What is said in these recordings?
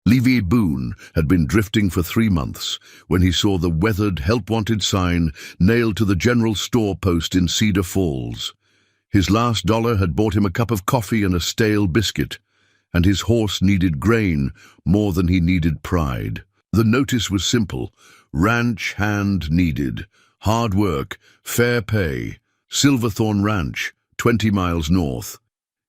Levi Boone had been drifting for 3 months when he saw the weathered "Help Wanted" sign nailed to the general store post in Cedar Falls. His last dollar had bought him a cup of coffee and a stale biscuit, and his horse needed grain more than he needed pride. The notice was simple: ranch hand needed, hard work, fair pay, Silverthorne Ranch, 20 miles north.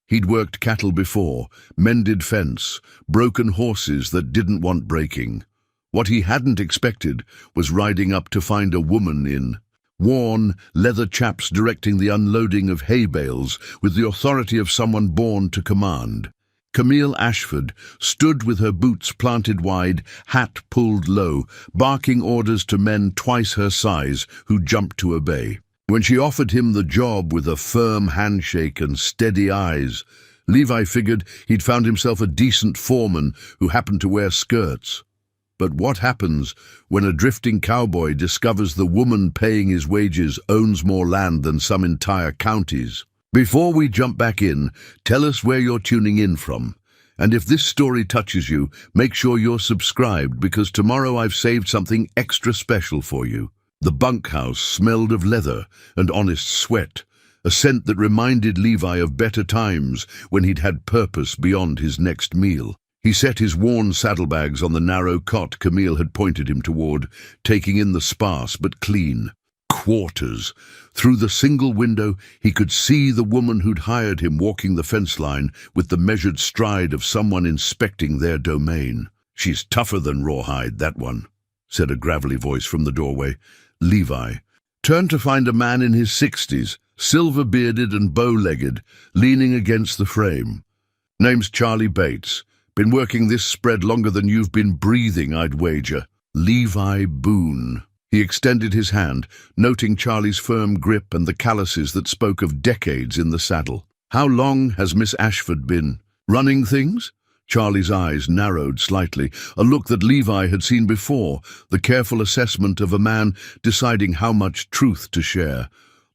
He'd worked cattle before, mended fence, broken horses that didn't want breaking. What he hadn't expected was riding up to find a woman in worn, leather chaps directing the unloading of hay bales with the authority of someone born to command. Camille Ashford stood with her boots planted wide, hat pulled low, barking orders to men twice her size who jumped to obey. When she offered him the job with a firm handshake and steady eyes, Levi figured he'd found himself a decent foreman who happened to wear skirts. But what happens when a drifting cowboy discovers the woman paying his wages owns more land than some entire counties? Before we jump back in, tell us where you're tuning in from. And if this story touches you, make sure you're subscribed, because tomorrow I've saved something extra special for you. The bunkhouse smelled of leather and honest sweat, a scent that reminded Levi of better times when he'd had purpose beyond his next meal. He set his worn saddlebags on the narrow cot Camille had pointed him toward, taking in the sparse but clean quarters. Through the single window, he could see the woman who'd hired him walking the fence line with the measured stride of someone inspecting their domain. "She's tougher than rawhide, that one," said a gravelly voice from the doorway. Levi turned to find a man in his 60s, silver-bearded and bow-legged, leaning against the frame. "Name's Charlie Bates. Been working this spread longer than you've been breathing, I'd wager." Levi Boone. He extended his hand, noting Charlie's firm grip and the calluses that spoke of decades in the saddle. "How long has Miss Ashford been running things?" Charlie's eyes narrowed slightly, a look that Levi had seen before, the careful assessment of a man deciding how much truth to share.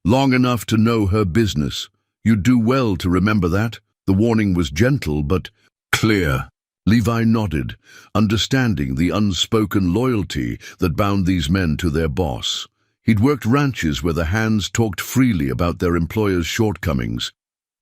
"Long enough to know her business. You'd do well to remember that." The warning was gentle but clear. Levi nodded, understanding the unspoken loyalty that bound these men to their boss. He'd worked ranches where the hands talked freely about their employers' shortcomings,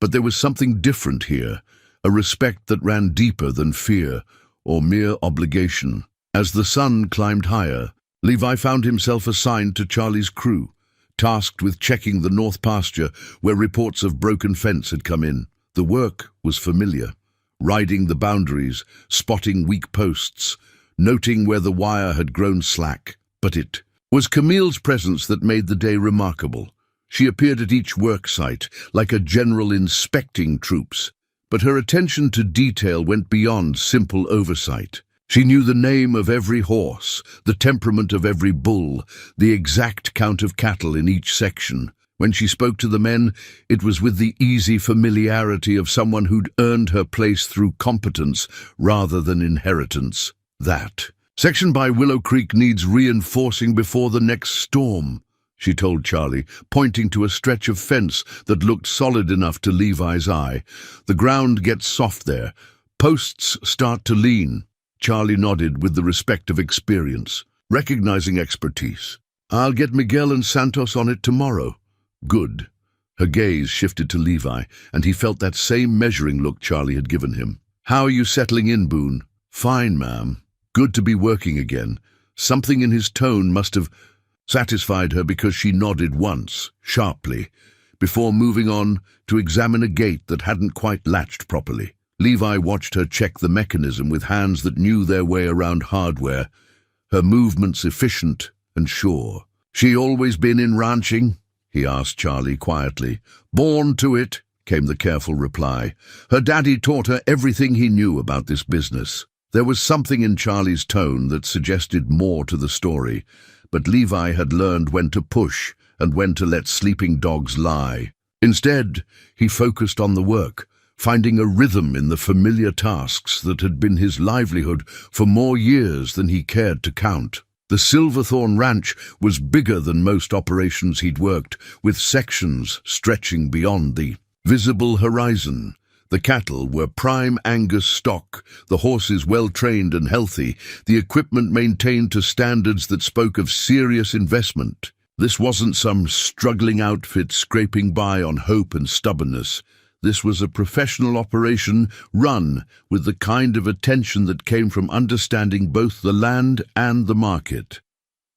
but there was something different here, a respect that ran deeper than fear or mere obligation. As the sun climbed higher, Levi found himself assigned to Charlie's crew, tasked with checking the north pasture where reports of broken fence had come in. The work was familiar: riding the boundaries, spotting weak posts, noting where the wire had grown slack. But it was Camille's presence that made the day remarkable. She appeared at each work site, like a general inspecting troops, but her attention to detail went beyond simple oversight. She knew the name of every horse, the temperament of every bull, the exact count of cattle in each section. When she spoke to the men, it was with the easy familiarity of someone who'd earned her place through competence rather than inheritance. "That section by Willow Creek needs reinforcing before the next storm," she told Charlie, pointing to a stretch of fence that looked solid enough to Levi's eye. "The ground gets soft there. Posts start to lean." Charlie nodded with the respect of experience, recognizing expertise. "I'll get Miguel and Santos on it tomorrow." "Good." Her gaze shifted to Levi, and he felt that same measuring look Charlie had given him. "How are you settling in, Boone?" "Fine, ma'am. Good to be working again." Something in his tone must have satisfied her, because she nodded once, sharply, before moving on to examine a gate that hadn't quite latched properly. Levi watched her check the mechanism with hands that knew their way around hardware, her movements efficient and sure. "She always been in ranching?" he asked Charlie quietly. "Born to it," came the careful reply. "Her daddy taught her everything he knew about this business." There was something in Charlie's tone that suggested more to the story, but Levi had learned when to push and when to let sleeping dogs lie. Instead, he focused on the work, finding a rhythm in the familiar tasks that had been his livelihood for more years than he cared to count. The Silverthorne Ranch was bigger than most operations he'd worked, with sections stretching beyond the visible horizon. The cattle were prime Angus stock, the horses well-trained and healthy, the equipment maintained to standards that spoke of serious investment. This wasn't some struggling outfit scraping by on hope and stubbornness. This was a professional operation run with the kind of attention that came from understanding both the land and the market.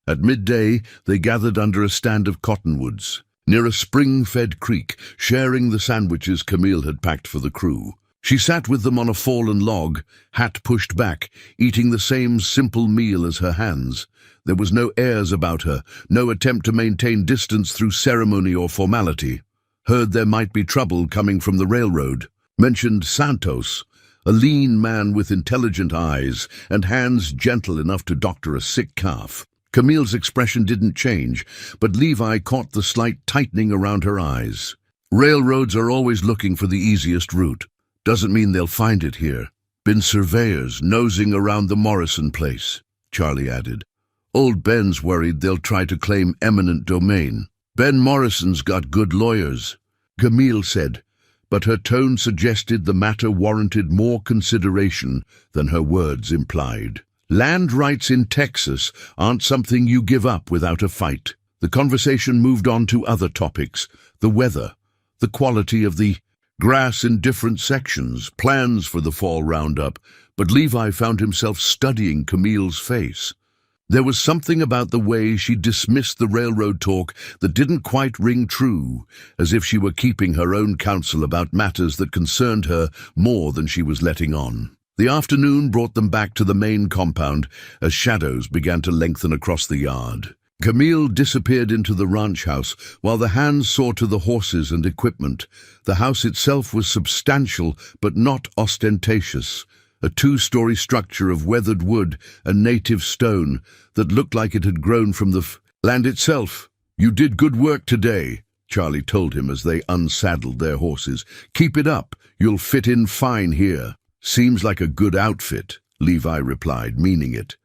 At midday, they gathered under a stand of cottonwoods, near a spring-fed creek, sharing the sandwiches Camille had packed for the crew. She sat with them on a fallen log, hat pushed back, eating the same simple meal as her hands. There was no airs about her, no attempt to maintain distance through ceremony or formality. Heard there might be trouble coming from the railroad. Mentioned Santos, a lean man with intelligent eyes and hands gentle enough to doctor a sick calf. Camille's expression didn't change, but Levi caught the slight tightening around her eyes. Railroads are always looking for the easiest route. Doesn't mean they'll find it here. Been surveyors nosing around the Morrison place, Charlie added. Old Ben's worried they'll try to claim eminent domain. Ben Morrison's got good lawyers, Camille said, but her tone suggested the matter warranted more consideration than her words implied. Land rights in Texas aren't something you give up without a fight. The conversation moved on to other topics: the weather, the quality of the grass in different sections, plans for the fall roundup, but Levi found himself studying Camille's face. There was something about the way she dismissed the railroad talk that didn't quite ring true, as if she were keeping her own counsel about matters that concerned her more than she was letting on. The afternoon brought them back to the main compound as shadows began to lengthen across the yard. Camille disappeared into the ranch house while the hands saw to the horses and equipment. The house itself was substantial but not ostentatious. A two-story structure of weathered wood and native stone that looked like it had grown from the land itself. "You did good work today," Charlie told him as they unsaddled their horses. "Keep it up. You'll fit in fine here." "Seems like a good outfit," Levi replied, meaning it.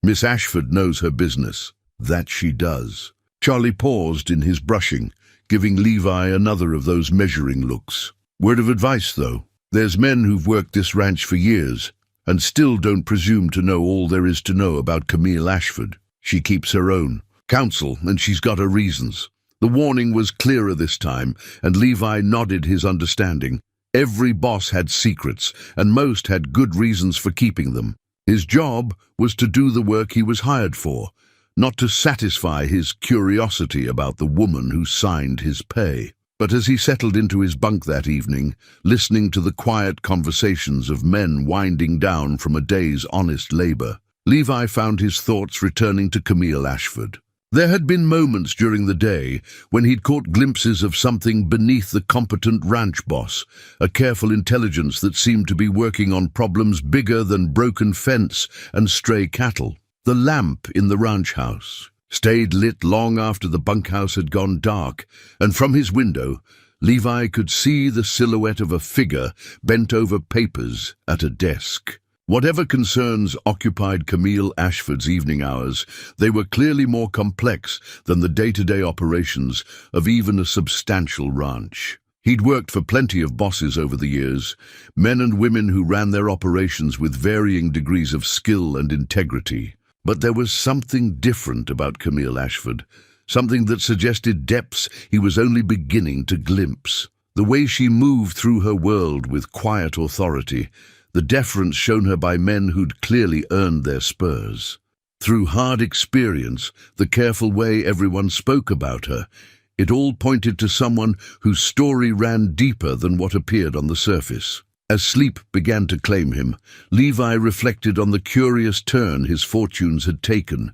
"Miss Ashford knows her business." "That she does." Charlie paused in his brushing, giving Levi another of those measuring looks. "Word of advice, though. There's men who've worked this ranch for years and still don't presume to know all there is to know about Camille Ashford. She keeps her own counsel, and she's got her reasons." The warning was clearer this time, and Levi nodded his understanding. Every boss had secrets, and most had good reasons for keeping them. His job was to do the work he was hired for, not to satisfy his curiosity about the woman who signed his pay. But as he settled into his bunk that evening, listening to the quiet conversations of men winding down from a day's honest labor, Levi found his thoughts returning to Camille Ashford. There had been moments during the day when he'd caught glimpses of something beneath the competent ranch boss, a careful intelligence that seemed to be working on problems bigger than broken fence and stray cattle. The lamp in the ranch house stayed lit long after the bunkhouse had gone dark, and from his window, Levi could see the silhouette of a figure bent over papers at a desk. Whatever concerns occupied Camille Ashford's evening hours, they were clearly more complex than the day-to-day operations of even a substantial ranch. He'd worked for plenty of bosses over the years, men and women who ran their operations with varying degrees of skill and integrity. But there was something different about Camille Ashford, something that suggested depths he was only beginning to glimpse. The way she moved through her world with quiet authority, the deference shown her by men who'd clearly earned their spurs. Through hard experience, the careful way everyone spoke about her, it all pointed to someone whose story ran deeper than what appeared on the surface. As sleep began to claim him, Levi reflected on the curious turn his fortunes had taken.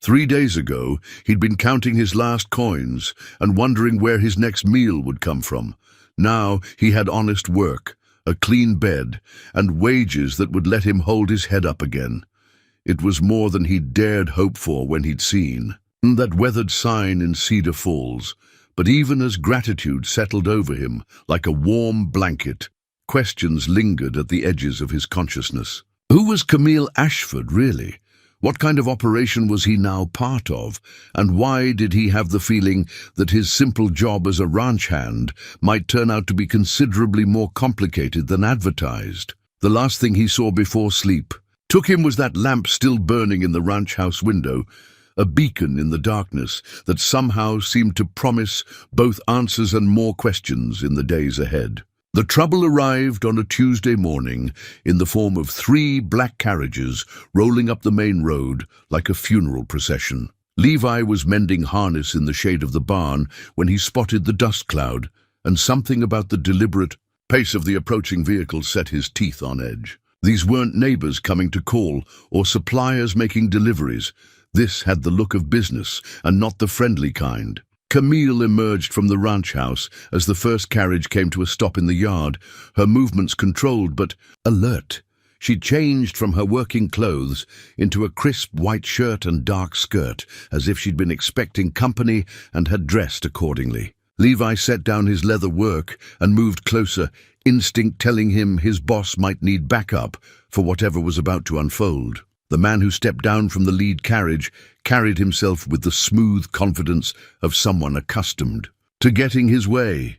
3 days ago, he'd been counting his last coins and wondering where his next meal would come from. Now he had honest work, a clean bed, and wages that would let him hold his head up again. It was more than he'd dared hope for when he'd seen that weathered sign in Cedar Falls, but even as gratitude settled over him like a warm blanket, questions lingered at the edges of his consciousness. Who was Camille Ashford, really? What kind of operation was he now part of, and why did he have the feeling that his simple job as a ranch hand might turn out to be considerably more complicated than advertised? The last thing he saw before sleep took him was that lamp still burning in the ranch house window, a beacon in the darkness that somehow seemed to promise both answers and more questions in the days ahead. The trouble arrived on a Tuesday morning in the form of 3 black carriages rolling up the main road like a funeral procession. Levi was mending harness in the shade of the barn when he spotted the dust cloud, and something about the deliberate pace of the approaching vehicle set his teeth on edge. These weren't neighbors coming to call or suppliers making deliveries. This had the look of business and not the friendly kind. Camille emerged from the ranch house as the first carriage came to a stop in the yard, her movements controlled but alert. She changed from her working clothes into a crisp white shirt and dark skirt, as if she'd been expecting company and had dressed accordingly. Levi set down his leather work and moved closer, instinct telling him his boss might need backup for whatever was about to unfold. The man who stepped down from the lead carriage carried himself with the smooth confidence of someone accustomed to getting his way.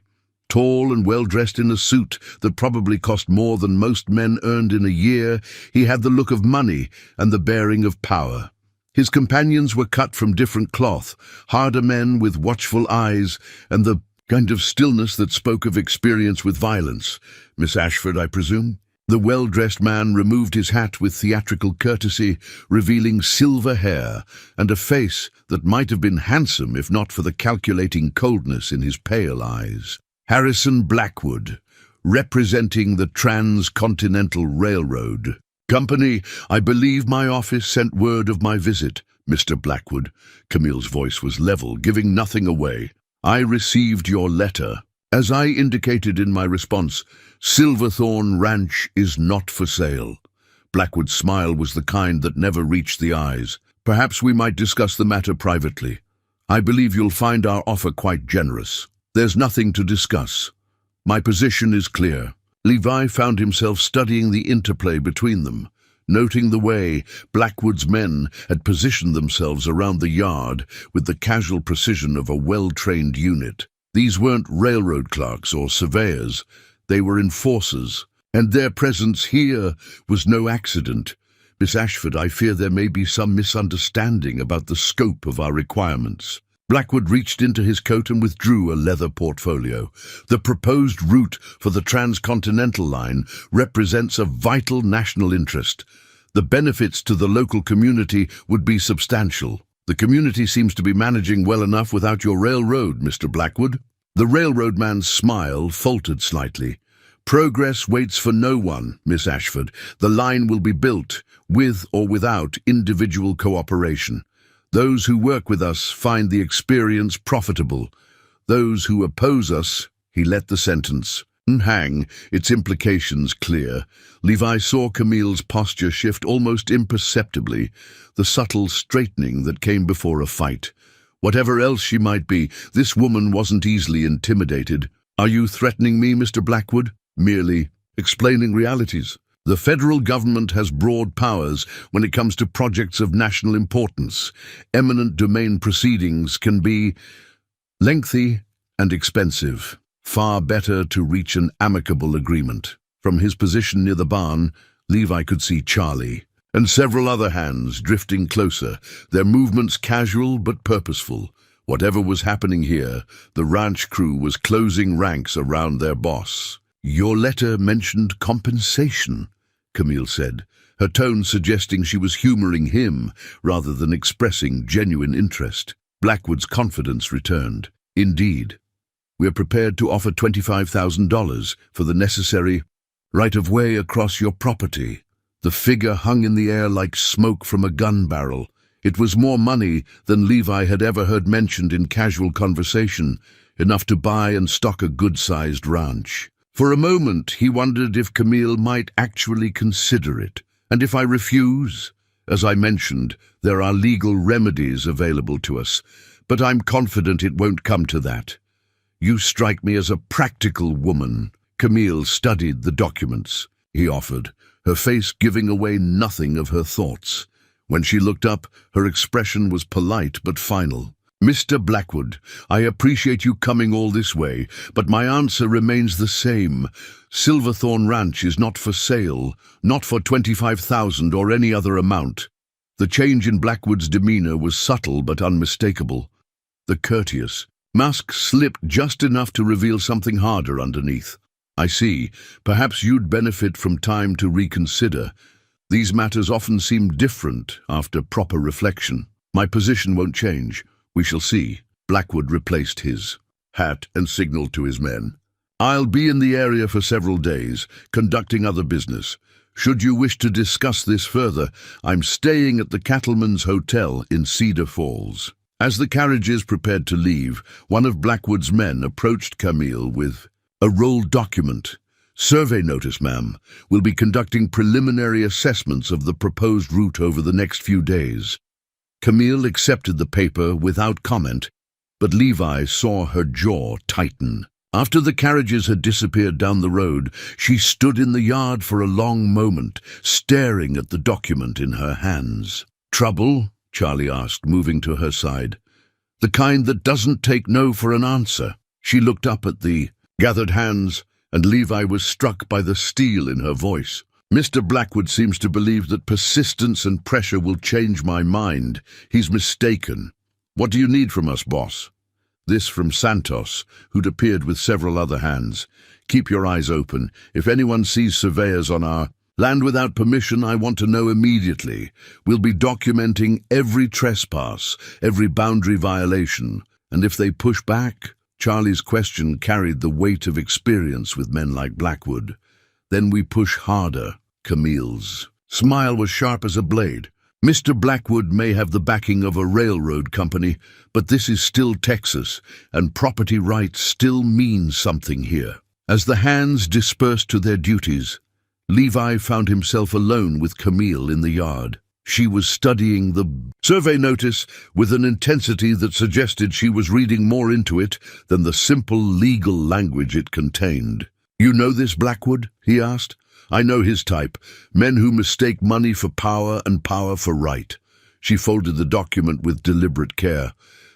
Tall and well-dressed in a suit that probably cost more than most men earned in a year, he had the look of money and the bearing of power. His companions were cut from different cloth, harder men with watchful eyes and the kind of stillness that spoke of experience with violence. Miss Ashford, I presume? The well-dressed man removed his hat with theatrical courtesy, revealing silver hair and a face that might have been handsome if not for the calculating coldness in his pale eyes. Harrison Blackwood, representing the Transcontinental Railroad Company. I believe my office sent word of my visit, Mr. Blackwood. Camille's voice was level, giving nothing away. I received your letter. As I indicated in my response, Silverthorne Ranch is not for sale. Blackwood's smile was the kind that never reached the eyes. Perhaps we might discuss the matter privately. I believe you'll find our offer quite generous. There's nothing to discuss. My position is clear. Levi found himself studying the interplay between them, noting the way Blackwood's men had positioned themselves around the yard with the casual precision of a well-trained unit. These weren't railroad clerks or surveyors. They were enforcers, and their presence here was no accident. Miss Ashford, I fear there may be some misunderstanding about the scope of our requirements. Blackwood reached into his coat and withdrew a leather portfolio. The proposed route for the Transcontinental Line represents a vital national interest. The benefits to the local community would be substantial. The community seems to be managing well enough without your railroad, Mr. Blackwood. The railroad man's smile faltered slightly. Progress waits for no one, Miss Ashford. The line will be built, with or without individual cooperation. Those who work with us find the experience profitable. Those who oppose us, he let the sentence hang, its implications clear. Levi saw Camille's posture shift almost imperceptibly, the subtle straightening that came before a fight. Whatever else she might be, this woman wasn't easily intimidated. Are you threatening me, Mr. Blackwood? Merely explaining realities. The federal government has broad powers when it comes to projects of national importance. Eminent domain proceedings can be lengthy and expensive. Far better to reach an amicable agreement. From his position near the barn, Levi could see Charlie and several other hands drifting closer, their movements casual but purposeful. Whatever was happening here, the ranch crew was closing ranks around their boss. Your letter mentioned compensation, Camille said, her tone suggesting she was humoring him rather than expressing genuine interest. Blackwood's confidence returned. Indeed. We're prepared to offer $25,000 for the necessary right-of-way across your property. The figure hung in the air like smoke from a gun barrel. It was more money than Levi had ever heard mentioned in casual conversation, enough to buy and stock a good-sized ranch. For a moment, he wondered if Camille might actually consider it. And if I refuse? As I mentioned, there are legal remedies available to us, but I'm confident it won't come to that. You strike me as a practical woman. Camille studied the documents he offered, her face giving away nothing of her thoughts. When she looked up, her expression was polite but final. "Mr. Blackwood, I appreciate you coming all this way, but my answer remains the same. Silverthorn Ranch is not for sale, not for 25,000 or any other amount." The change in Blackwood's demeanor was subtle but unmistakable. The courteous mask slipped just enough to reveal something harder underneath. "I see. Perhaps you'd benefit from time to reconsider. These matters often seem different after proper reflection. My position won't change. We shall see." Blackwood replaced his hat and signaled to his men. "I'll be in the area for several days, conducting other business. Should you wish to discuss this further, I'm staying at the Cattleman's Hotel in Cedar Falls." As the carriages prepared to leave, one of Blackwood's men approached Camille with a rolled document. "Survey notice, ma'am. We'll be conducting preliminary assessments of the proposed route over the next few days." Camille accepted the paper without comment, but Levi saw her jaw tighten. After the carriages had disappeared down the road, she stood in the yard for a long moment, staring at the document in her hands. "Trouble?" Charlie asked, moving to her side. "The kind that doesn't take no for an answer." She looked up at the gathered hands, and Levi was struck by the steel in her voice. "Mr. Blackwood seems to believe that persistence and pressure will change my mind. He's mistaken. What do you need from us, boss?" This from Santos, who'd appeared with several other hands. "Keep your eyes open. If anyone sees surveyors on our land without permission, I want to know immediately. We'll be documenting every trespass, every boundary violation. And if they push back..." Charlie's question carried the weight of experience with men like Blackwood. "Then we push harder." Camille's smile was sharp as a blade. "Mr. Blackwood may have the backing of a railroad company, but this is still Texas, and property rights still mean something here." As the hands dispersed to their duties, Levi found himself alone with Camille in the yard. She was studying the survey notice with an intensity that suggested she was reading more into it than the simple legal language it contained. "You know this Blackwood?" he asked. "I know his type, men who mistake money for power and power for right." She folded the document with deliberate care.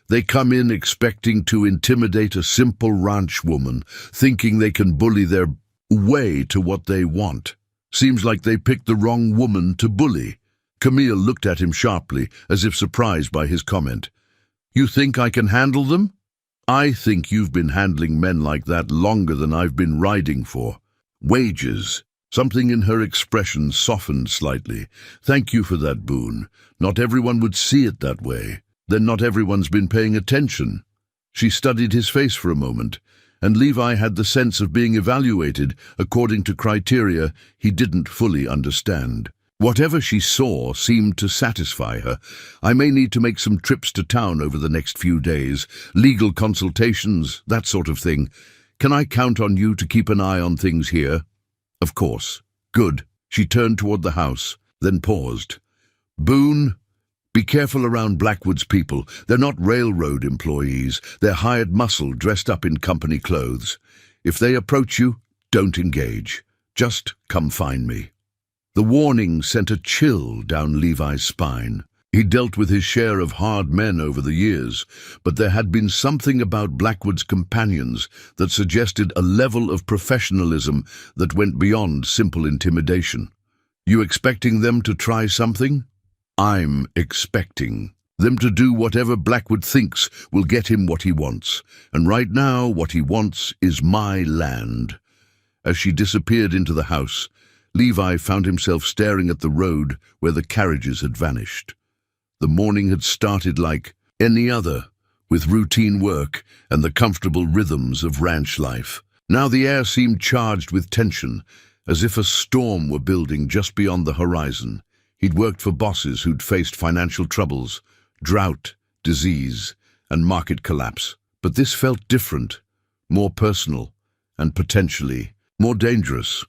"They come in expecting to intimidate a simple ranch woman, thinking they can bully their way to what they want. Seems like they picked the wrong woman to bully." Camille looked at him sharply, as if surprised by his comment. "You think I can handle them?" "I think you've been handling men like that longer than I've been riding for." "Wages." Something in her expression softened slightly. "Thank you for that boon. Not everyone would see it that way. Then not everyone's been paying attention." She studied his face for a moment, and Levi had the sense of being evaluated according to criteria he didn't fully understand. Whatever she saw seemed to satisfy her. "I may need to make some trips to town over the next few days, legal consultations, that sort of thing. Can I count on you to keep an eye on things here?" "Of course." "Good." She turned toward the house, then paused. "Boone, be careful around Blackwood's people. They're not railroad employees. They're hired muscle dressed up in company clothes. If they approach you, don't engage. Just come find me." The warning sent a chill down Levi's spine. He dealt with his share of hard men over the years, but there had been something about Blackwood's companions that suggested a level of professionalism that went beyond simple intimidation. "You expecting them to try something?" "I'm expecting them to do whatever Blackwood thinks will get him what he wants, and right now what he wants is my land." As she disappeared into the house, Levi found himself staring at the road where the carriages had vanished. The morning had started like any other, with routine work and the comfortable rhythms of ranch life. Now the air seemed charged with tension, as if a storm were building just beyond the horizon. He'd worked for bosses who'd faced financial troubles, drought, disease, and market collapse. But this felt different, more personal, and potentially more dangerous.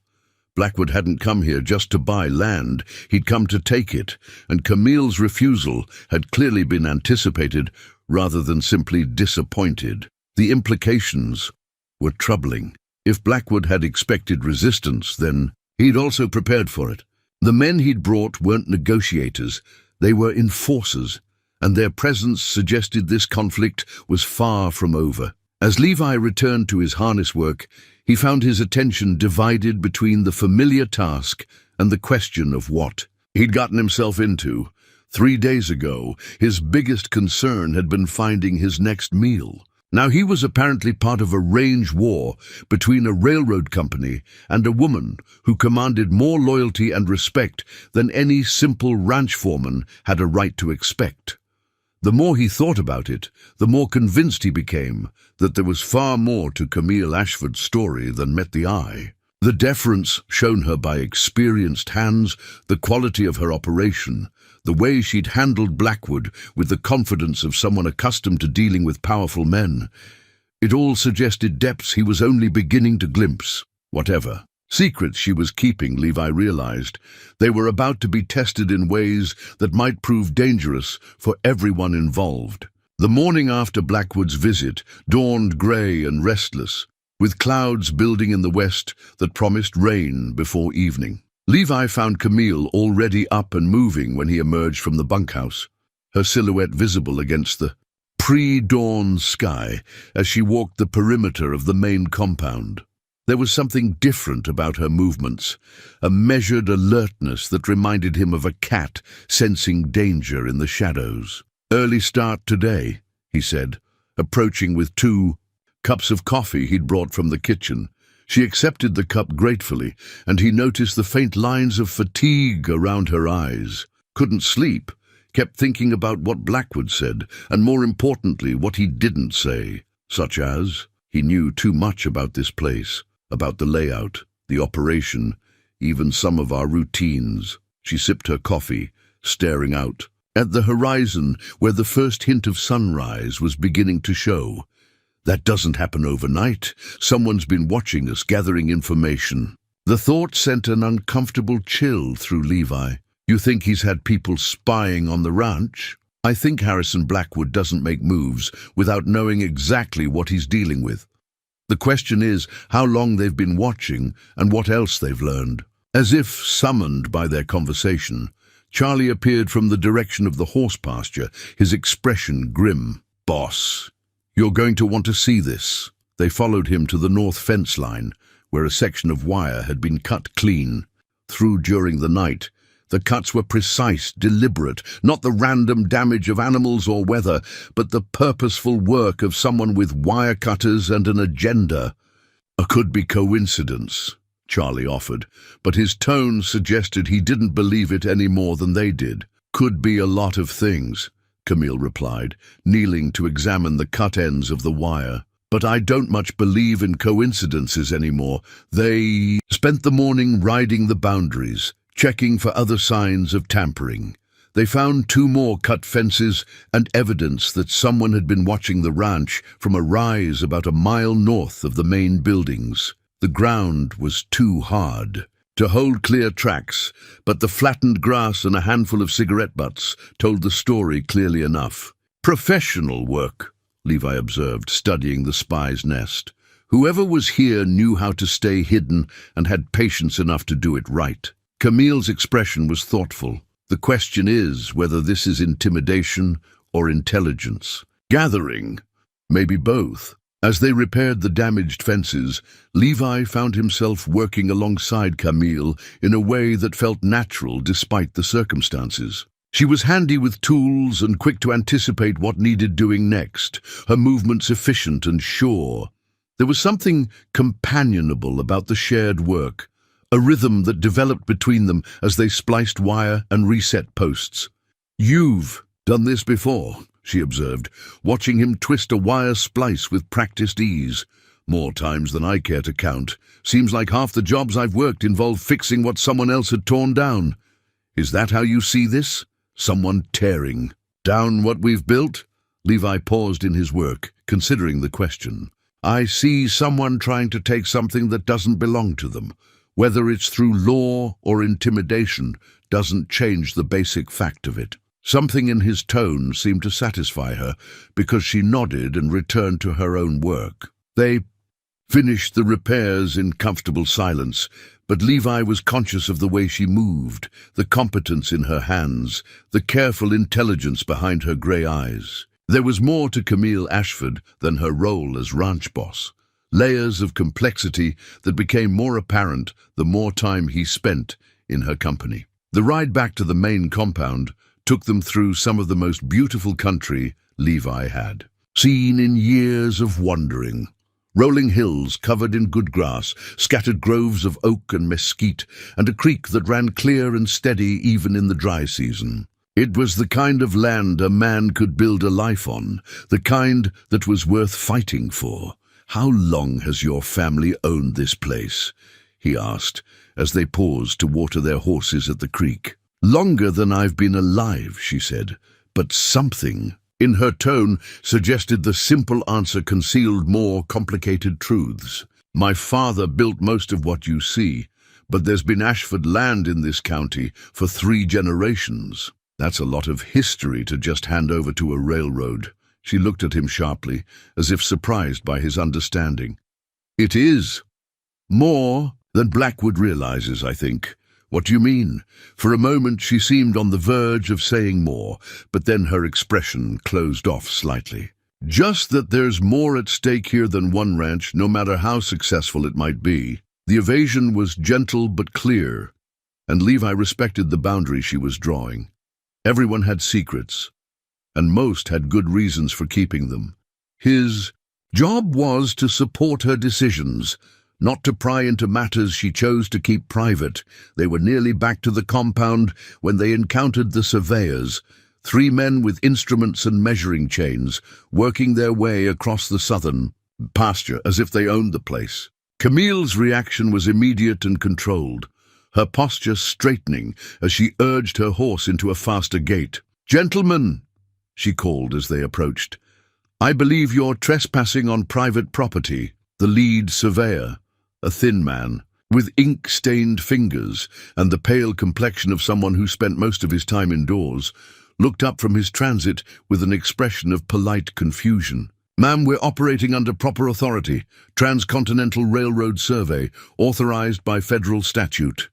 Blackwood hadn't come here just to buy land, he'd come to take it, and Camille's refusal had clearly been anticipated rather than simply disappointed. The implications were troubling. If Blackwood had expected resistance, then he'd also prepared for it. The men he'd brought weren't negotiators, They were enforcers, and their presence suggested this conflict was far from over. As Levi returned to his harness work, he found his attention divided between the familiar task and the question of what he'd gotten himself into. 3 days ago, his biggest concern had been finding his next meal. Now he was apparently part of a range war between a railroad company and a woman who commanded more loyalty and respect than any simple ranch foreman had a right to expect. The more he thought about it, the more convinced he became that there was far more to Camille Ashford's story than met the eye. The deference shown her by experienced hands, the quality of her operation, the way she'd handled Blackwood with the confidence of someone accustomed to dealing with powerful men. It all suggested depths he was only beginning to glimpse. Whatever secrets she was keeping, Levi realized, they were about to be tested in ways that might prove dangerous for everyone involved. The morning after Blackwood's visit dawned grey and restless, with clouds building in the west that promised rain before evening. Levi found Camille already up and moving when he emerged from the bunkhouse, her silhouette visible against the pre-dawn sky as she walked the perimeter of the main compound. There was something different about her movements, a measured alertness that reminded him of a cat sensing danger in the shadows. "Early start today," he said, approaching with 2 cups of coffee he'd brought from the kitchen. She accepted the cup gratefully, and he noticed the faint lines of fatigue around her eyes. Couldn't sleep, kept thinking about what Blackwood said, and more importantly, what he didn't say, such as, he knew too much about this place, about the layout, the operation, even some of our routines. She sipped her coffee, staring out at the horizon where the first hint of sunrise was beginning to show. That doesn't happen overnight. Someone's been watching us, gathering information. The thought sent an uncomfortable chill through Levi. You think he's had people spying on the ranch? I think Harrison Blackwood doesn't make moves without knowing exactly what he's dealing with. The question is how long they've been watching and what else they've learned. As if summoned by their conversation, Charlie appeared from the direction of the horse pasture, his expression grim. "Boss, you're going to want to see this." They followed him to the north fence line, where a section of wire had been cut clean through during the night. The cuts were precise, deliberate, not the random damage of animals or weather, but the purposeful work of someone with wire cutters and an agenda. "A could-be coincidence," Charlie offered, but his tone suggested he didn't believe it any more than they did. "Could be a lot of things," Camille replied, kneeling to examine the cut ends of the wire. "But I don't much believe in coincidences anymore." They spent the morning riding the boundaries, checking for other signs of tampering. They found 2 more cut fences and evidence that someone had been watching the ranch from a rise about a mile north of the main buildings. The ground was too hard to hold clear tracks, but the flattened grass and a handful of cigarette butts told the story clearly enough. "Professional work," Levi observed, studying the spy's nest. "Whoever was here knew how to stay hidden and had patience enough to do it right." Camille's expression was thoughtful. "The question is whether this is intimidation or intelligence. Gathering, maybe both." As they repaired the damaged fences, Levi found himself working alongside Camille in a way that felt natural despite the circumstances. She was handy with tools and quick to anticipate what needed doing next, her movements efficient and sure. There was something companionable about the shared work, a rhythm that developed between them as they spliced wire and reset posts. "You've done this before," she observed, watching him twist a wire splice with practiced ease. "More times than I care to count. Seems like half the jobs I've worked involve fixing what someone else had torn down. Is that how you see this? Someone tearing down what we've built?" Levi paused in his work, considering the question. "I see someone trying to take something that doesn't belong to them. Whether it's through law or intimidation doesn't change the basic fact of it." Something in his tone seemed to satisfy her, because she nodded and returned to her own work. They finished the repairs in comfortable silence, but Levi was conscious of the way she moved, the competence in her hands, the careful intelligence behind her grey eyes. There was more to Camille Ashford than her role as ranch boss. Layers of complexity that became more apparent the more time he spent in her company. The ride back to the main compound took them through some of the most beautiful country Levi had seen in years of wandering. Rolling hills covered in good grass, scattered groves of oak and mesquite, and a creek that ran clear and steady even in the dry season. It was the kind of land a man could build a life on, the kind that was worth fighting for. "How long has your family owned this place?" he asked, as they paused to water their horses at the creek. "Longer than I've been alive," she said, "but something in her tone suggested the simple answer concealed more complicated truths. My father built most of what you see, but there's been Ashford land in this county for 3 generations. That's a lot of history to just hand over to a railroad." She looked at him sharply, as if surprised by his understanding. "It is. More than Blackwood realizes, I think." "What do you mean?" For a moment she seemed on the verge of saying more, but then her expression closed off slightly. "Just that there's more at stake here than one ranch, no matter how successful it might be." The evasion was gentle but clear, and Levi respected the boundary she was drawing. Everyone had secrets, and most had good reasons for keeping them. His job was to support her decisions, not to pry into matters she chose to keep private. They were nearly back to the compound when they encountered the surveyors, 3 men with instruments and measuring chains, working their way across the southern pasture as if they owned the place. Camille's reaction was immediate and controlled, her posture straightening as she urged her horse into a faster gait. "Gentlemen," she called as they approached, "I believe you're trespassing on private property." The lead surveyor, a thin man, with ink-stained fingers and the pale complexion of someone who spent most of his time indoors, looked up from his transit with an expression of polite confusion. "Ma'am, we're operating under proper authority. Transcontinental Railroad Survey, authorized by federal statute."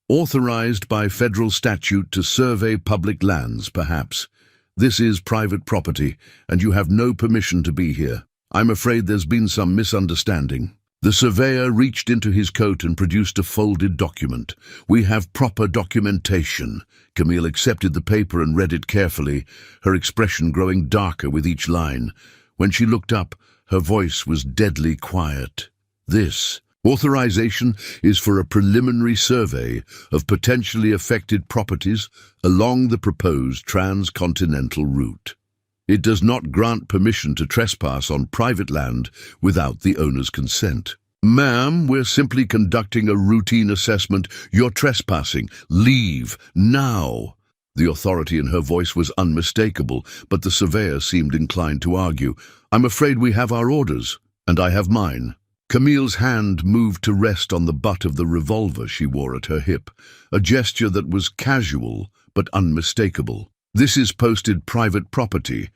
"Authorized by federal statute to survey public lands, perhaps. This is private property, and you have no permission to be here. I'm afraid there's been some misunderstanding." The surveyor reached into his coat and produced a folded document. "We have proper documentation." Camille accepted the paper and read it carefully, her expression growing darker with each line. When she looked up, her voice was deadly quiet. "This authorization is for a preliminary survey of potentially affected properties along the proposed transcontinental route. It does not grant permission to trespass on private land without the owner's consent." "Ma'am, we're simply conducting a routine assessment. You're trespassing. Leave, now." The authority in her voice was unmistakable, but the surveyor seemed inclined to argue. "I'm afraid we have our orders, and I have mine." Camille's hand moved to rest on the butt of the revolver she wore at her hip, a gesture that was casual but unmistakable. "This is posted private property,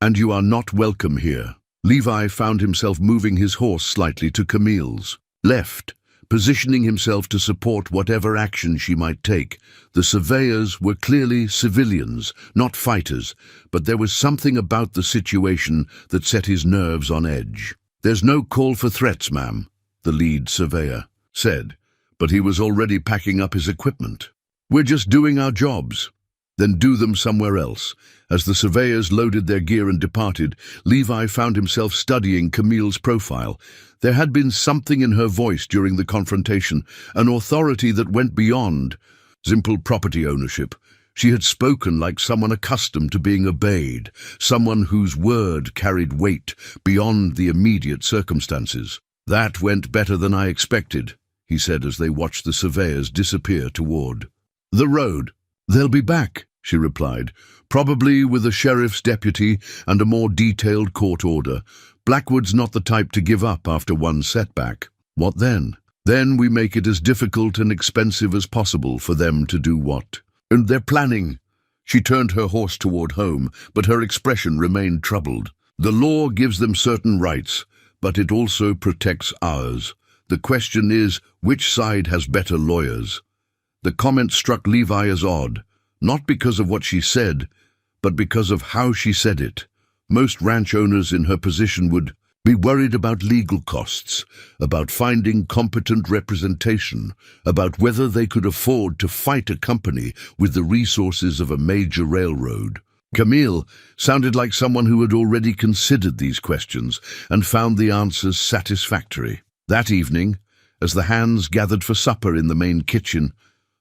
and you are not welcome here." Levi found himself moving his horse slightly to Camille's left, positioning himself to support whatever action she might take. The surveyors were clearly civilians, not fighters, but there was something about the situation that set his nerves on edge. "There's no call for threats, ma'am," the lead surveyor said, but he was already packing up his equipment. "We're just doing our jobs." "Then do them somewhere else." As the surveyors loaded their gear and departed, Levi found himself studying Camille's profile. There had been something in her voice during the confrontation, an authority that went beyond simple property ownership. She had spoken like someone accustomed to being obeyed, someone whose word carried weight beyond the immediate circumstances. "That went better than I expected," he said as they watched the surveyors disappear toward the road. "They'll be back," she replied, "probably with a sheriff's deputy and a more detailed court order. Blackwood's not the type to give up after one setback." "What then?" "Then we make it as difficult and expensive as possible for them to do what? And they're planning." She turned her horse toward home, but her expression remained troubled. "The law gives them certain rights, but it also protects ours. The question is, which side has better lawyers? The comment struck Levi as odd, not because of what she said, but because of how she said it. Most ranch owners in her position would be worried about legal costs, about finding competent representation, about whether they could afford to fight a company with the resources of a major railroad. Camille sounded like someone who had already considered these questions and found the answers satisfactory. That evening, as the hands gathered for supper in the main kitchen,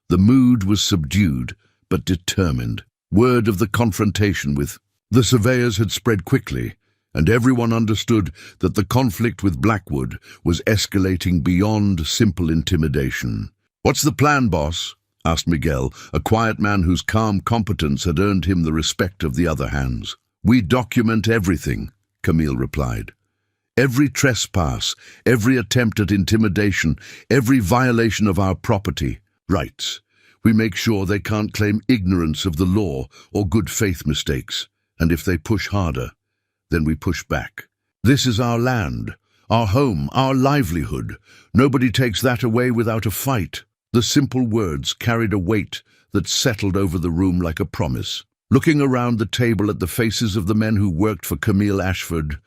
the mood was subdued but determined. Word of the confrontation with the surveyors had spread quickly, and everyone understood that the conflict with Blackwood was escalating beyond simple intimidation. "What's the plan, boss?" asked Miguel, a quiet man whose calm competence had earned him the respect of the other hands. "We document everything," Camille replied. "Every trespass, every attempt at intimidation, every violation of our property rights. We make sure they can't claim ignorance of the law or good faith mistakes, and if they push harder, then we push back. This is our land, our home, our livelihood. Nobody takes that away without a fight." The simple words carried a weight that settled over the room like a promise. Looking around the table at the faces of the men who worked for Camille Ashford,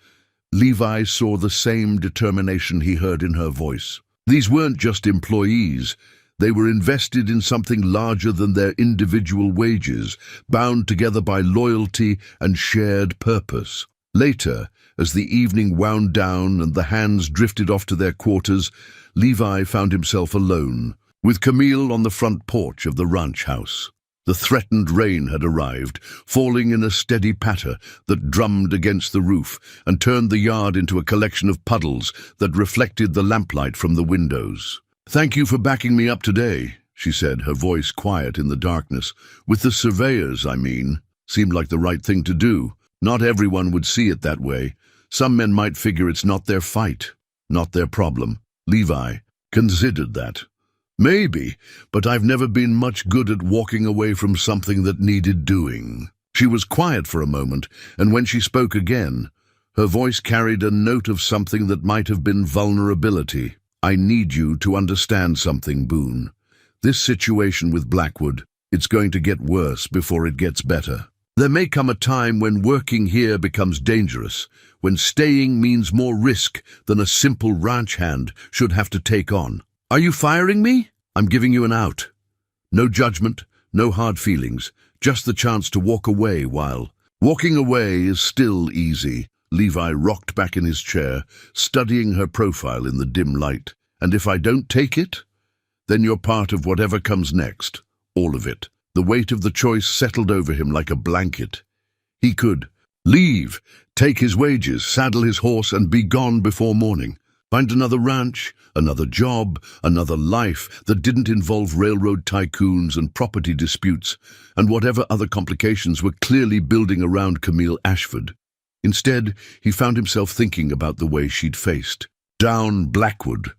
Levi saw the same determination he heard in her voice. These weren't just employees. They were invested in something larger than their individual wages, bound together by loyalty and shared purpose. Later, as the evening wound down and the hands drifted off to their quarters, Levi found himself alone, with Camille on the front porch of the ranch house. The threatened rain had arrived, falling in a steady patter that drummed against the roof and turned the yard into a collection of puddles that reflected the lamplight from the windows. "Thank you for backing me up today," she said, her voice quiet in the darkness. "With the surveyors, I mean. Seemed like the right thing to do. Not everyone would see it that way. Some men might figure it's not their fight, not their problem." Levi considered that. "Maybe, but I've never been much good at walking away from something that needed doing." She was quiet for a moment, and when she spoke again, her voice carried a note of something that might have been vulnerability. "I need you to understand something, Boone. This situation with Blackwood, it's going to get worse before it gets better. There may come a time when working here becomes dangerous, when staying means more risk than a simple ranch hand should have to take on. Are you firing me? I'm giving you an out. No judgment, no hard feelings, just the chance to walk away while... Walking away is still easy." Levi rocked back in his chair, studying her profile in the dim light. "And if I don't take it, then you're part of whatever comes next. All of it." The weight of the choice settled over him like a blanket. He could leave, take his wages, saddle his horse, and be gone before morning. Find another ranch, another job, another life that didn't involve railroad tycoons and property disputes, and whatever other complications were clearly building around Camille Ashford. Instead, he found himself thinking about the way she'd faced down Blackwood,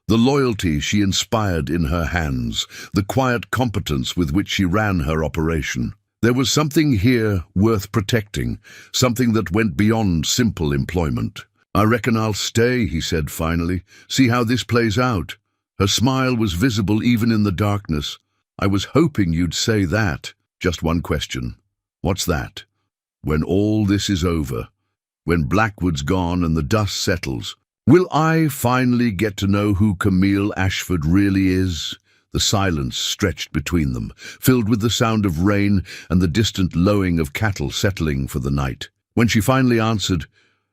the loyalty she inspired in her hands, the quiet competence with which she ran her operation. There was something here worth protecting, something that went beyond simple employment. "I reckon I'll stay," he said finally. "See how this plays out." Her smile was visible even in the darkness. "I was hoping you'd say that. Just one question." "What's that?" "When all this is over, when Blackwood's gone and the dust settles, will I finally get to know who Camille Ashford really is?" The silence stretched between them, filled with the sound of rain and the distant lowing of cattle settling for the night. When she finally answered,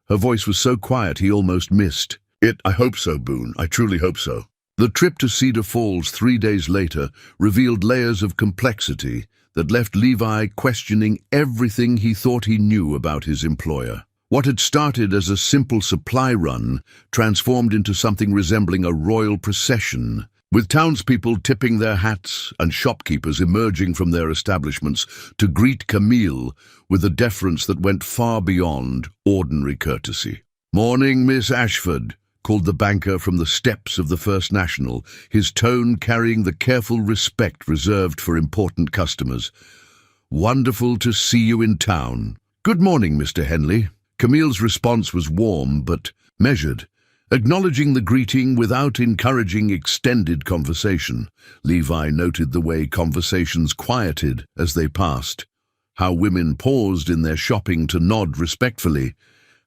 her voice was so quiet he almost missed it. "I hope so, Boone. I truly hope so." The trip to Cedar Falls 3 days later revealed layers of complexity that left Levi questioning everything he thought he knew about his employer. What had started as a simple supply run transformed into something resembling a royal procession, with townspeople tipping their hats and shopkeepers emerging from their establishments to greet Camille with a deference that went far beyond ordinary courtesy. "Morning, Miss Ashford," called the banker from the steps of the First National, his tone carrying the careful respect reserved for important customers. "Wonderful to see you in town." "Good morning, Mr. Henley." Camille's response was warm but measured, Acknowledging the greeting without encouraging extended conversation, Levi noted the way conversations quieted as they passed, how women paused in their shopping to nod respectfully,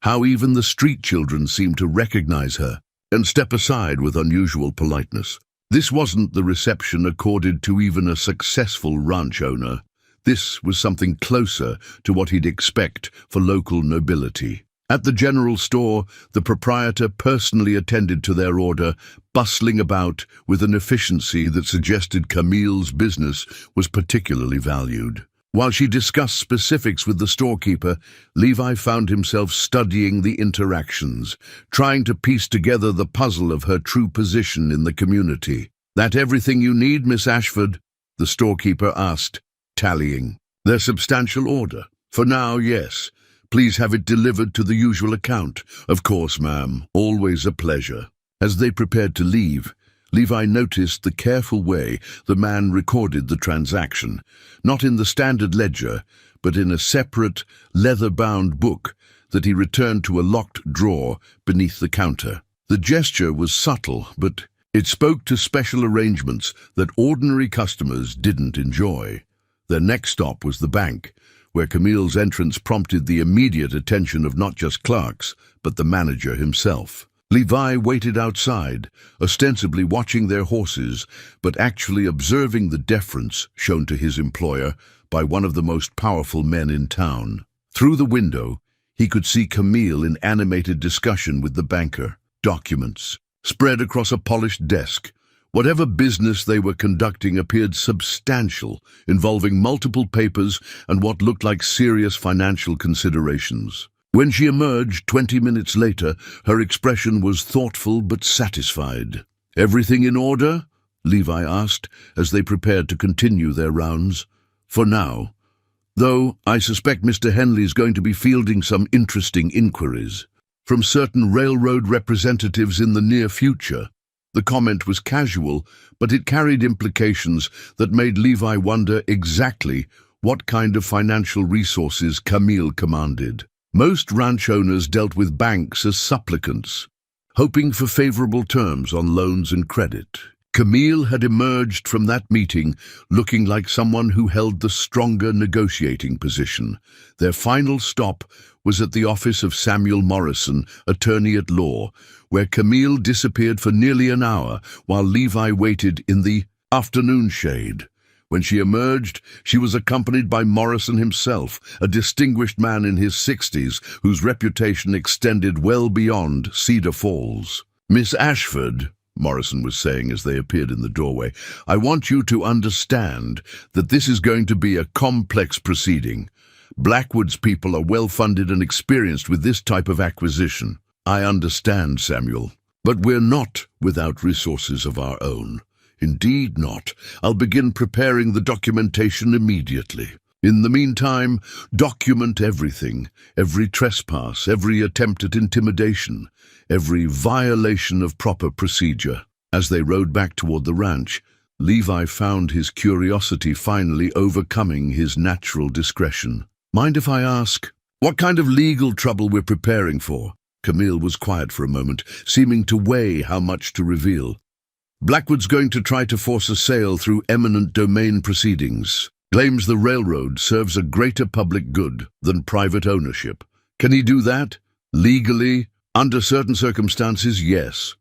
how even the street children seemed to recognize her and step aside with unusual politeness. This wasn't the reception accorded to even a successful ranch owner. This was something closer to what he'd expect for local nobility. At the general store, the proprietor personally attended to their order, bustling about with an efficiency that suggested Camille's business was particularly valued. While she discussed specifics with the storekeeper, Levi found himself studying the interactions, trying to piece together the puzzle of her true position in the community. "That everything you need, Miss Ashford?" the storekeeper asked, tallying. "Their substantial order. For now, yes. Please have it delivered to the usual account." "Of course, ma'am. Always a pleasure." As they prepared to leave, Levi noticed the careful way the man recorded the transaction, not in the standard ledger, but in a separate, leather-bound book that he returned to a locked drawer beneath the counter. The gesture was subtle, but it spoke to special arrangements that ordinary customers didn't enjoy. Their next stop was the bank, where Camille's entrance prompted the immediate attention of not just clerks, but the manager himself. Levi waited outside, ostensibly watching their horses, but actually observing the deference shown to his employer by one of the most powerful men in town. Through the window, he could see Camille in animated discussion with the banker. Documents spread across a polished desk. Whatever business they were conducting appeared substantial, involving multiple papers and what looked like serious financial considerations. When she emerged 20 minutes later, her expression was thoughtful but satisfied. "Everything in order?" Levi asked as they prepared to continue their rounds. "For now. Though I suspect Mr. Henley's going to be fielding some interesting inquiries from certain railroad representatives in the near future." The comment was casual, but it carried implications that made Levi wonder exactly what kind of financial resources Camille commanded. Most ranch owners dealt with banks as supplicants, hoping for favorable terms on loans and credit. Camille had emerged from that meeting looking like someone who held the stronger negotiating position. Their final stop was at the office of Samuel Morrison, attorney at law, where Camille disappeared for nearly an hour while Levi waited in the afternoon shade. When she emerged, she was accompanied by Morrison himself, a distinguished man in his 60s whose reputation extended well beyond Cedar Falls. "Miss Ashford," Morrison was saying as they appeared in the doorway, "I want you to understand that this is going to be a complex proceeding. Blackwood's people are well-funded and experienced with this type of acquisition." "I understand, Samuel, but we're not without resources of our own." "Indeed not. I'll begin preparing the documentation immediately. In the meantime, document everything, every trespass, every attempt at intimidation, every violation of proper procedure." As they rode back toward the ranch, Levi found his curiosity finally overcoming his natural discretion. "Mind if I ask, what kind of legal trouble we're preparing for?" Camille was quiet for a moment, seeming to weigh how much to reveal. "Blackwood's going to try to force a sale through eminent domain proceedings. Claims the railroad serves a greater public good than private ownership." "Can he do that? Legally? Under certain circumstances, yes.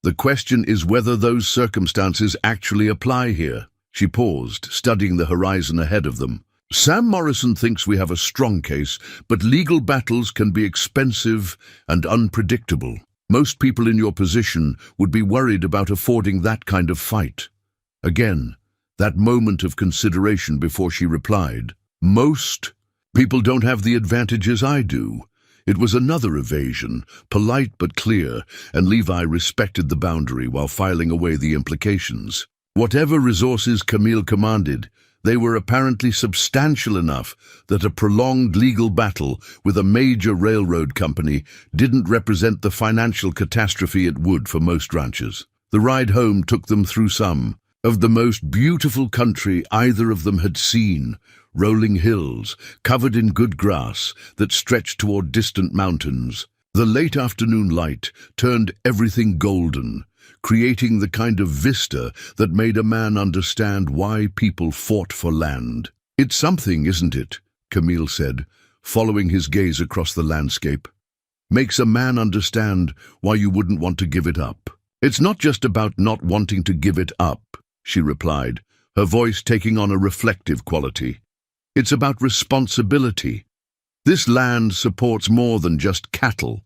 The question is whether those circumstances actually apply here." She paused, studying the horizon ahead of them. "Sam Morrison thinks we have a strong case, but legal battles can be expensive and unpredictable. Most people in your position would be worried about affording that kind of fight." Again, that moment of consideration before she replied. "Most people don't have the advantages I do." It was another evasion, polite but clear, and Levi respected the boundary while filing away the implications. Whatever resources Camille commanded, they were apparently substantial enough that a prolonged legal battle with a major railroad company didn't represent the financial catastrophe it would for most ranchers. The ride home took them through some of the most beautiful country either of them had seen, rolling hills covered in good grass that stretched toward distant mountains. The late afternoon light turned everything golden, creating the kind of vista that made a man understand why people fought for land. "It's something, isn't it?" Camille said, following his gaze across the landscape. "Makes a man understand why you wouldn't want to give it up." "It's not just about not wanting to give it up," she replied, her voice taking on a reflective quality. "It's about responsibility. This land supports more than just cattle.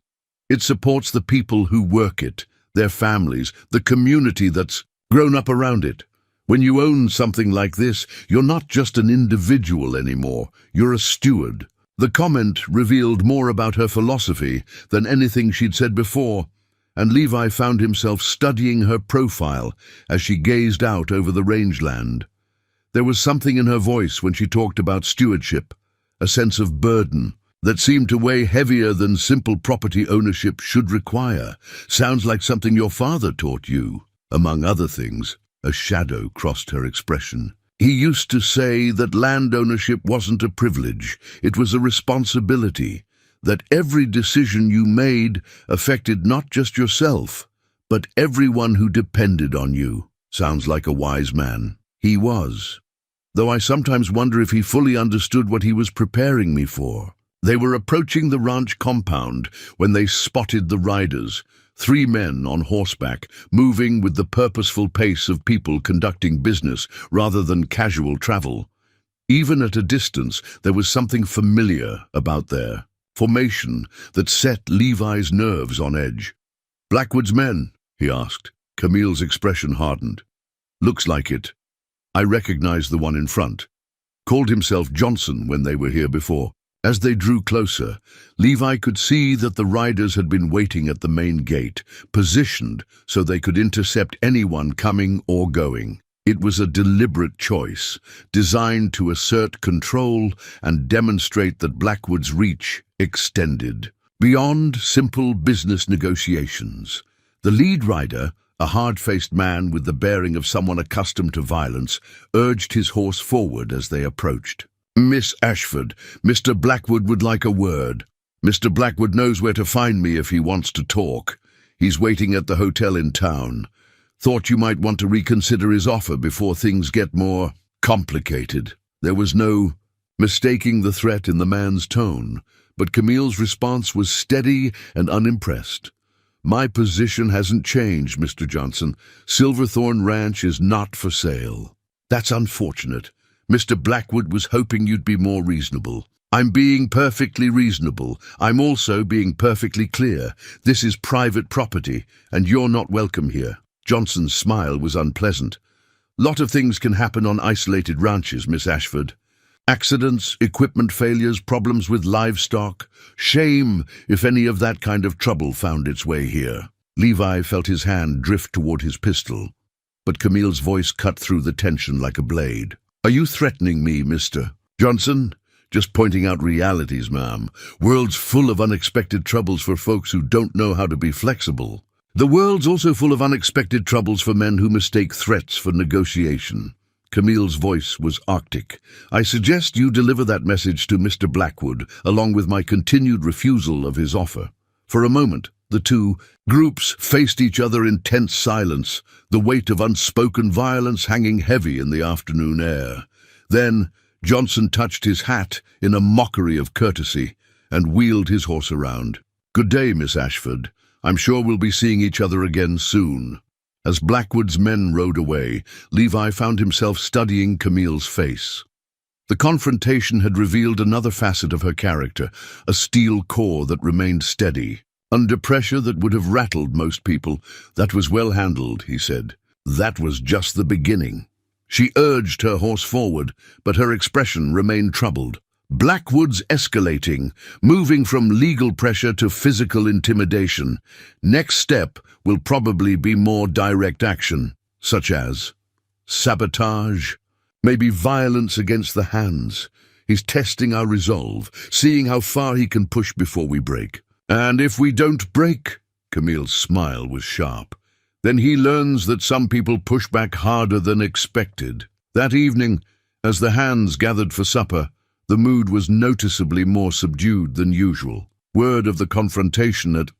It supports the people who work it, their families, the community that's grown up around it. When you own something like this, you're not just an individual anymore, you're a steward." The comment revealed more about her philosophy than anything she'd said before, and Levi found himself studying her profile as she gazed out over the rangeland. There was something in her voice when she talked about stewardship, a sense of burden that seemed to weigh heavier than simple property ownership should require. "Sounds like something your father taught you." Among other things, a shadow crossed her expression. "He used to say that land ownership wasn't a privilege, it was a responsibility, that every decision you made affected not just yourself, but everyone who depended on you." Sounds like a wise man. He was. Though I sometimes wonder if he fully understood what he was preparing me for. They were approaching the ranch compound when they spotted the riders, 3 men on horseback, moving with the purposeful pace of people conducting business rather than casual travel. Even at a distance, there was something familiar about their formation that set Levi's nerves on edge. "Blackwood's men?" he asked. Camille's expression hardened. "Looks like it. I recognize the one in front. Called himself Johnson when they were here before." As they drew closer, Levi could see that the riders had been waiting at the main gate, positioned so they could intercept anyone coming or going. It was a deliberate choice, designed to assert control and demonstrate that Blackwood's reach extended beyond simple business negotiations. The lead rider, a hard-faced man with the bearing of someone accustomed to violence, urged his horse forward as they approached. "Miss Ashford, Mr. Blackwood would like a word. Mr. Blackwood knows where to find me if he wants to talk. He's waiting at the hotel in town. Thought you might want to reconsider his offer before things get more complicated." There was no mistaking the threat in the man's tone, but Camille's response was steady and unimpressed. "My position hasn't changed, Mr. Johnson. Silverthorne Ranch is not for sale." "That's unfortunate. Mr. Blackwood was hoping you'd be more reasonable." "I'm being perfectly reasonable. I'm also being perfectly clear. This is private property, and you're not welcome here." Johnson's smile was unpleasant. "Lot of things can happen on isolated ranches, Miss Ashford. Accidents, equipment failures, problems with livestock. Shame if any of that kind of trouble found its way here." Levi felt his hand drift toward his pistol, but Camille's voice cut through the tension like a blade. "Are you threatening me, Mr. Johnson?" "Just pointing out realities, ma'am. World's full of unexpected troubles for folks who don't know how to be flexible. The world's also full of unexpected troubles for men who mistake threats for negotiation." Camille's voice was arctic. "I suggest you deliver that message to Mr. Blackwood, along with my continued refusal of his offer." For a moment, the two groups faced each other in tense silence, the weight of unspoken violence hanging heavy in the afternoon air. Then Johnson touched his hat in a mockery of courtesy and wheeled his horse around. "Good day, Miss Ashford. I'm sure we'll be seeing each other again soon." As Blackwood's men rode away, Levi found himself studying Camille's face. The confrontation had revealed another facet of her character, a steel core that remained steady. Under pressure that would have rattled most people, "That was well handled," he said. "That was just the beginning." She urged her horse forward, but her expression remained troubled. Blackwood's escalating, moving from legal pressure to physical intimidation. Next step will probably be more direct action, such as sabotage, maybe violence against the hands. He's testing our resolve, seeing how far he can push before we break. "And if we don't break," Camille's smile was sharp, "then he learns that some people push back harder than expected." That evening, as the hands gathered for supper, the mood was noticeably more subdued than usual. Word of the confrontation at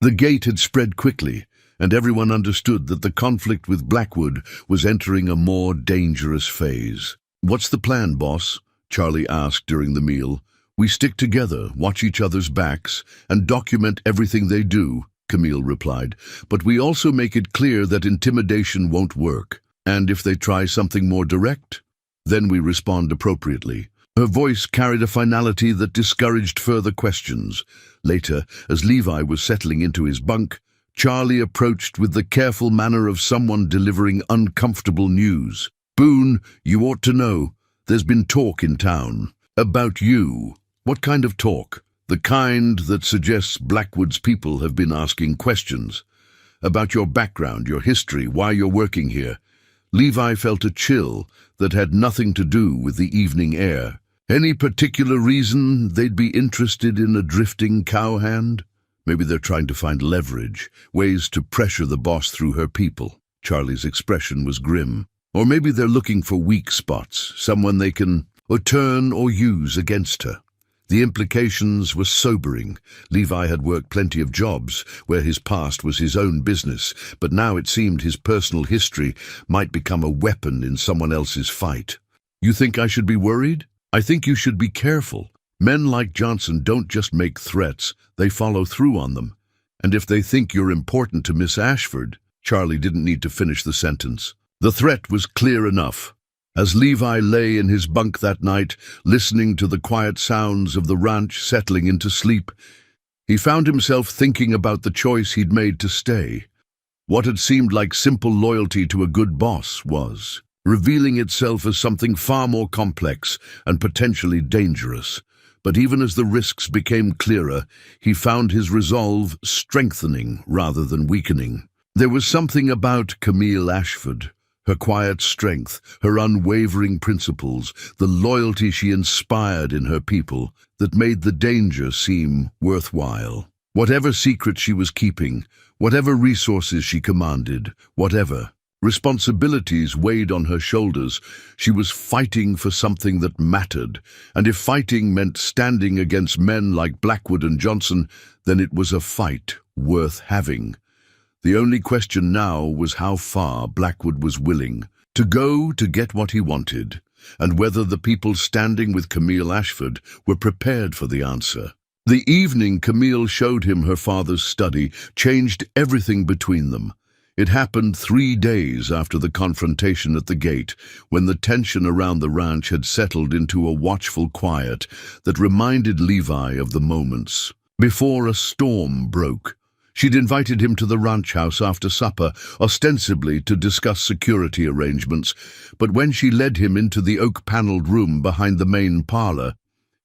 the gate had spread quickly, and everyone understood that the conflict with Blackwood was entering a more dangerous phase. "What's the plan, boss?" Charlie asked during the meal. "We stick together, watch each other's backs, and document everything they do," Camille replied. "But we also make it clear that intimidation won't work. And if they try something more direct, then we respond appropriately." Her voice carried a finality that discouraged further questions. Later, as Levi was settling into his bunk, Charlie approached with the careful manner of someone delivering uncomfortable news. "Boone, you ought to know. There's been talk in town. About you." "What kind of talk?" "The kind that suggests Blackwood's people have been asking questions. About your background, your history, why you're working here." Levi felt a chill that had nothing to do with the evening air. "Any particular reason they'd be interested in a drifting cowhand?" "Maybe they're trying to find leverage, ways to pressure the boss through her people." Charlie's expression was grim. "Or maybe they're looking for weak spots, someone they can turn or use against her." The implications were sobering. Levi had worked plenty of jobs where his past was his own business, but now it seemed his personal history might become a weapon in someone else's fight. "You think I should be worried? I think you should be careful. Men like Johnson don't just make threats, they follow through on them. And if they think you're important to Miss Ashford..." Charlie didn't need to finish the sentence. The threat was clear enough. As Levi lay in his bunk that night, listening to the quiet sounds of the ranch settling into sleep, he found himself thinking about the choice he'd made to stay. What had seemed like simple loyalty to a good boss was revealing itself as something far more complex and potentially dangerous. But even as the risks became clearer, he found his resolve strengthening rather than weakening. There was something about Camille Ashford, her quiet strength, her unwavering principles, the loyalty she inspired in her people, that made the danger seem worthwhile. Whatever secret she was keeping, whatever resources she commanded, whatever responsibilities weighed on her shoulders, she was fighting for something that mattered, and if fighting meant standing against men like Blackwood and Johnson, then it was a fight worth having. The only question now was how far Blackwood was willing to go to get what he wanted, and whether the people standing with Camille Ashford were prepared for the answer. The evening Camille showed him her father's study changed everything between them. It happened 3 days after the confrontation at the gate, when the tension around the ranch had settled into a watchful quiet that reminded Levi of the moments before a storm broke. She'd invited him to the ranch house after supper, ostensibly to discuss security arrangements, but when she led him into the oak-paneled room behind the main parlor,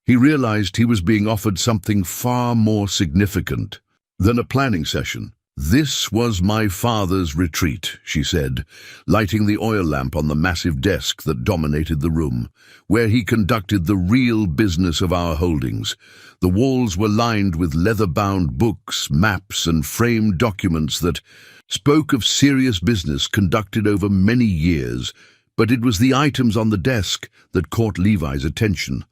he realized he was being offered something far more significant than a planning session. "This was my father's retreat," she said, lighting the oil lamp on the massive desk that dominated the room, "where he conducted the real business of our holdings. The walls were lined with leather-bound books, maps, and framed documents that spoke of serious business conducted over many years, but it was the items on the desk that caught Levi's attention.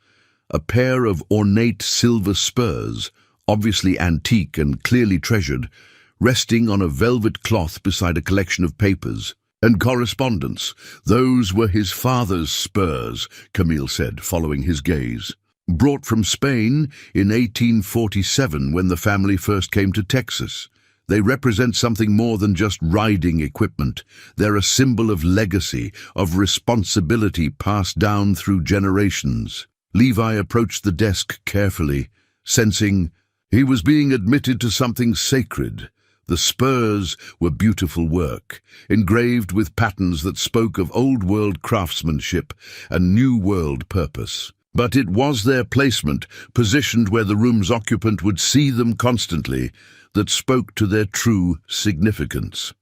A pair of ornate silver spurs, obviously antique and clearly treasured, resting on a velvet cloth beside a collection of papers and correspondence. "Those were his father's spurs," Camille said, following his gaze. "Brought from Spain in 1847 when the family first came to Texas. They represent something more than just riding equipment. They're a symbol of legacy, of responsibility passed down through generations." Levi approached the desk carefully, sensing he was being admitted to something sacred. The spurs were beautiful work, engraved with patterns that spoke of old-world craftsmanship and new-world purpose. But it was their placement, positioned where the room's occupant would see them constantly, that spoke to their true significance.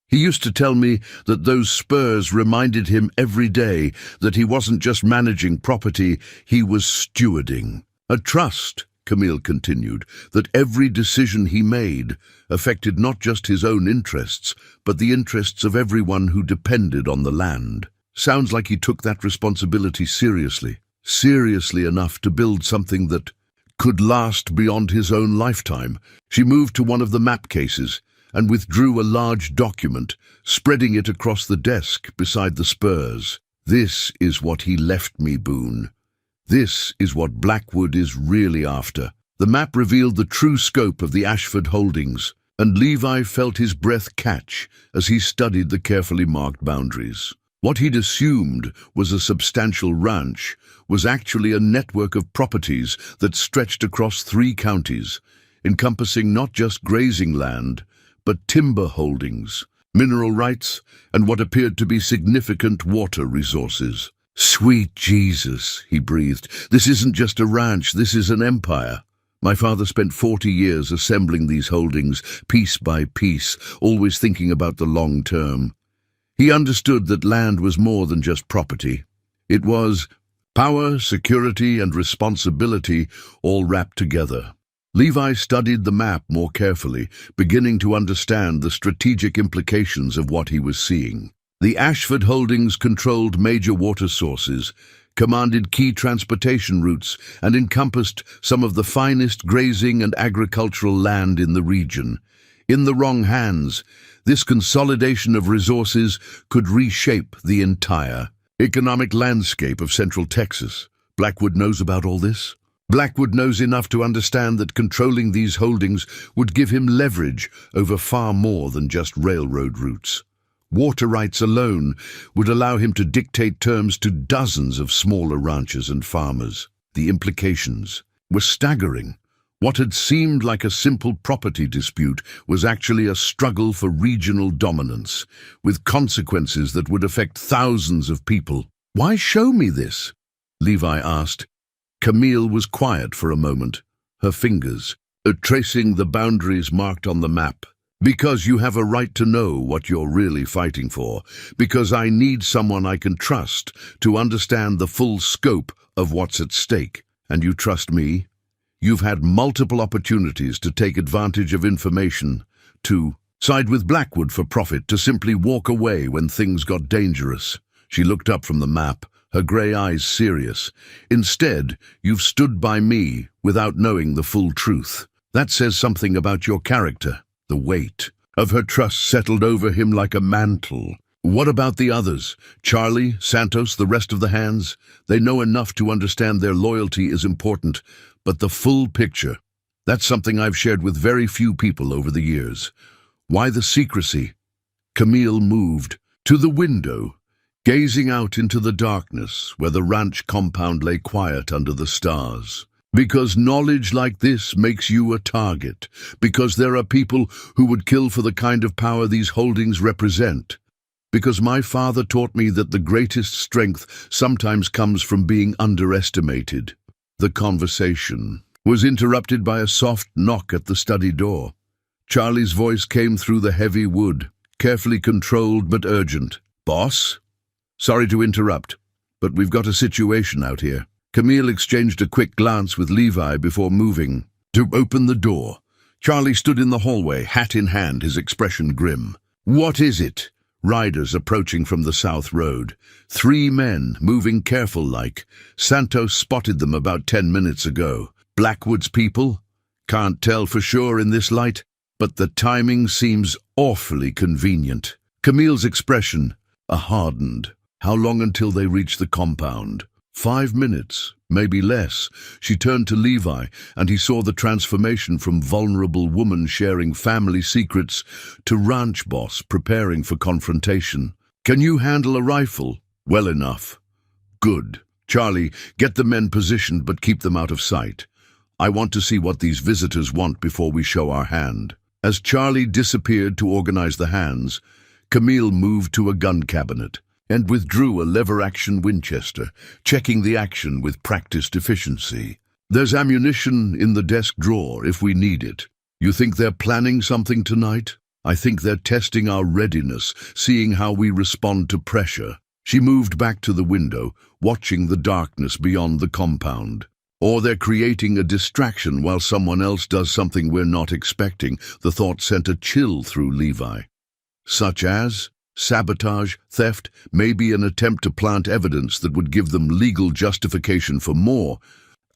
He used to tell me that those spurs reminded him every day that he wasn't just managing property, he was stewarding. A trust, Camille continued, that every decision he made affected not just his own interests, but the interests of everyone who depended on the land. Sounds like he took that responsibility seriously enough to build something that could last beyond his own lifetime. She moved to one of the map cases and withdrew a large document, spreading it across the desk beside the spurs. "This is what he left me, Boone. This is what Blackwood is really after." The map revealed the true scope of the Ashford holdings, and Levi felt his breath catch as he studied the carefully marked boundaries. What he'd assumed was a substantial ranch was actually a network of properties that stretched across 3 counties, encompassing not just grazing land, but timber holdings, mineral rights, and what appeared to be significant water resources. "Sweet Jesus," he breathed. "This isn't just a ranch, this is an empire. My father spent 40 years assembling these holdings, piece by piece, always thinking about the long term. He understood that land was more than just property. It was power, security, and responsibility all wrapped together." Levi studied the map more carefully, beginning to understand the strategic implications of what he was seeing. The Ashford holdings controlled major water sources, commanded key transportation routes, and encompassed some of the finest grazing and agricultural land in the region. In the wrong hands, this consolidation of resources could reshape the entire economic landscape of Central Texas. Blackwood knows about all this. Blackwood knows enough to understand that controlling these holdings would give him leverage over far more than just railroad routes. Water rights alone would allow him to dictate terms to dozens of smaller ranchers and farmers. The implications were staggering. What had seemed like a simple property dispute was actually a struggle for regional dominance, with consequences that would affect thousands of people. "Why show me this?" Levi asked. Camille was quiet for a moment, her fingers tracing the boundaries marked on the map. "Because you have a right to know what you're really fighting for. Because I need someone I can trust to understand the full scope of what's at stake. And you trust me? You've had multiple opportunities to take advantage of information, to side with Blackwood for profit, to simply walk away when things got dangerous." She looked up from the map, her grey eyes serious. "Instead, you've stood by me without knowing the full truth. That says something about your character." The weight of her trust settled over him like a mantle. "What about the others? Charlie, Santos, the rest of the hands? They know enough to understand their loyalty is important, but the full picture, that's something I've shared with very few people over the years. Why the secrecy?" Camille moved to the window, gazing out into the darkness where the ranch compound lay quiet under the stars. "Because knowledge like this makes you a target. Because there are people who would kill for the kind of power these holdings represent. Because my father taught me that the greatest strength sometimes comes from being underestimated." The conversation was interrupted by a soft knock at the study door. Charlie's voice came through the heavy wood, carefully controlled but urgent. "Boss? Sorry to interrupt, but we've got a situation out here." Camille exchanged a quick glance with Levi before moving to open the door. Charlie stood in the hallway, hat in hand, his expression grim. "What is it?" Riders approaching from the south road. 3 men, moving careful-like. Santos spotted them about 10 minutes ago. "Blackwood's people? Can't tell for sure in this light, but the timing seems awfully convenient." Camille's expression hardened. "How long until they reach the compound?" 5 minutes, maybe less. She turned to Levi, and he saw the transformation from vulnerable woman sharing family secrets to ranch boss preparing for confrontation. "Can you handle a rifle?" "Well enough." "Good. Charlie, get the men positioned but keep them out of sight. I want to see what these visitors want before we show our hand." As Charlie disappeared to organize the hands, Camille moved to a gun cabinet and withdrew a lever-action Winchester, checking the action with practiced efficiency. "There's ammunition in the desk drawer if we need it. You think they're planning something tonight? I think they're testing our readiness, seeing how we respond to pressure." She moved back to the window, watching the darkness beyond the compound. "Or they're creating a distraction while someone else does something we're not expecting." The thought sent a chill through Levi. "Such as?" "Sabotage, theft, maybe an attempt to plant evidence that would give them legal justification for more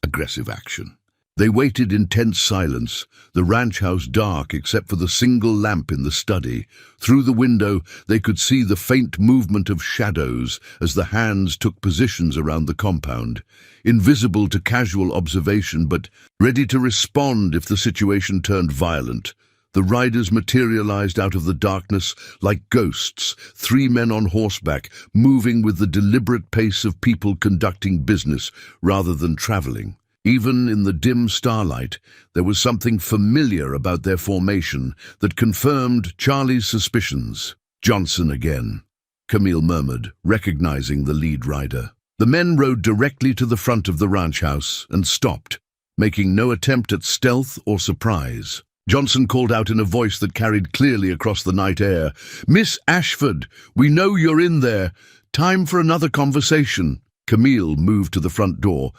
aggressive action." They waited in tense silence, the ranch house dark except for the single lamp in the study. Through the window, they could see the faint movement of shadows as the hands took positions around the compound, invisible to casual observation but ready to respond if the situation turned violent. The riders materialized out of the darkness like ghosts, 3 men on horseback, moving with the deliberate pace of people conducting business rather than traveling. Even in the dim starlight, there was something familiar about their formation that confirmed Charlie's suspicions. "Johnson again," Camille murmured, recognizing the lead rider. The men rode directly to the front of the ranch house and stopped, making no attempt at stealth or surprise. Johnson called out in a voice that carried clearly across the night air, "Miss Ashford, we know you're in there. Time for another conversation." Camille moved to the front door,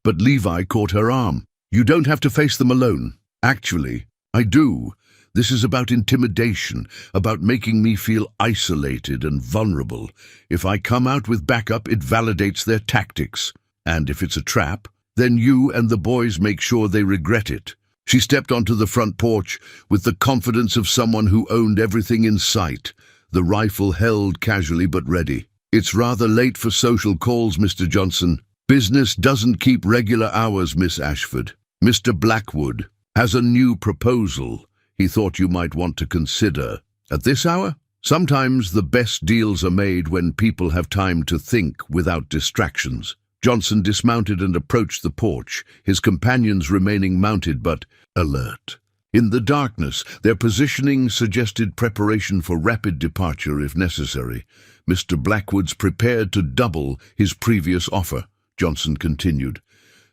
but Levi caught her arm. "You don't have to face them alone." "Actually, I do. This is about intimidation, about making me feel isolated and vulnerable. If I come out with backup, it validates their tactics. And if it's a trap, then you and the boys make sure they regret it." She stepped onto the front porch with the confidence of someone who owned everything in sight, the rifle held casually but ready. "It's rather late for social calls, Mr. Johnson. Business doesn't keep regular hours, Miss Ashford. Mr. Blackwood has a new proposal he thought you might want to consider. At this hour? Sometimes the best deals are made when people have time to think without distractions." Johnson dismounted and approached the porch, his companions remaining mounted but alert. In the darkness, their positioning suggested preparation for rapid departure if necessary. "Mr. Blackwood's prepared to double his previous offer," Johnson continued.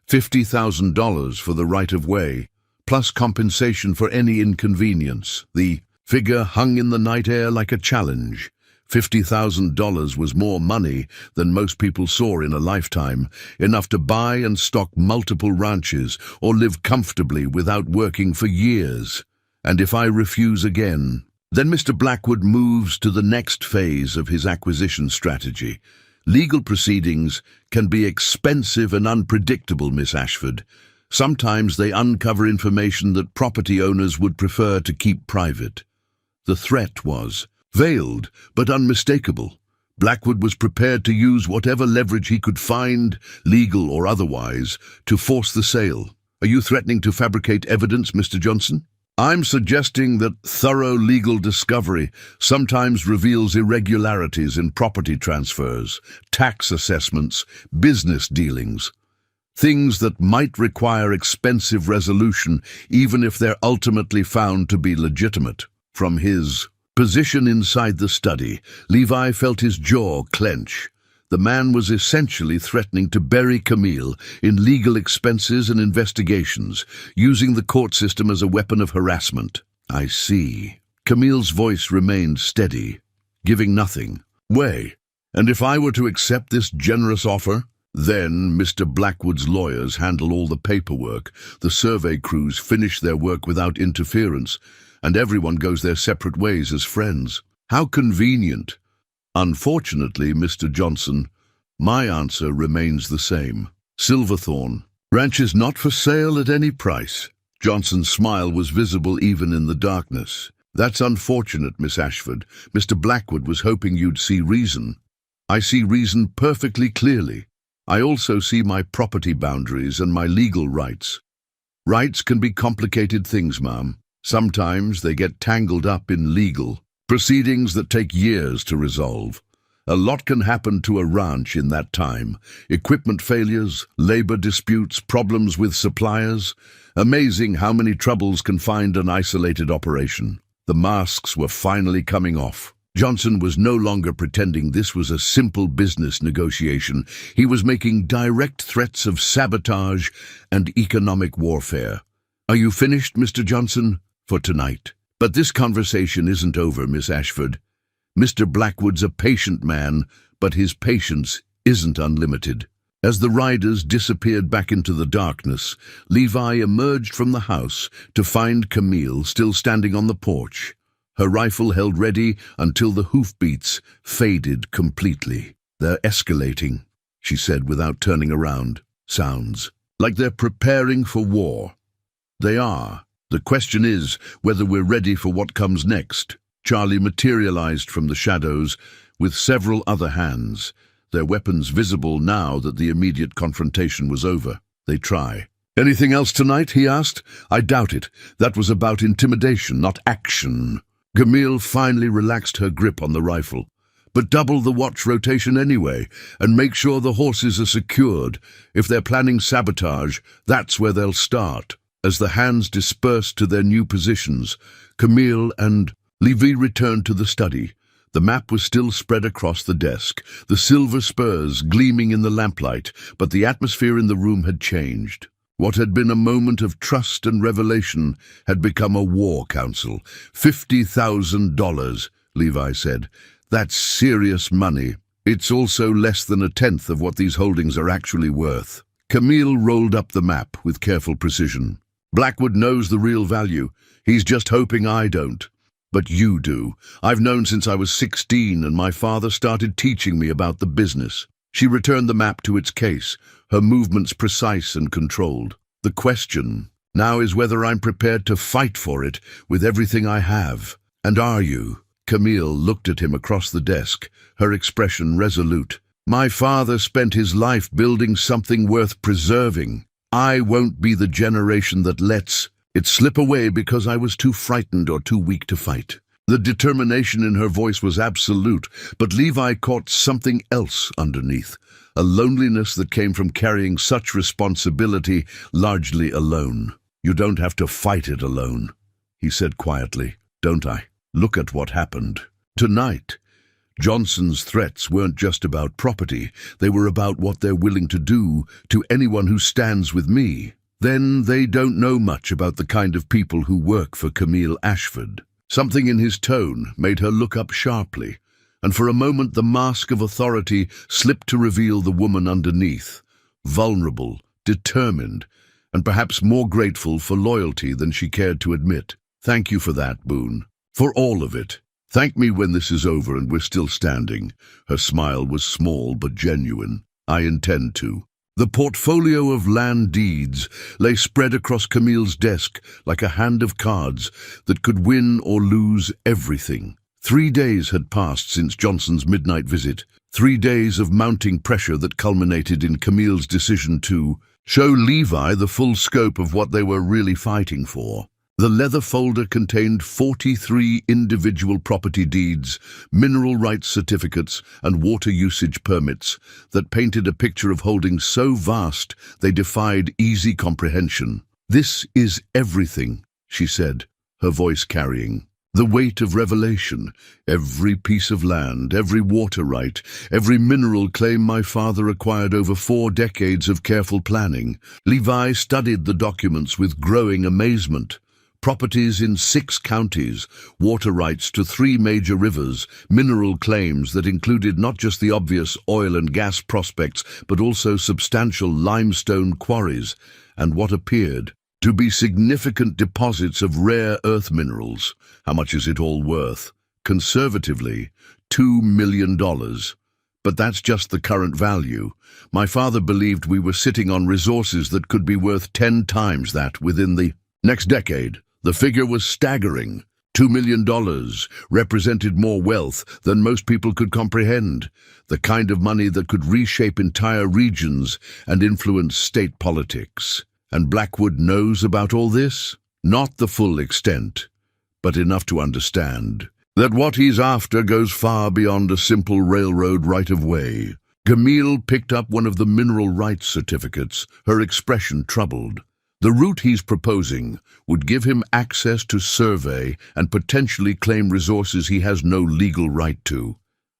$50,000 for the right-of-way, plus compensation for any inconvenience. The figure hung in the night air like a challenge. $50,000 was more money than most people saw in a lifetime, enough to buy and stock multiple ranches or live comfortably without working for years. "And if I refuse again?" Then Mr. Blackwood moves to the next phase of his acquisition strategy. "Legal proceedings can be expensive and unpredictable, Miss Ashford. Sometimes they uncover information that property owners would prefer to keep private." The threat was veiled but unmistakable. Blackwood was prepared to use whatever leverage he could find, legal or otherwise, to force the sale. "Are you threatening to fabricate evidence, Mr. Johnson?" "I'm suggesting that thorough legal discovery sometimes reveals irregularities in property transfers, tax assessments, business dealings. Things that might require expensive resolution even if they're ultimately found to be legitimate." From his position inside the study, Levi felt his jaw clench. The man was essentially threatening to bury Camille in legal expenses and investigations, using the court system as a weapon of harassment. "I see." Camille's voice remained steady, giving nothing. "Way. And if I were to accept this generous offer, then Mr. Blackwood's lawyers handle all the paperwork, the survey crews finish their work without interference, and everyone goes their separate ways as friends. How convenient." "Unfortunately, Mr. Johnson, my answer remains the same. Silverthorne. Ranch is not for sale at any price." Johnson's smile was visible even in the darkness. "That's unfortunate, Miss Ashford. Mr. Blackwood was hoping you'd see reason." "I see reason perfectly clearly. I also see my property boundaries and my legal rights. Rights can be complicated things, ma'am. Sometimes they get tangled up in legal proceedings that take years to resolve. A lot can happen to a ranch in that time. Equipment failures, labor disputes, problems with suppliers. Amazing how many troubles can find an isolated operation." The masks were finally coming off. Johnson was no longer pretending this was a simple business negotiation. He was making direct threats of sabotage and economic warfare. "Are you finished, Mr. Johnson?" "For tonight. But this conversation isn't over, Miss Ashford. Mr. Blackwood's a patient man, but his patience isn't unlimited." As the riders disappeared back into the darkness, Levi emerged from the house to find Camille still standing on the porch, her rifle held ready until the hoofbeats faded completely. "They're escalating," she said without turning around. "Sounds like they're preparing for war." They are. The question is whether we're ready for what comes next. Charlie materialized from the shadows with several other hands, their weapons visible now that the immediate confrontation was over. They try. "Anything else tonight?" he asked. "I doubt it. That was about intimidation, not action." Camille finally relaxed her grip on the rifle. "But double the watch rotation anyway, and make sure the horses are secured. If they're planning sabotage, that's where they'll start." As the hands dispersed to their new positions, Camille and Levi returned to the study. The map was still spread across the desk, the silver spurs gleaming in the lamplight, but the atmosphere in the room had changed. What had been a moment of trust and revelation had become a war council. $50,000, Levi said. "That's serious money. It's also less than a tenth of what these holdings are actually worth." Camille rolled up the map with careful precision. "Blackwood knows the real value. He's just hoping I don't. But you do. I've known since I was 16, and my father started teaching me about the business." She returned the map to its case, her movements precise and controlled. "The question now is whether I'm prepared to fight for it with everything I have. And are you?" Camille looked at him across the desk, her expression resolute. "My father spent his life building something worth preserving. I won't be the generation that lets it slip away because I was too frightened or too weak to fight." The determination in her voice was absolute, but Levi caught something else underneath, a loneliness that came from carrying such responsibility largely alone. "You don't have to fight it alone," he said quietly. "Don't I? Look at what happened tonight." Johnson's threats weren't just about property, they were about what they're willing to do to anyone who stands with me. Then they don't know much about the kind of people who work for Camille Ashford. Something in his tone made her look up sharply, and for a moment the mask of authority slipped to reveal the woman underneath, vulnerable, determined, and perhaps more grateful for loyalty than she cared to admit. "Thank you for that, Boone. For all of it. Thank me when this is over and we're still standing." Her smile was small but genuine. "I intend to." The portfolio of land deeds lay spread across Camille's desk like a hand of cards that could win or lose everything. 3 days had passed since Johnson's midnight visit, 3 days of mounting pressure that culminated in Camille's decision to show Levi the full scope of what they were really fighting for. The leather folder contained 43 individual property deeds, mineral rights certificates, and water usage permits that painted a picture of holdings so vast they defied easy comprehension. "This is everything," she said, her voice carrying the weight of revelation. "Every piece of land, every water right, every mineral claim my father acquired over 4 decades of careful planning." Levi studied the documents with growing amazement. Properties in 6 counties, water rights to 3 major rivers, mineral claims that included not just the obvious oil and gas prospects, but also substantial limestone quarries, and what appeared to be significant deposits of rare earth minerals. How much is it all worth? Conservatively, $2 million. But that's just the current value. My father believed we were sitting on resources that could be worth 10 times that within the next decade. The figure was staggering. $2 million represented more wealth than most people could comprehend, the kind of money that could reshape entire regions and influence state politics. And Blackwood knows about all this? Not the full extent, but enough to understand that what he's after goes far beyond a simple railroad right-of-way. Camille picked up one of the mineral rights certificates, her expression troubled. The route he's proposing would give him access to survey and potentially claim resources he has no legal right to.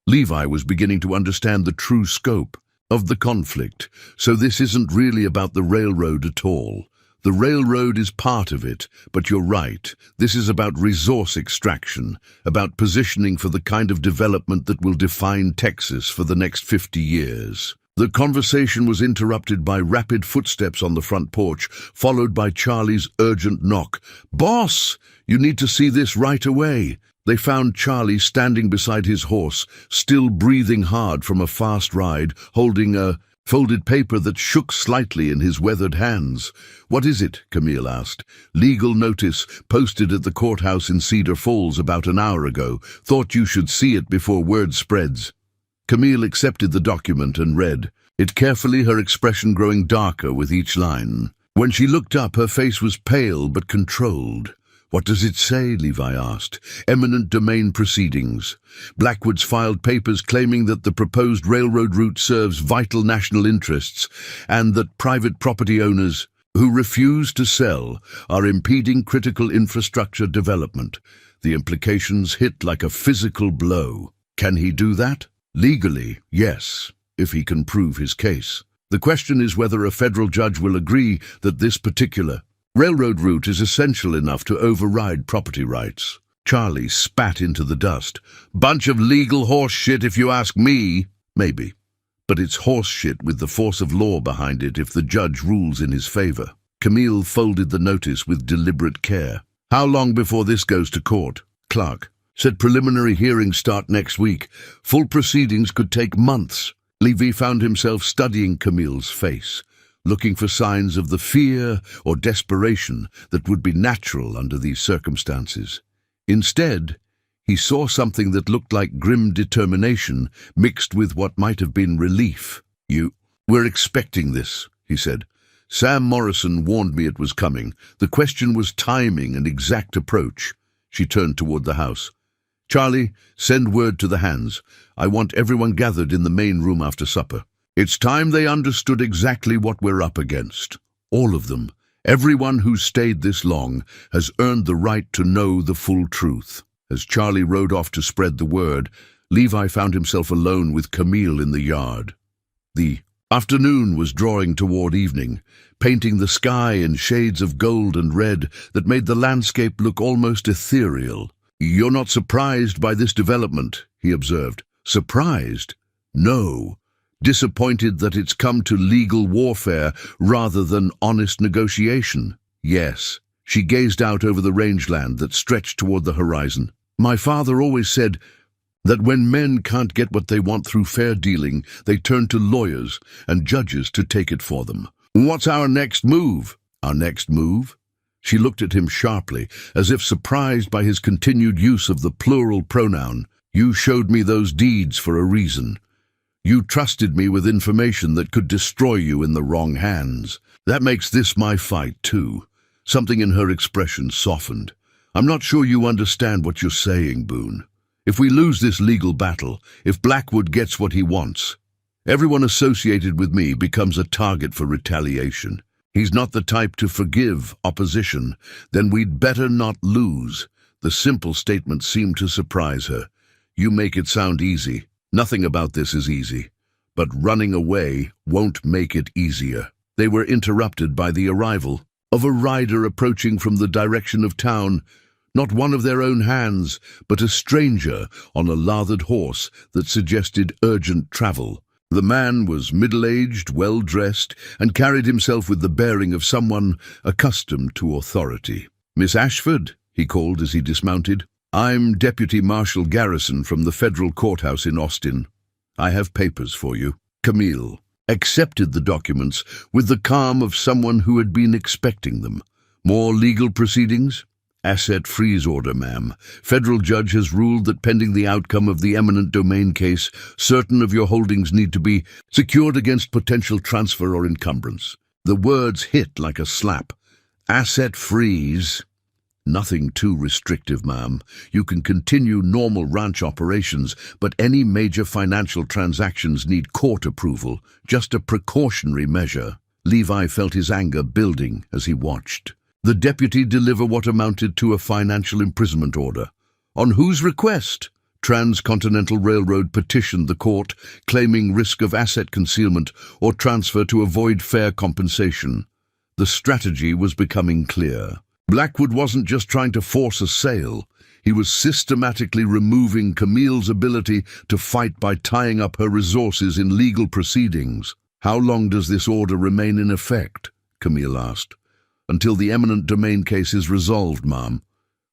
Levi was beginning to understand the true scope of the conflict, so this isn't really about the railroad at all. The railroad is part of it, but you're right, this is about resource extraction, about positioning for the kind of development that will define Texas for the next 50 years. The conversation was interrupted by rapid footsteps on the front porch, followed by Charlie's urgent knock. "Boss, you need to see this right away." They found Charlie standing beside his horse, still breathing hard from a fast ride, holding a folded paper that shook slightly in his weathered hands. "What is it?" Camille asked. "Legal notice, posted at the courthouse in Cedar Falls about an hour ago. Thought you should see it before word spreads." Camille accepted the document and read it carefully, her expression growing darker with each line. When she looked up, her face was pale but controlled. "What does it say?" Levi asked. "Eminent domain proceedings. Blackwood's filed papers claiming that the proposed railroad route serves vital national interests and that private property owners who refuse to sell are impeding critical infrastructure development. The implications hit like a physical blow. Can he do that? Legally, yes, if he can prove his case. The question is whether a federal judge will agree that this particular railroad route is essential enough to override property rights." Charlie spat into the dust. "Bunch of legal horse shit if you ask me." "Maybe. But it's horse shit with the force of law behind it if the judge rules in his favor." Camille folded the notice with deliberate care. "How long before this goes to court?" Clark said preliminary hearings start next week. Full proceedings could take months. Levy found himself studying Camille's face, looking for signs of the fear or desperation that would be natural under these circumstances. Instead, he saw something that looked like grim determination mixed with what might have been relief. "We're expecting this," he said. "Sam Morrison warned me it was coming. The question was timing and exact approach." She turned toward the house. "Charlie, send word to the hands. I want everyone gathered in the main room after supper. It's time they understood exactly what we're up against. All of them. Everyone who's stayed this long has earned the right to know the full truth." As Charlie rode off to spread the word, Levi found himself alone with Camille in the yard. The afternoon was drawing toward evening, painting the sky in shades of gold and red that made the landscape look almost ethereal. "You're not surprised by this development," he observed. "Surprised? No. Disappointed that it's come to legal warfare rather than honest negotiation?" "Yes." She gazed out over the rangeland that stretched toward the horizon. "My father always said that when men can't get what they want through fair dealing, they turn to lawyers and judges to take it for them." "What's our next move?" "Our next move?" She looked at him sharply, as if surprised by his continued use of the plural pronoun. "You showed me those deeds for a reason. You trusted me with information that could destroy you in the wrong hands. That makes this my fight, too." Something in her expression softened. "I'm not sure you understand what you're saying, Boone. If we lose this legal battle, if Blackwood gets what he wants, everyone associated with me becomes a target for retaliation. He's not the type to forgive opposition. Then we'd better not lose." The simple statement seemed to surprise her. "You make it sound easy. Nothing about this is easy. But running away won't make it easier." They were interrupted by the arrival of a rider approaching from the direction of town. Not one of their own hands, but a stranger on a lathered horse that suggested urgent travel. The man was middle-aged, well-dressed, and carried himself with the bearing of someone accustomed to authority. "Miss Ashford," he called as he dismounted. "I'm Deputy Marshal Garrison from the federal courthouse in Austin. I have papers for you." Camille accepted the documents with the calm of someone who had been expecting them. "More legal proceedings?" "Asset freeze order, ma'am. Federal judge has ruled that pending the outcome of the eminent domain case, certain of your holdings need to be secured against potential transfer or encumbrance." The words hit like a slap. "Asset freeze?" "Nothing too restrictive, ma'am. You can continue normal ranch operations, but any major financial transactions need court approval, just a precautionary measure." Levi felt his anger building as he watched the deputy deliver what amounted to a financial imprisonment order. On whose request? Transcontinental Railroad petitioned the court, claiming risk of asset concealment or transfer to avoid fair compensation. The strategy was becoming clear. Blackwood wasn't just trying to force a sale. He was systematically removing Camille's ability to fight by tying up her resources in legal proceedings. "How long does this order remain in effect?" Camille asked. "Until the eminent domain case is resolved, ma'am.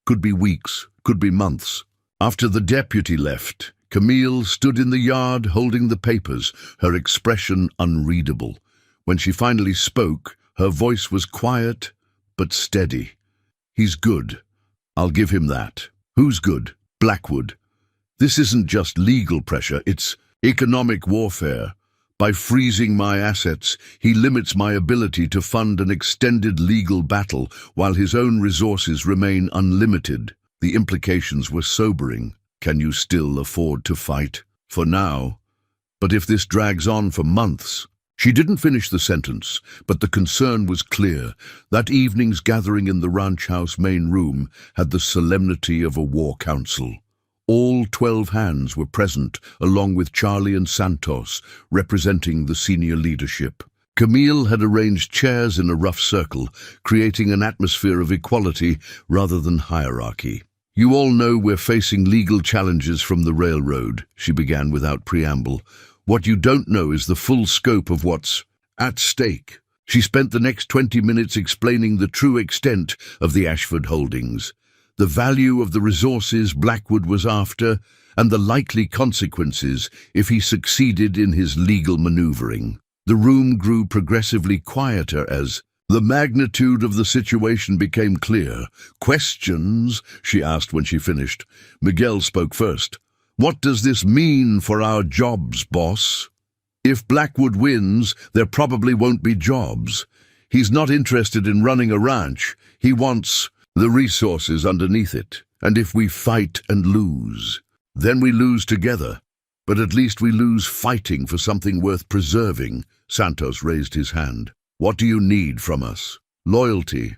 Could be weeks, could be months." After the deputy left, Camille stood in the yard holding the papers, her expression unreadable. When she finally spoke, her voice was quiet but steady. "He's good. I'll give him that." "Who's good?" "Blackwood. This isn't just legal pressure, it's economic warfare. By freezing my assets, he limits my ability to fund an extended legal battle while his own resources remain unlimited." The implications were sobering. Can you still afford to fight? For now. But if this drags on for months... She didn't finish the sentence, but the concern was clear. That evening's gathering in the ranch house main room had the solemnity of a war council. All 12 hands were present, along with Charlie and Santos, representing the senior leadership. Camille had arranged chairs in a rough circle, creating an atmosphere of equality rather than hierarchy. "You all know we're facing legal challenges from the railroad," she began without preamble. "What you don't know is the full scope of what's at stake." She spent the next 20 minutes explaining the true extent of the Ashford holdings, the value of the resources Blackwood was after, and the likely consequences if he succeeded in his legal maneuvering. The room grew progressively quieter as the magnitude of the situation became clear. "Questions?" she asked when she finished. Miguel spoke first. "What does this mean for our jobs, boss?" "If Blackwood wins, there probably won't be jobs. He's not interested in running a ranch. He wants the resources underneath it. And if we fight and lose, then we lose together. But at least we lose fighting for something worth preserving." Santos raised his hand. "What do you need from us?" "Loyalty,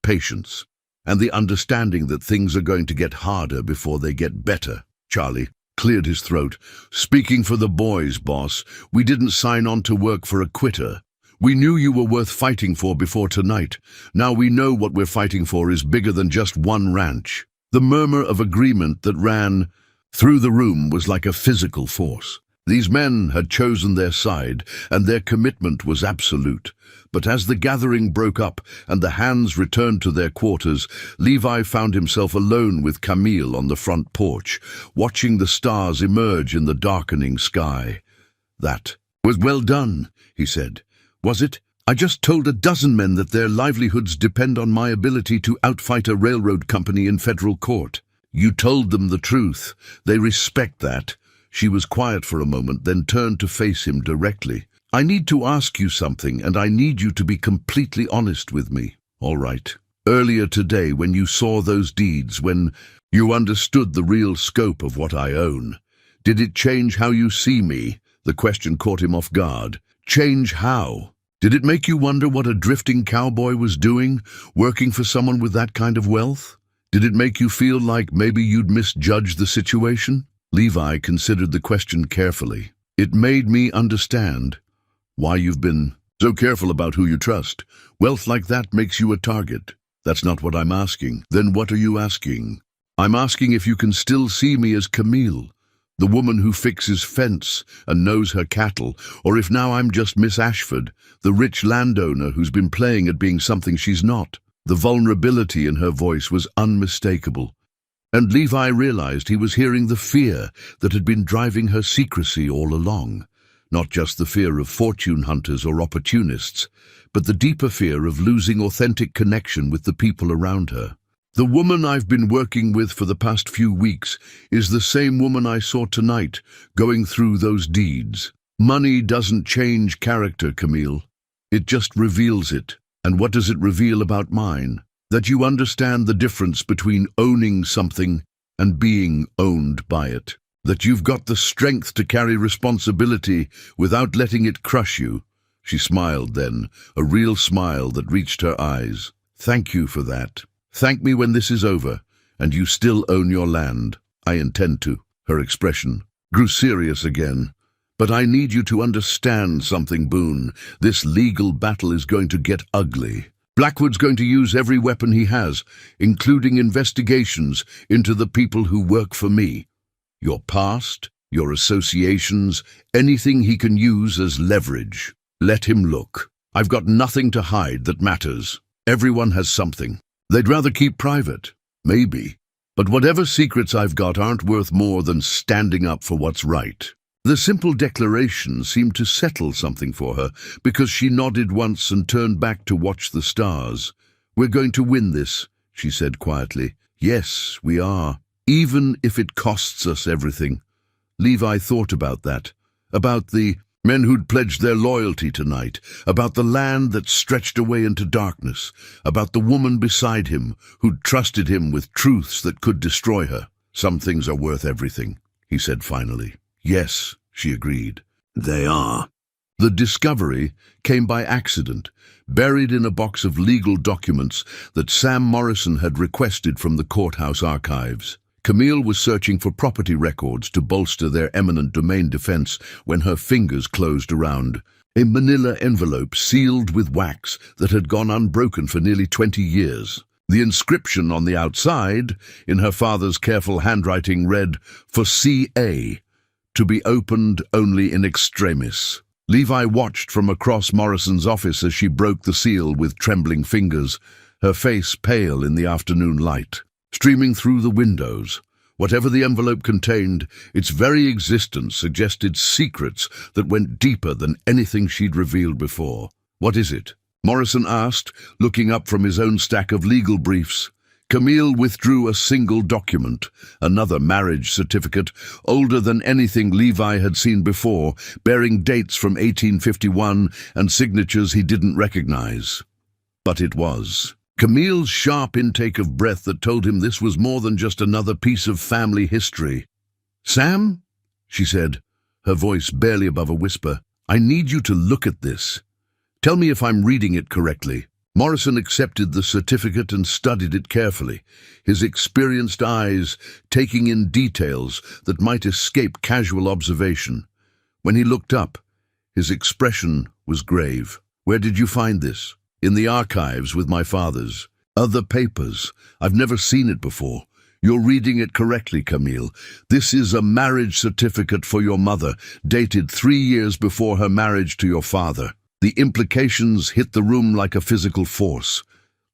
patience, and the understanding that things are going to get harder before they get better." Charlie cleared his throat. "Speaking for the boys, boss, we didn't sign on to work for a quitter. We knew you were worth fighting for before tonight. Now we know what we're fighting for is bigger than just one ranch." The murmur of agreement that ran through the room was like a physical force. These men had chosen their side, and their commitment was absolute. But as the gathering broke up and the hands returned to their quarters, Levi found himself alone with Camille on the front porch, watching the stars emerge in the darkening sky. "That was well done," he said. "Was it? I just told a dozen men that their livelihoods depend on my ability to outfight a railroad company in federal court. You told them the truth. They respect that." She was quiet for a moment, then turned to face him directly. "I need to ask you something, and I need you to be completely honest with me." "All right. Earlier today, when you saw those deeds, when you understood the real scope of what I own, did it change how you see me?" The question caught him off guard. "Change how? Did it make you wonder what a drifting cowboy was doing, working for someone with that kind of wealth? Did it make you feel like maybe you'd misjudged the situation?" Levi considered the question carefully. "It made me understand why you've been so careful about who you trust. Wealth like that makes you a target." "That's not what I'm asking." "Then what are you asking?" "I'm asking if you can still see me as Camille, the woman who fixes fence and knows her cattle, or if now I'm just Miss Ashford, the rich landowner who's been playing at being something she's not." The vulnerability in her voice was unmistakable, and Levi realized he was hearing the fear that had been driving her secrecy all along. Not just the fear of fortune hunters or opportunists, but the deeper fear of losing authentic connection with the people around her. "The woman I've been working with for the past few weeks is the same woman I saw tonight, going through those deeds. Money doesn't change character, Camille. It just reveals it. And what does it reveal about mine? That you understand the difference between owning something and being owned by it. That you've got the strength to carry responsibility without letting it crush you." She smiled then, a real smile that reached her eyes. "Thank you for that. Thank me when this is over, and you still own your land." "I intend to." Her expression grew serious again. "But I need you to understand something, Boone. This legal battle is going to get ugly. Blackwood's going to use every weapon he has, including investigations into the people who work for me. Your past, your associations, anything he can use as leverage. Let him look. I've got nothing to hide that matters. Everyone has something they'd rather keep private. Maybe. But whatever secrets I've got aren't worth more than standing up for what's right." The simple declaration seemed to settle something for her, because she nodded once and turned back to watch the stars. "We're going to win this," she said quietly. "Yes, we are. Even if it costs us everything." Levi thought about that. About the men who'd pledged their loyalty tonight, about the land that stretched away into darkness, about the woman beside him who'd trusted him with truths that could destroy her. "Some things are worth everything," he said finally. "Yes," she agreed. "They are." The discovery came by accident, buried in a box of legal documents that Sam Morrison had requested from the courthouse archives. Camille was searching for property records to bolster their eminent domain defense when her fingers closed around a manila envelope sealed with wax that had gone unbroken for nearly 20 years. The inscription on the outside, in her father's careful handwriting, read, "For C.A., to be opened only in extremis." Levi watched from across Morrison's office as she broke the seal with trembling fingers, her face pale in the afternoon light. Streaming through the windows, whatever the envelope contained, its very existence suggested secrets that went deeper than anything she'd revealed before. "What is it?" Morrison asked, looking up from his own stack of legal briefs. Camille withdrew a single document, another marriage certificate, older than anything Levi had seen before, bearing dates from 1851 and signatures he didn't recognize. But it was Camille's sharp intake of breath that told him this was more than just another piece of family history. "Sam," she said, her voice barely above a whisper, "I need you to look at this. Tell me if I'm reading it correctly." Morrison accepted the certificate and studied it carefully, his experienced eyes taking in details that might escape casual observation. When he looked up, his expression was grave. "Where did you find this?" "In the archives with my father's. Other papers. I've never seen it before." "You're reading it correctly, Camille. This is a marriage certificate for your mother, dated 3 years before her marriage to your father." The implications hit the room like a physical force.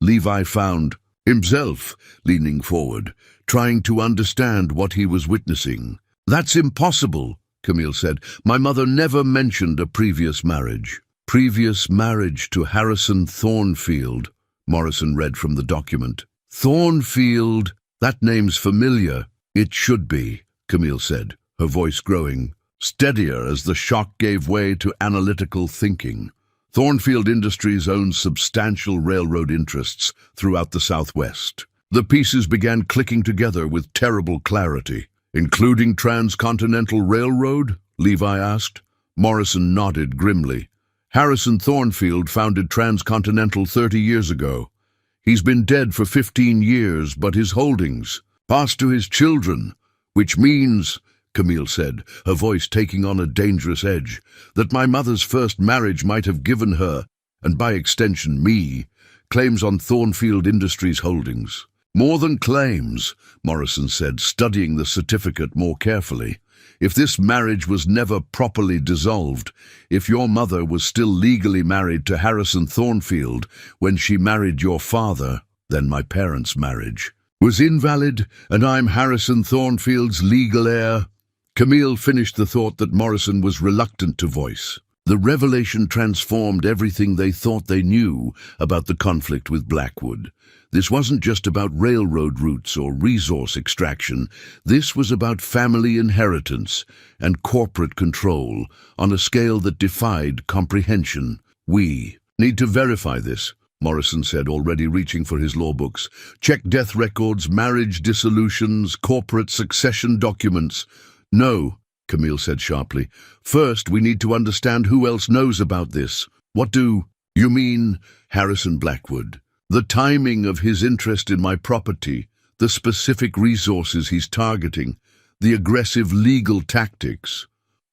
Levi found himself leaning forward, trying to understand what he was witnessing. "That's impossible," Camille said. "My mother never mentioned a previous marriage." "Previous marriage to Harrison Thornfield," Morrison read from the document. "Thornfield, that name's familiar." "It should be," Camille said, her voice growing steadier as the shock gave way to analytical thinking. Thornfield Industries owns substantial railroad interests throughout the Southwest. The pieces began clicking together with terrible clarity. "Including Transcontinental Railroad?" Levi asked. Morrison nodded grimly. "Harrison Thornfield founded Transcontinental 30 years ago. He's been dead for 15 years, but his holdings passed to his children, which means," Camille said, her voice taking on a dangerous edge, "that my mother's first marriage might have given her, and by extension me, claims on Thornfield Industries holdings." "More than claims," Morrison said, studying the certificate more carefully. "If this marriage was never properly dissolved, if your mother was still legally married to Harrison Thornfield when she married your father, then my parents' marriage was invalid, and I'm Harrison Thornfield's legal heir." Camille finished the thought that Morrison was reluctant to voice. The revelation transformed everything they thought they knew about the conflict with Blackwood. This wasn't just about railroad routes or resource extraction. This was about family inheritance and corporate control on a scale that defied comprehension. "We need to verify this," Morrison said, already reaching for his law books. "Check death records, marriage dissolutions, corporate succession documents." "No," Camille said sharply. "First, we need to understand who else knows about this." "What do you mean?" "Harrison Blackwood. The timing of his interest in my property, the specific resources he's targeting, the aggressive legal tactics.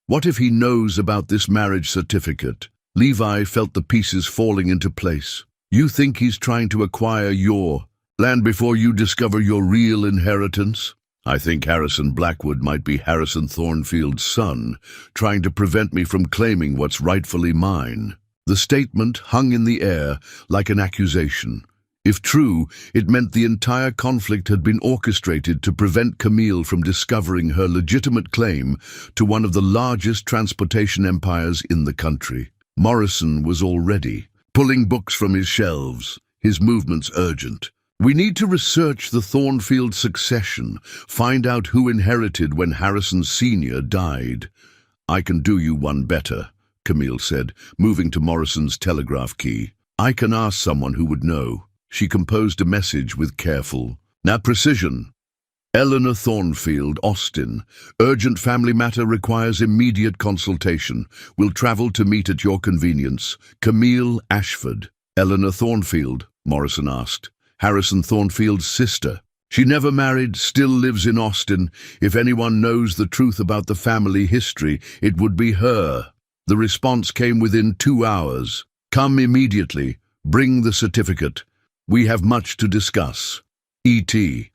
What if he knows about this marriage certificate?" Levi felt the pieces falling into place. "You think he's trying to acquire your land before you discover your real inheritance?" "I think Harrison Blackwood might be Harrison Thornfield's son, trying to prevent me from claiming what's rightfully mine." The statement hung in the air like an accusation. If true, it meant the entire conflict had been orchestrated to prevent Camille from discovering her legitimate claim to one of the largest transportation empires in the country. Morrison was already pulling books from his shelves, his movements urgent. We need to research the Thornfield succession, find out who inherited when Harrison Sr. died. I can do you one better, Camille said, moving to Morrison's telegraph key. I can ask someone who would know. She composed a message with careful precision. Eleanor Thornfield, Austin. Urgent family matter requires immediate consultation. Will travel to meet at your convenience. Camille Ashford. Eleanor Thornfield, Morrison asked. Harrison Thornfield's sister. She never married, still lives in Austin. If anyone knows the truth about the family history, it would be her. The response came within 2 hours. Come immediately. Bring the certificate. We have much to discuss. E.T.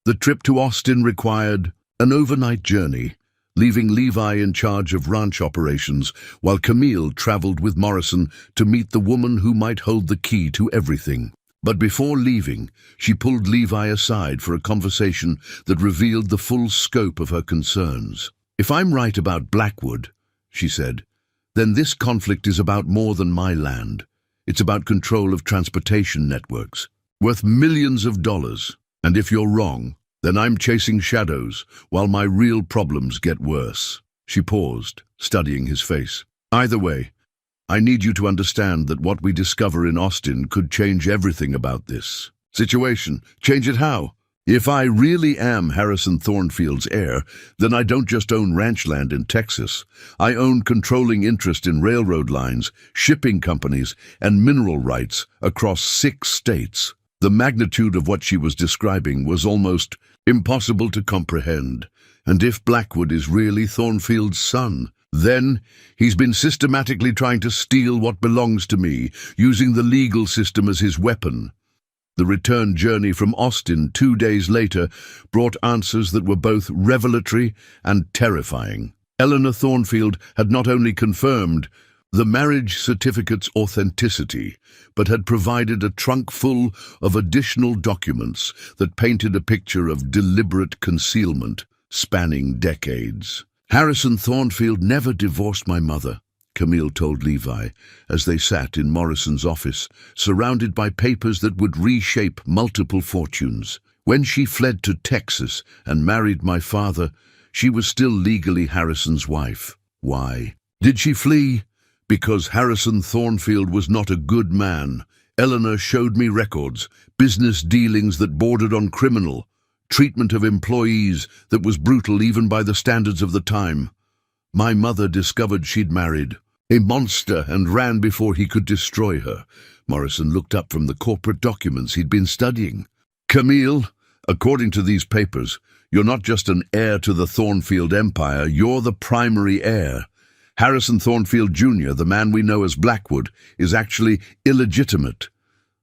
The trip to Austin required an overnight journey, leaving Levi in charge of ranch operations, while Camille traveled with Morrison to meet the woman who might hold the key to everything. But before leaving, she pulled Levi aside for a conversation that revealed the full scope of her concerns. If I'm right about Blackwood, she said, then this conflict is about more than my land. It's about control of transportation networks, worth millions of dollars. And if you're wrong, then I'm chasing shadows while my real problems get worse. She paused, studying his face. Either way, I need you to understand that what we discover in Austin could change everything about this situation. Change it how? If I really am Harrison Thornfield's heir, then I don't just own ranch land in Texas. I own controlling interest in railroad lines, shipping companies, and mineral rights across 6 states. The magnitude of what she was describing was almost impossible to comprehend. And if Blackwood is really Thornfield's son, then he's been systematically trying to steal what belongs to me, using the legal system as his weapon. The return journey from Austin 2 days later brought answers that were both revelatory and terrifying. Eleanor Thornfield had not only confirmed the marriage certificate's authenticity, but had provided a trunk full of additional documents that painted a picture of deliberate concealment spanning decades. Harrison Thornfield never divorced my mother, Camille told Levi, as they sat in Morrison's office, surrounded by papers that would reshape multiple fortunes. When she fled to Texas and married my father, she was still legally Harrison's wife. Why? Did she flee? Because Harrison Thornfield was not a good man. Eleanor showed me records, business dealings that bordered on criminal, treatment of employees that was brutal even by the standards of the time. My mother discovered she'd married a monster and ran before he could destroy her. Morrison looked up from the corporate documents he'd been studying. Camille, according to these papers, you're not just an heir to the Thornfield empire, you're the primary heir. Harrison Thornfield Jr., the man we know as Blackwood, is actually illegitimate.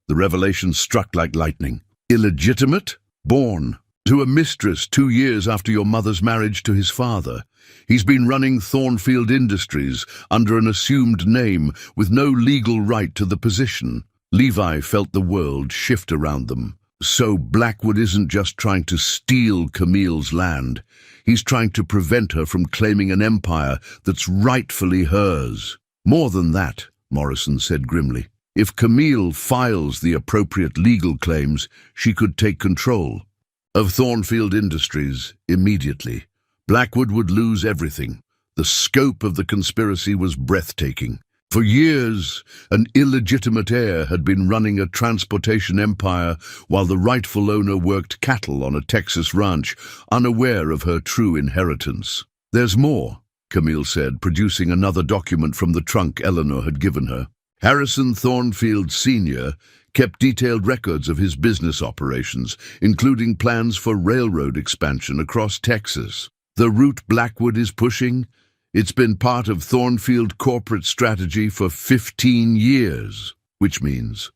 The revelation struck like lightning. Illegitimate? Born to a mistress 2 years after your mother's marriage to his father. He's been running Thornfield Industries under an assumed name with no legal right to the position. Levi felt the world shift around them. So Blackwood isn't just trying to steal Camille's land. He's trying to prevent her from claiming an empire that's rightfully hers. More than that, Morrison said grimly. If Camille files the appropriate legal claims, she could take control of Thornfield Industries immediately. Blackwood would lose everything. The scope of the conspiracy was breathtaking. For years, an illegitimate heir had been running a transportation empire while the rightful owner worked cattle on a Texas ranch, unaware of her true inheritance. There's more, Camille said, producing another document from the trunk Eleanor had given her. Harrison Thornfield Sr. kept detailed records of his business operations, including plans for railroad expansion across Texas. The route Blackwood is pushing? It's been part of Thornfield corporate strategy for 15 years, which means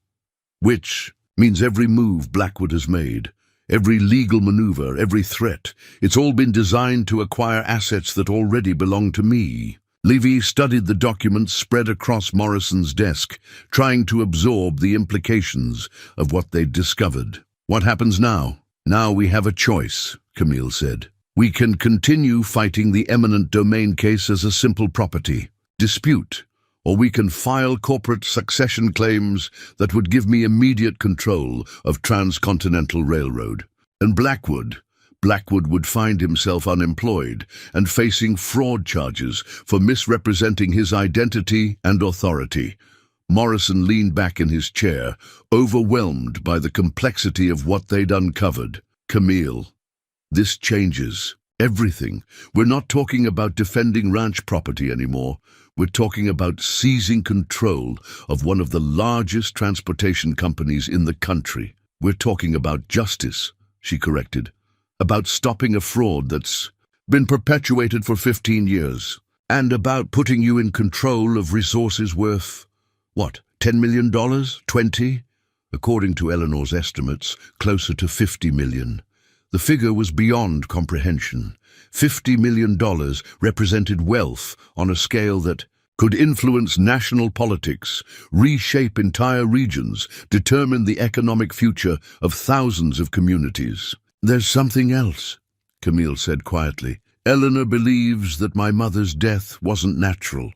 every move Blackwood has made, every legal maneuver, every threat, it's all been designed to acquire assets that already belong to me. Levy studied the documents spread across Morrison's desk, trying to absorb the implications of what they'd discovered. "What happens now?" "Now we have a choice," Camille said. "We can continue fighting the eminent domain case as a simple property dispute, or we can file corporate succession claims that would give me immediate control of Transcontinental Railroad. And Blackwood would find himself unemployed and facing fraud charges for misrepresenting his identity and authority." Morrison leaned back in his chair, overwhelmed by the complexity of what they'd uncovered. "Camille, this changes everything. We're not talking about defending ranch property anymore. We're talking about seizing control of one of the largest transportation companies in the country. We're talking about justice," she corrected. "About stopping a fraud that's been perpetuated for 15 years. And about putting you in control of resources worth, what, $10 million? 20? According to Eleanor's estimates, closer to 50 million. The figure was beyond comprehension. $50 million represented wealth on a scale that could influence national politics, reshape entire regions, determine the economic future of thousands of communities. "There's something else," Camille said quietly. "Eleanor believes that my mother's death wasn't natural.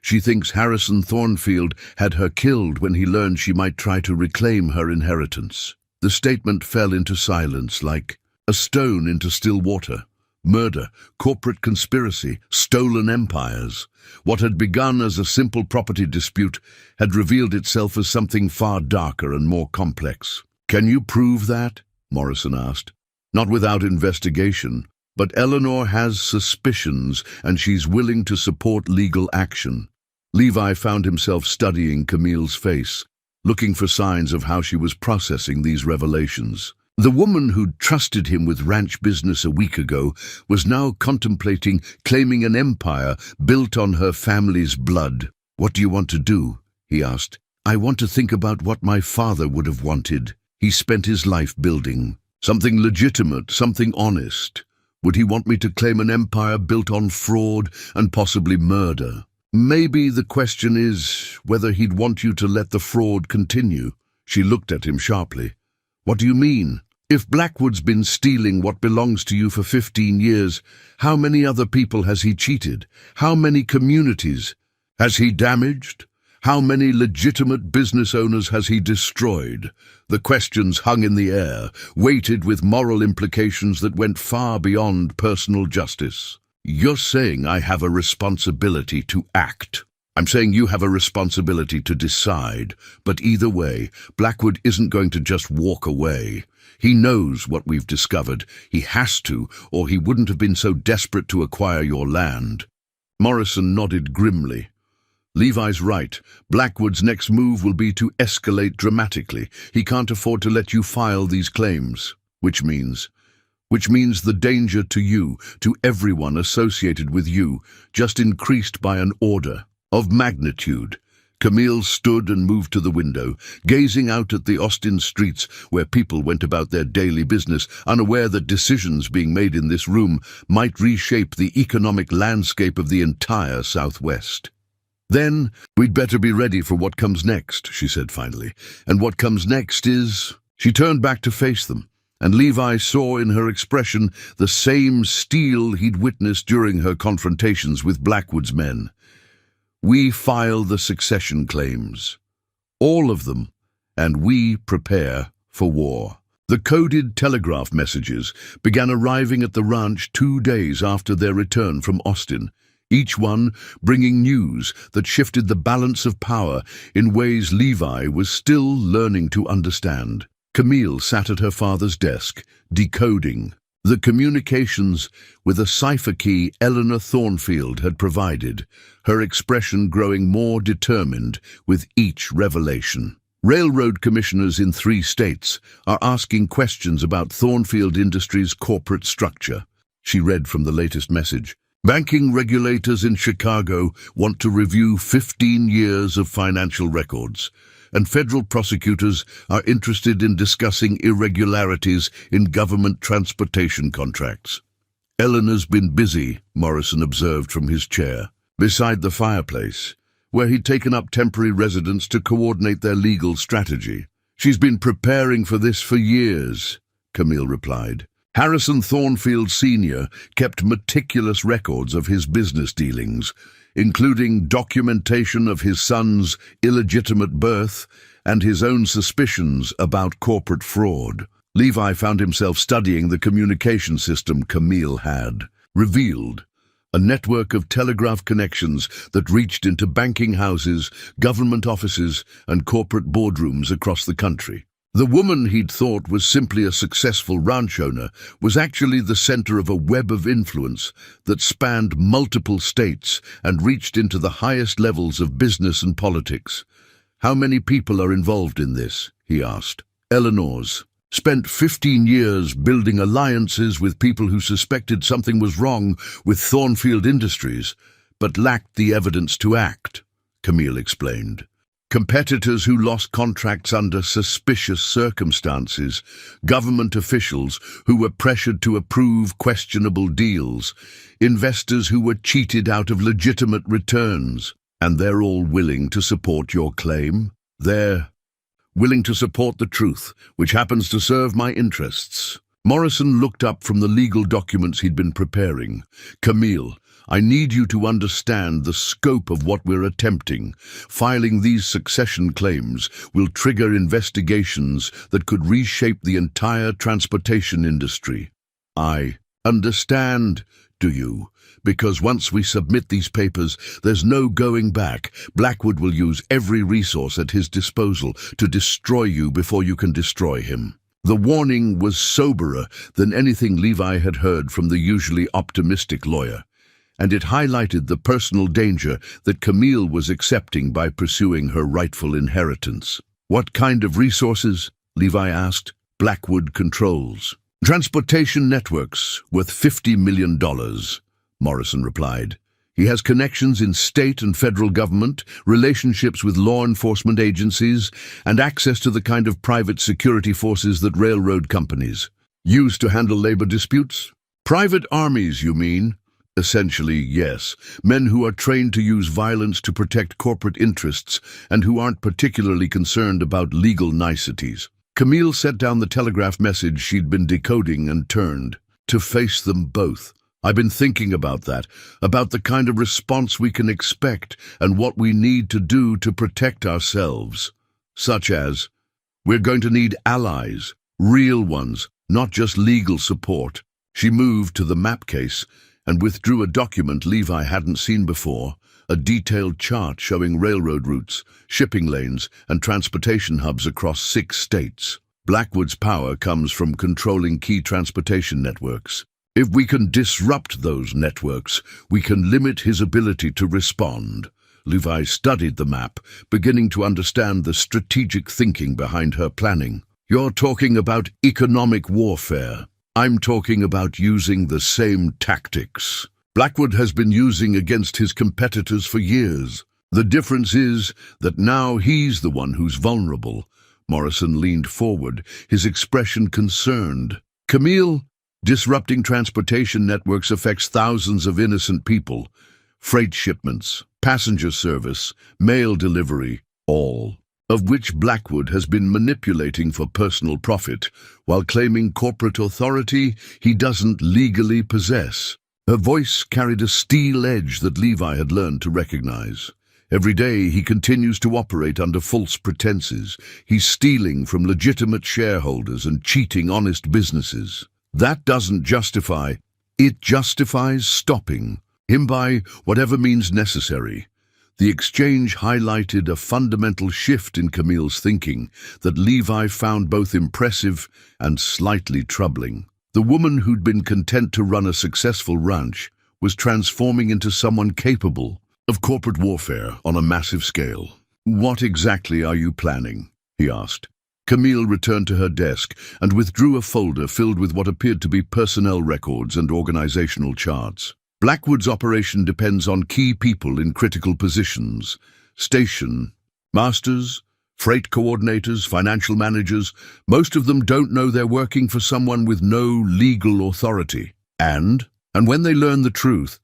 She thinks Harrison Thornfield had her killed when he learned she might try to reclaim her inheritance." The statement fell into silence like a stone into still water. Murder, corporate conspiracy, stolen empires. What had begun as a simple property dispute had revealed itself as something far darker and more complex. "Can you prove that?" Morrison asked. "Not without investigation, but Eleanor has suspicions and she's willing to support legal action." Levi found himself studying Camille's face, looking for signs of how she was processing these revelations. The woman who'd trusted him with ranch business a week ago was now contemplating claiming an empire built on her family's blood. "What do you want to do?" he asked. "I want to think about what my father would have wanted. He spent his life building. Something legitimate, something honest. Would he want me to claim an empire built on fraud and possibly murder? Maybe the question is whether he'd want you to let the fraud continue." She looked at him sharply. "What do you mean? If Blackwood's been stealing what belongs to you for 15 years, how many other people has he cheated? How many communities has he damaged? How many legitimate business owners has he destroyed?" The questions hung in the air, weighted with moral implications that went far beyond personal justice. "You're saying I have a responsibility to act. I'm saying you have a responsibility to decide. But either way, Blackwood isn't going to just walk away. He knows what we've discovered. He has to, or he wouldn't have been so desperate to acquire your land." Morrison nodded grimly. "Levi's right. Blackwood's next move will be to escalate dramatically. He can't afford to let you file these claims. Which means the danger to you, to everyone associated with you, just increased by an order of magnitude." Camille stood and moved to the window, gazing out at the Austin streets where people went about their daily business, unaware that decisions being made in this room might reshape the economic landscape of the entire Southwest. "Then we'd better be ready for what comes next," she said finally. "And what comes next is—" She turned back to face them, and Levi saw in her expression the same steel he'd witnessed during her confrontations with Blackwood's men. "We file the succession claims. All of them, and we prepare for war." The coded telegraph messages began arriving at the ranch 2 days after their return from Austin, each one bringing news that shifted the balance of power in ways Levi was still learning to understand. Camille sat at her father's desk, decoding the communications with a cipher key Eleanor Thornfield had provided, her expression growing more determined with each revelation. "Railroad commissioners in 3 states are asking questions about Thornfield Industries' corporate structure," she read from the latest message. "Banking regulators in Chicago want to review 15 years of financial records, and federal prosecutors are interested in discussing irregularities in government transportation contracts." "Eleanor's been busy," Morrison observed from his chair. beside the fireplace, where he'd taken up temporary residence to coordinate their legal strategy. "She's been preparing for this for years," Camille replied. Harrison Thornfield Sr. kept meticulous records of his business dealings, including documentation of his son's illegitimate birth and his own suspicions about corporate fraud. Levi found himself studying the communication system Camille had revealed, a network of telegraph connections that reached into banking houses, government offices, and corporate boardrooms across the country. The woman he'd thought was simply a successful ranch owner was actually the center of a web of influence that spanned multiple states and reached into the highest levels of business and politics. "How many people are involved in this?" he asked. Eleanor's spent 15 years building alliances with people who suspected something was wrong with Thornfield Industries, but lacked the evidence to act, Camille explained. Competitors who lost contracts under suspicious circumstances, government officials who were pressured to approve questionable deals, investors who were cheated out of legitimate returns. And they're all willing to support your claim? They're willing to support the truth, which happens to serve my interests. Morrison looked up from the legal documents he'd been preparing. "Camille, I need you to understand the scope of what we're attempting. Filing these succession claims will trigger investigations that could reshape the entire transportation industry." "I understand, do you? Because once we submit these papers, there's no going back. Blackwood will use every resource at his disposal to destroy you before you can destroy him." The warning was soberer than anything Levi had heard from the usually optimistic lawyer, and it highlighted the personal danger that Camille was accepting by pursuing her rightful inheritance. "What kind of resources?" Levi asked. "Blackwood controls transportation networks worth $50 million, Morrison replied. "He has connections in state and federal government, relationships with law enforcement agencies, and access to the kind of private security forces that railroad companies use to handle labor disputes." "Private armies, you mean?" "Essentially, yes. Men who are trained to use violence to protect corporate interests and who aren't particularly concerned about legal niceties." Camille set down the telegraph message she'd been decoding and turned to face them both. "I've been thinking about that, about the kind of response we can expect and what we need to do to protect ourselves. Such as, we're going to need allies, real ones, not just legal support." She moved to the map case and withdrew a document Levi hadn't seen before, a detailed chart showing railroad routes, shipping lanes, and transportation hubs across 6 states. Blackwood's power comes from controlling key transportation networks. If we can disrupt those networks, we can limit his ability to respond. Levi studied the map, beginning to understand the strategic thinking behind her planning. "You're talking about economic warfare. I'm talking about using the same tactics Blackwood has been using against his competitors for years. The difference is that now he's the one who's vulnerable." Morrison leaned forward, his expression concerned. "Camille, disrupting transportation networks affects thousands of innocent people. Freight shipments, passenger service, mail delivery, all of which Blackwood has been manipulating for personal profit, while claiming corporate authority he doesn't legally possess." Her voice carried a steel edge that Levi had learned to recognize. "Every day he continues to operate under false pretenses. He's stealing from legitimate shareholders and cheating honest businesses. That doesn't justify. It justifies stopping him by whatever means necessary." The exchange highlighted a fundamental shift in Camille's thinking that Levi found both impressive and slightly troubling. The woman who'd been content to run a successful ranch was transforming into someone capable of corporate warfare on a massive scale. "What exactly are you planning?" he asked. Camille returned to her desk and withdrew a folder filled with what appeared to be personnel records and organizational charts. "Blackwood's operation depends on key people in critical positions: station masters, freight coordinators, financial managers. Most of them don't know they're working for someone with no legal authority. And when they learn the truth,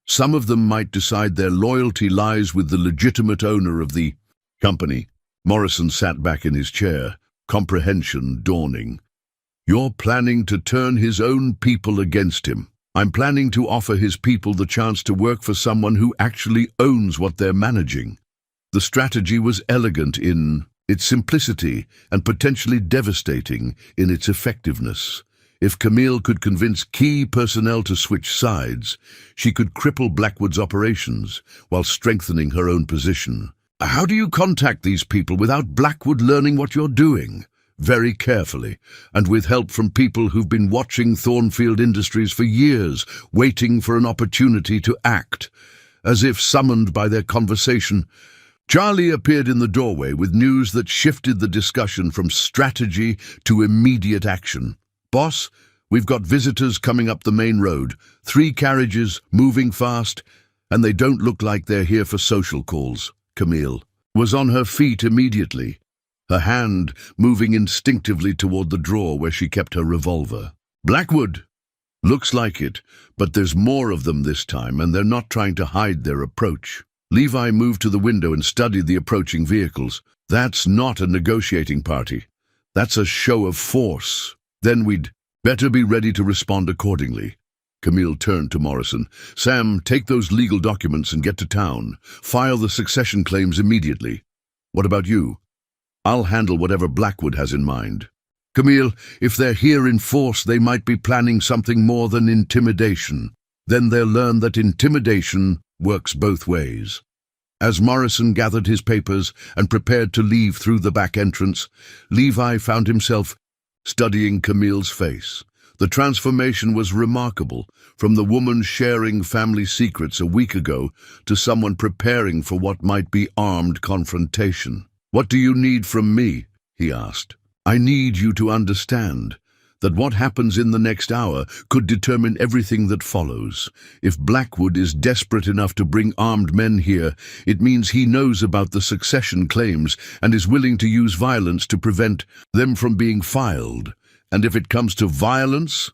Some of them might decide their loyalty lies with the legitimate owner of the company. Morrison sat back in his chair, comprehension dawning. You're planning to turn his own people against him. I'm planning to offer his people the chance to work for someone who actually owns what they're managing. The strategy was elegant in its simplicity and potentially devastating in its effectiveness. If Camille could convince key personnel to switch sides, she could cripple Blackwood's operations while strengthening her own position. How do you contact these people without Blackwood learning what you're doing? Very carefully, and with help from people who've been watching Thornfield Industries for years, waiting for an opportunity to act. As if summoned by their conversation, Charlie appeared in the doorway with news that shifted the discussion from strategy to immediate action. Boss, we've got visitors coming up the main road. 3 carriages, moving fast, and they don't look like they're here for social calls. Camille was on her feet immediately, her hand moving instinctively toward the drawer where she kept her revolver. Blackwood! Looks like it, but there's more of them this time, and they're not trying to hide their approach. Levi moved to the window and studied the approaching vehicles. That's not a negotiating party. That's a show of force. Then we'd better be ready to respond accordingly. Camille turned to Morrison. Sam, take those legal documents and get to town. File the succession claims immediately. What about you? I'll handle whatever Blackwood has in mind. Camille, if they're here in force, they might be planning something more than intimidation. Then they'll learn that intimidation works both ways. As Morrison gathered his papers and prepared to leave through the back entrance, Levi found himself studying Camille's face. The transformation was remarkable, from the woman sharing family secrets a week ago to someone preparing for what might be armed confrontation. What do you need from me? He asked. I need you to understand that what happens in the next hour could determine everything that follows. If Blackwood is desperate enough to bring armed men here, it means he knows about the succession claims and is willing to use violence to prevent them from being filed. And if it comes to violence,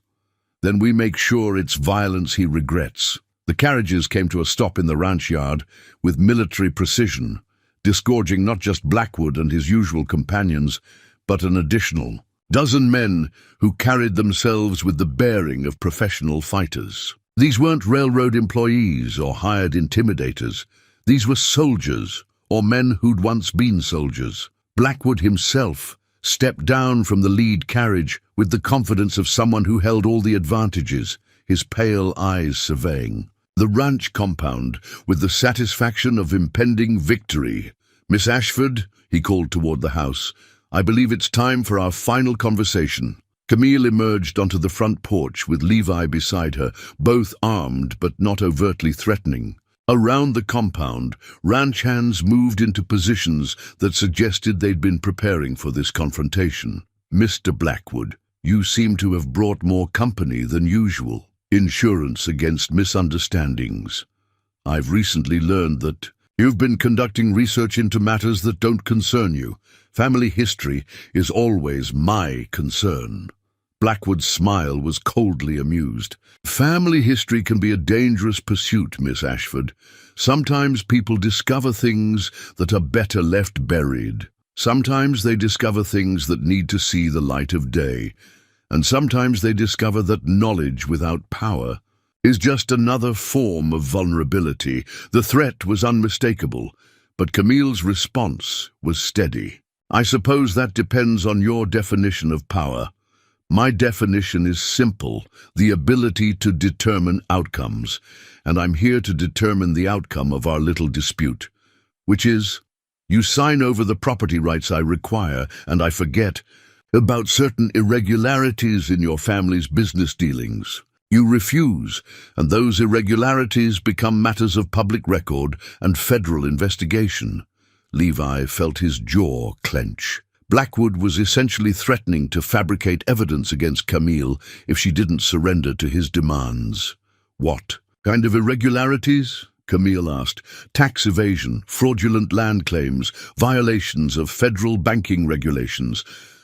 then we make sure it's violence he regrets. The carriages came to a stop in the ranch yard with military precision, disgorging not just Blackwood and his usual companions, but an additional dozen men who carried themselves with the bearing of professional fighters. These weren't railroad employees or hired intimidators. These were soldiers, or men who'd once been soldiers. Blackwood himself stepped down from the lead carriage with the confidence of someone who held all the advantages, his pale eyes surveying the ranch compound with the satisfaction of impending victory. Miss Ashford, he called toward the house, I believe it's time for our final conversation. Camille emerged onto the front porch with Levi beside her, both armed but not overtly threatening. Around the compound, ranch hands moved into positions that suggested they'd been preparing for this confrontation. Mr. Blackwood, you seem to have brought more company than usual. Insurance against misunderstandings. I've recently learned that you've been conducting research into matters that don't concern you. Family history is always my concern. Blackwood's smile was coldly amused. Family history can be a dangerous pursuit, Miss Ashford. Sometimes people discover things that are better left buried. Sometimes they discover things that need to see the light of day. And sometimes they discover that knowledge without power is just another form of vulnerability. The threat was unmistakable, but Camille's response was steady. I suppose that depends on your definition of power. My definition is simple, the ability to determine outcomes, and I'm here to determine the outcome of our little dispute, which is, you sign over the property rights I require, and I forget about certain irregularities in your family's business dealings. You refuse, and those irregularities become matters of public record and federal investigation. Levi felt his jaw clench. Blackwood was essentially threatening to fabricate evidence against Camille if she didn't surrender to his demands. What kind of irregularities? Camille asked. Tax evasion, fraudulent land claims, violations of federal banking regulations.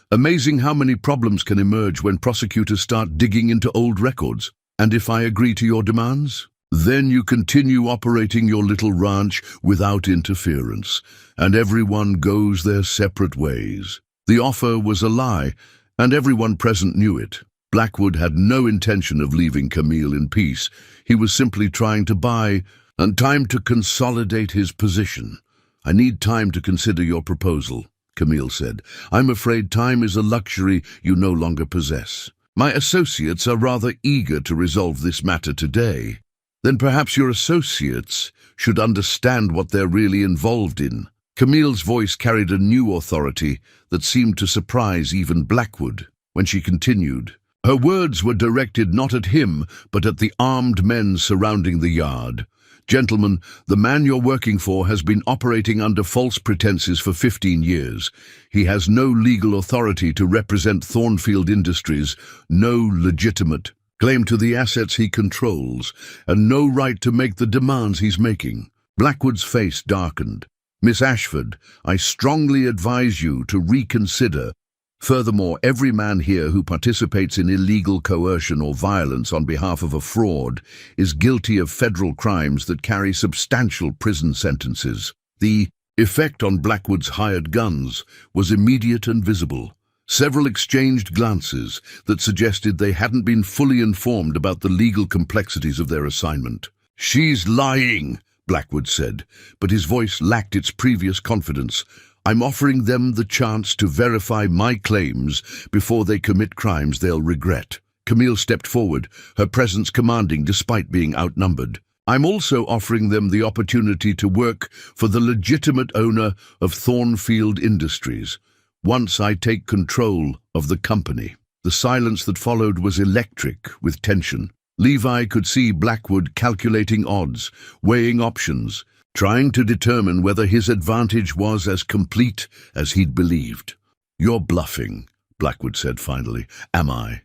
Amazing how many problems can emerge when prosecutors start digging into old records. And if I agree to your demands? Then you continue operating your little ranch without interference, and everyone goes their separate ways. The offer was a lie, and everyone present knew it. Blackwood had no intention of leaving Camille in peace. He was simply trying to buy and time to consolidate his position. "I need time to consider your proposal," Camille said. "I'm afraid time is a luxury you no longer possess. My associates are rather eager to resolve this matter today." "Then perhaps your associates should understand what they're really involved in." Camille's voice carried a new authority that seemed to surprise even Blackwood. When she continued, her words were directed not at him, but at the armed men surrounding the yard. "Gentlemen, the man you're working for has been operating under false pretenses for 15 years. He has no legal authority to represent Thornfield Industries, no legitimate claim to the assets he controls, and no right to make the demands he's making." Blackwood's face darkened. "Miss Ashford, I strongly advise you to reconsider. Furthermore, every man here who participates in illegal coercion or violence on behalf of a fraud is guilty of federal crimes that carry substantial prison sentences." The effect on Blackwood's hired guns was immediate and visible. Several exchanged glances that suggested they hadn't been fully informed about the legal complexities of their assignment. "She's lying," Blackwood said, but his voice lacked its previous confidence. "I'm offering them the chance to verify my claims before they commit crimes they'll regret." Camille stepped forward, her presence commanding despite being outnumbered. "I'm also offering them the opportunity to work for the legitimate owner of Thornfield Industries, once I take control of the company." The silence that followed was electric with tension. Levi could see Blackwood calculating odds, weighing options, trying to determine whether his advantage was as complete as he'd believed. "You're bluffing," Blackwood said finally. "Am I?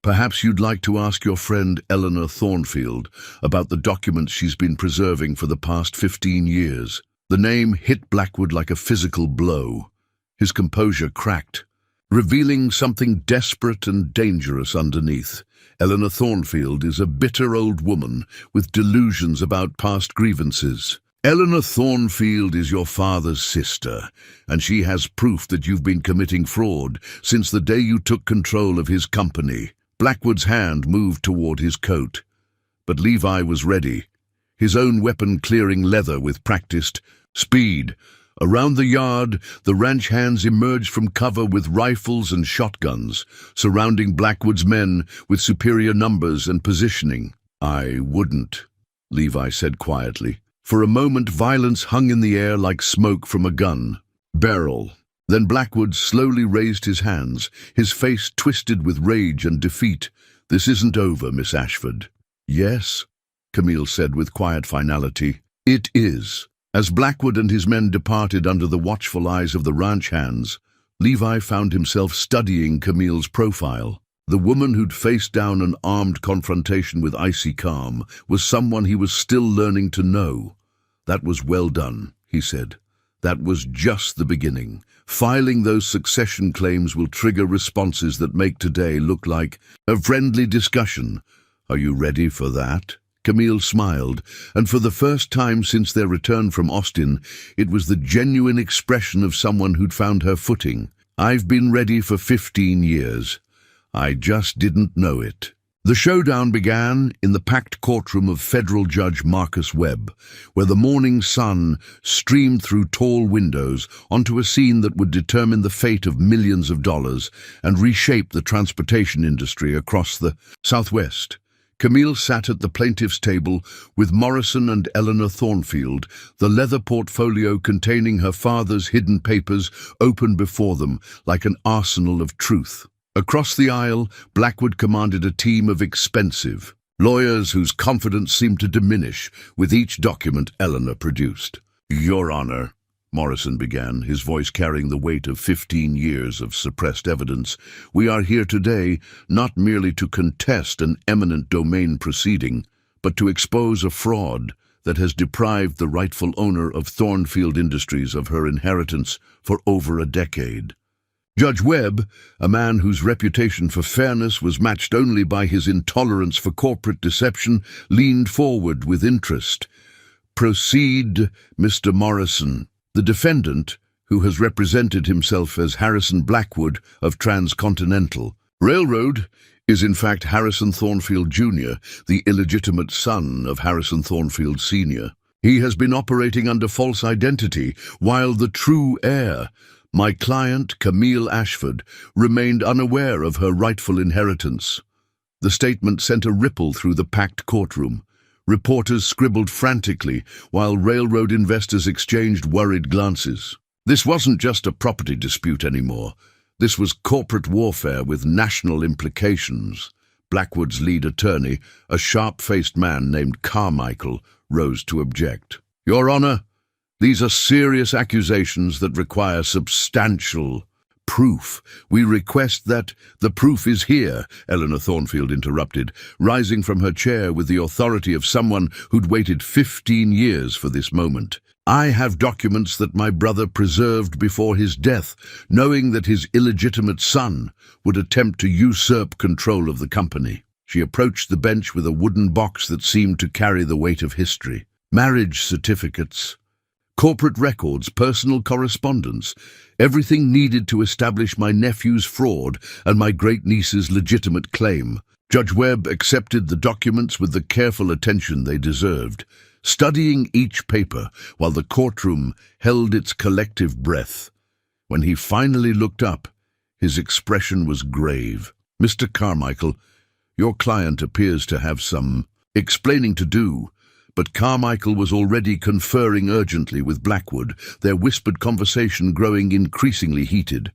Perhaps you'd like to ask your friend Eleanor Thornfield about the documents she's been preserving for the past 15 years. The name hit Blackwood like a physical blow. His composure cracked, revealing something desperate and dangerous underneath. Eleanor Thornfield is a bitter old woman with delusions about past grievances. Eleanor Thornfield is your father's sister, and she has proof that you've been committing fraud since the day you took control of his company." Blackwood's hand moved toward his coat, but Levi was ready, his own weapon clearing leather with practiced speed. Around the yard, the ranch hands emerged from cover with rifles and shotguns, surrounding Blackwood's men with superior numbers and positioning. "I wouldn't," Levi said quietly. For a moment, violence hung in the air like smoke from a gun barrel. Then Blackwood slowly raised his hands, his face twisted with rage and defeat. "This isn't over, Miss Ashford." "Yes," Camille said with quiet finality. "It is." As Blackwood and his men departed under the watchful eyes of the ranch hands, Levi found himself studying Camille's profile. The woman who'd faced down an armed confrontation with icy calm was someone he was still learning to know. "That was well done," he said. "That was just the beginning. Filing those succession claims will trigger responses that make today look like a friendly discussion. Are you ready for that?" Camille smiled, and for the first time since their return from Austin, it was the genuine expression of someone who'd found her footing. "I've been ready for 15 years. I just didn't know it." The showdown began in the packed courtroom of federal judge Marcus Webb, where the morning sun streamed through tall windows onto a scene that would determine the fate of millions of dollars and reshape the transportation industry across the Southwest. Camille sat at the plaintiff's table with Morrison and Eleanor Thornfield, the leather portfolio containing her father's hidden papers open before them like an arsenal of truth. Across the aisle, Blackwood commanded a team of expensive lawyers whose confidence seemed to diminish with each document Eleanor produced. "Your Honor," Morrison began, his voice carrying the weight of 15 years of suppressed evidence, "we are here today not merely to contest an eminent domain proceeding, but to expose a fraud that has deprived the rightful owner of Thornfield Industries of her inheritance for over a decade." Judge Webb, a man whose reputation for fairness was matched only by his intolerance for corporate deception, leaned forward with interest. "Proceed, Mr. Morrison." The defendant, who has represented himself as Harrison Blackwood of Transcontinental Railroad, is in fact Harrison Thornfield Jr., the illegitimate son of Harrison Thornfield Sr. He has been operating under false identity, while the true heir, my client, Camille Ashford, remained unaware of her rightful inheritance. The statement sent a ripple through the packed courtroom. Reporters scribbled frantically, while railroad investors exchanged worried glances. This wasn't just a property dispute anymore. This was corporate warfare with national implications. Blackwood's lead attorney, a sharp-faced man named Carmichael, rose to object. "Your Honor, these are serious accusations that require substantial proof. We request that—" "The proof is here," Eleanor Thornfield interrupted, rising from her chair with the authority of someone who'd waited 15 years for this moment. "I have documents that my brother preserved before his death, knowing that his illegitimate son would attempt to usurp control of the company." She approached the bench with a wooden box that seemed to carry the weight of history. Marriage certificates, corporate records, personal correspondence, everything needed to establish my nephew's fraud and my great-niece's legitimate claim. Judge Webb accepted the documents with the careful attention they deserved, studying each paper while the courtroom held its collective breath. When he finally looked up, his expression was grave. "Mr. Carmichael, your client appears to have some explaining to do." But Carmichael was already conferring urgently with Blackwood, their whispered conversation growing increasingly heated.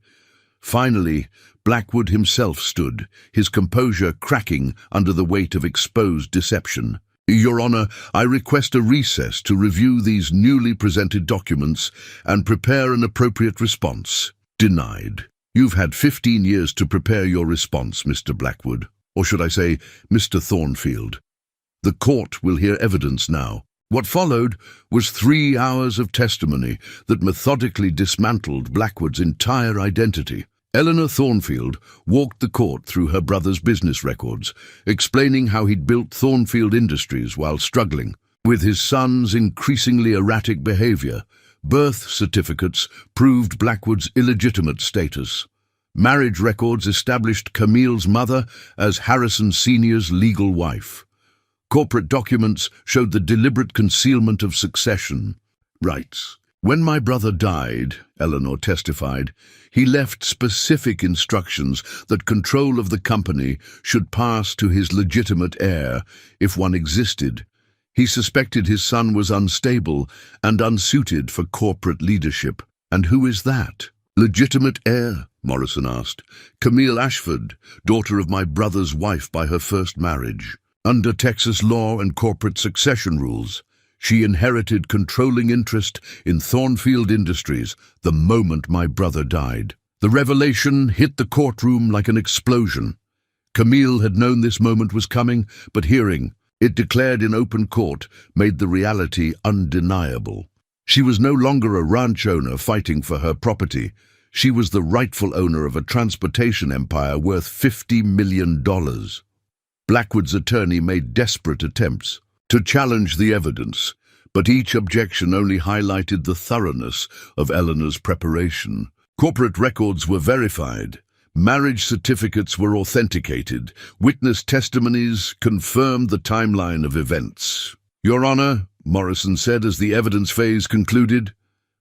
Finally, Blackwood himself stood, his composure cracking under the weight of exposed deception. "Your Honor, I request a recess to review these newly presented documents and prepare an appropriate response." "Denied. You've had 15 years to prepare your response, Mr. Blackwood. Or should I say, Mr. Thornfield. The court will hear evidence now." What followed was 3 hours of testimony that methodically dismantled Blackwood's entire identity. Eleanor Thornfield walked the court through her brother's business records, explaining how he'd built Thornfield Industries while struggling with his son's increasingly erratic behavior. Birth certificates proved Blackwood's illegitimate status. Marriage records established Camille's mother as Harrison Sr.'s legal wife. Corporate documents showed the deliberate concealment of succession rights. "When my brother died," Eleanor testified, "he left specific instructions that control of the company should pass to his legitimate heir, if one existed. He suspected his son was unstable and unsuited for corporate leadership." "And who is that legitimate heir?" Morrison asked. "Camille Ashford, daughter of my brother's wife by her first marriage. Under Texas law and corporate succession rules, she inherited controlling interest in Thornfield Industries the moment my brother died." The revelation hit the courtroom like an explosion. Camille had known this moment was coming, but hearing it declared in open court made the reality undeniable. She was no longer a ranch owner fighting for her property. She was the rightful owner of a transportation empire worth $50 million. Blackwood's attorney made desperate attempts to challenge the evidence, but each objection only highlighted the thoroughness of Eleanor's preparation. Corporate records were verified, marriage certificates were authenticated, witness testimonies confirmed the timeline of events. "Your Honor," Morrison said as the evidence phase concluded,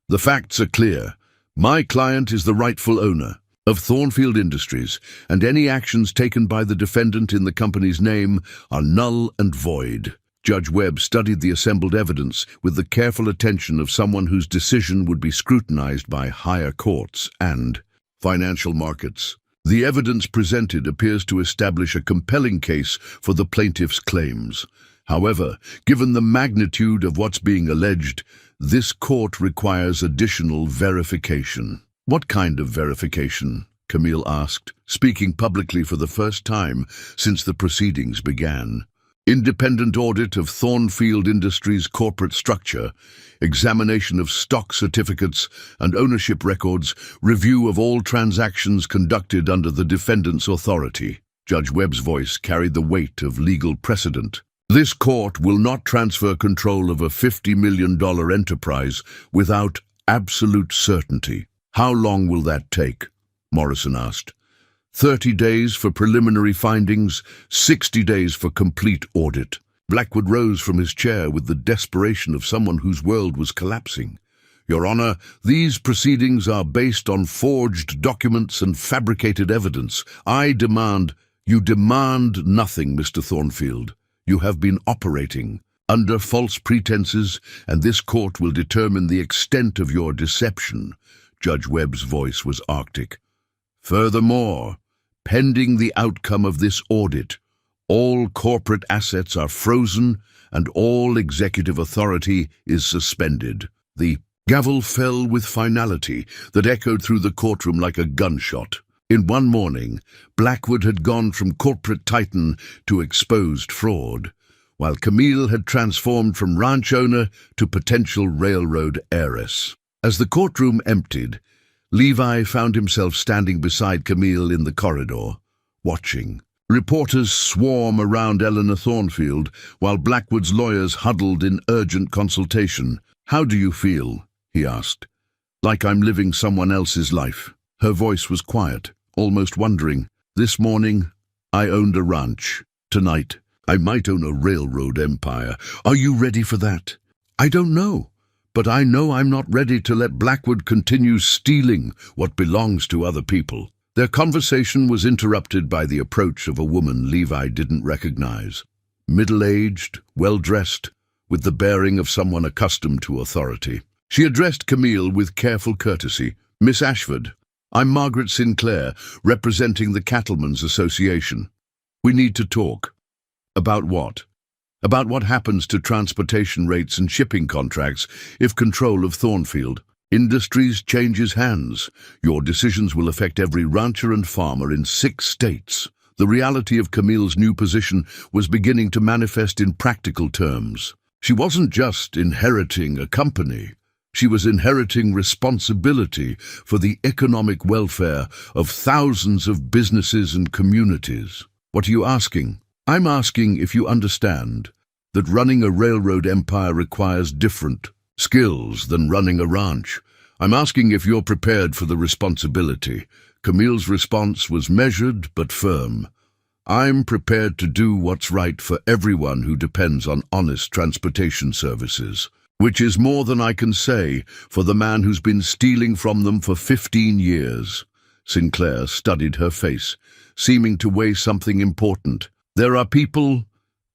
"the facts are clear. My client is the rightful owner of Thornfield Industries, and any actions taken by the defendant in the company's name are null and void." Judge Webb studied the assembled evidence with the careful attention of someone whose decision would be scrutinized by higher courts and financial markets. The evidence presented appears to establish a compelling case for the plaintiff's claims. However, given the magnitude of what's being alleged, this court requires additional verification. "What kind of verification?" Camille asked, speaking publicly for the first time since the proceedings began. Independent audit of Thornfield Industries' corporate structure, examination of stock certificates and ownership records, review of all transactions conducted under the defendant's authority. Judge Webb's voice carried the weight of legal precedent. This court will not transfer control of a $50 million enterprise without absolute certainty. How long will that take? Morrison asked. 30 days for preliminary findings, 60 days for complete audit. Blackwood rose from his chair with the desperation of someone whose world was collapsing. Your Honor, these proceedings are based on forged documents and fabricated evidence. You demand nothing, Mr. Thornfield. You have been operating under false pretenses, and this court will determine the extent of your deception. Judge Webb's voice was arctic. Furthermore, pending the outcome of this audit, all corporate assets are frozen and all executive authority is suspended. The gavel fell with finality that echoed through the courtroom like a gunshot. In one morning, Blackwood had gone from corporate titan to exposed fraud, while Camille had transformed from ranch owner to potential railroad heiress. As the courtroom emptied, Levi found himself standing beside Camille in the corridor, watching. Reporters swarm around Eleanor Thornfield, while Blackwood's lawyers huddled in urgent consultation. How do you feel? He asked. Like I'm living someone else's life. Her voice was quiet, almost wondering. This morning, I owned a ranch. Tonight, I might own a railroad empire. Are you ready for that? I don't know. But I know I'm not ready to let Blackwood continue stealing what belongs to other people. Their conversation was interrupted by the approach of a woman Levi didn't recognize. Middle-aged, well-dressed, with the bearing of someone accustomed to authority. She addressed Camille with careful courtesy. Miss Ashford, I'm Margaret Sinclair, representing the Cattlemen's Association. We need to talk. About what? About what happens to transportation rates and shipping contracts if control of Thornfield Industries changes hands. Your decisions will affect every rancher and farmer in 6 states. The reality of Camille's new position was beginning to manifest in practical terms. She wasn't just inheriting a company. She was inheriting responsibility for the economic welfare of thousands of businesses and communities. What are you asking? I'm asking if you understand that running a railroad empire requires different skills than running a ranch. I'm asking if you're prepared for the responsibility. Camille's response was measured but firm. I'm prepared to do what's right for everyone who depends on honest transportation services, which is more than I can say for the man who's been stealing from them for 15 years. Sinclair studied her face, seeming to weigh something important. There are people,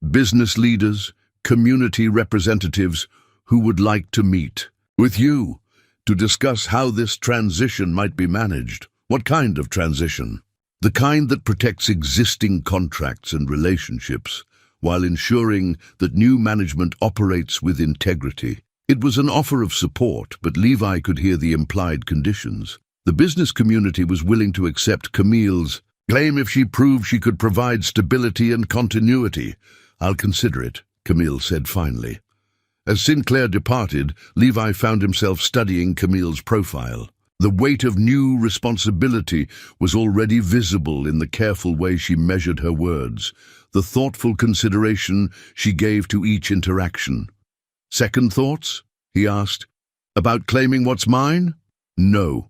business leaders, community representatives who would like to meet with you to discuss how this transition might be managed. What kind of transition? The kind that protects existing contracts and relationships while ensuring that new management operates with integrity. It was an offer of support, but Levi could hear the implied conditions. The business community was willing to accept Camille's claim if she proved she could provide stability and continuity. I'll consider it, Camille said finally. As Sinclair departed, Levi found himself studying Camille's profile. The weight of new responsibility was already visible in the careful way she measured her words, the thoughtful consideration she gave to each interaction. Second thoughts? He asked. About claiming what's mine? No.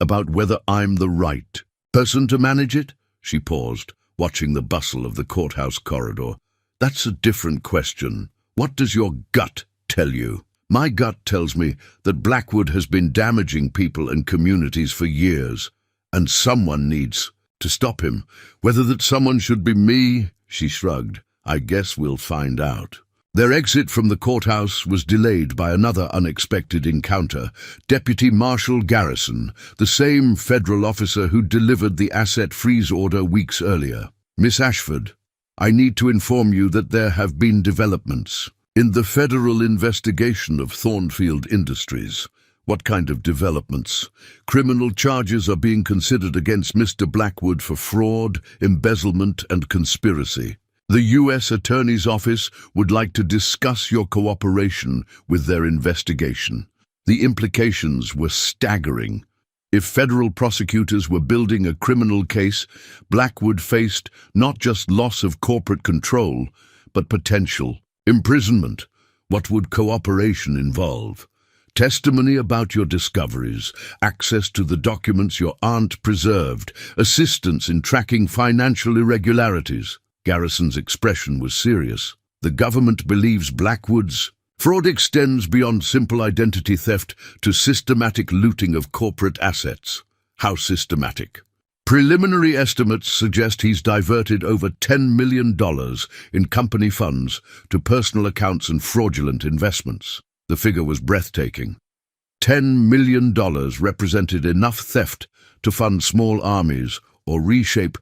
About whether I'm the right person to manage it? She paused, watching the bustle of the courthouse corridor. That's a different question. What does your gut tell you? My gut tells me that Blackwood has been damaging people and communities for years, and someone needs to stop him. Whether that someone should be me, she shrugged. I guess we'll find out. Their exit from the courthouse was delayed by another unexpected encounter. Deputy Marshal Garrison, the same federal officer who delivered the asset freeze order weeks earlier. Miss Ashford, I need to inform you that there have been developments in the federal investigation of Thornfield Industries. What kind of developments? Criminal charges are being considered against Mr. Blackwood for fraud, embezzlement, and conspiracy. The U.S. Attorney's Office would like to discuss your cooperation with their investigation. The implications were staggering. If federal prosecutors were building a criminal case, Blackwood faced not just loss of corporate control, but potential imprisonment. What would cooperation involve? Testimony about your discoveries, access to the documents your aunt preserved, assistance in tracking financial irregularities. Garrison's expression was serious. The government believes Blackwood's fraud extends beyond simple identity theft to systematic looting of corporate assets. How systematic? Preliminary estimates suggest he's diverted over $10 million in company funds to personal accounts and fraudulent investments. The figure was breathtaking. $10 million represented enough theft to fund small armies or reshape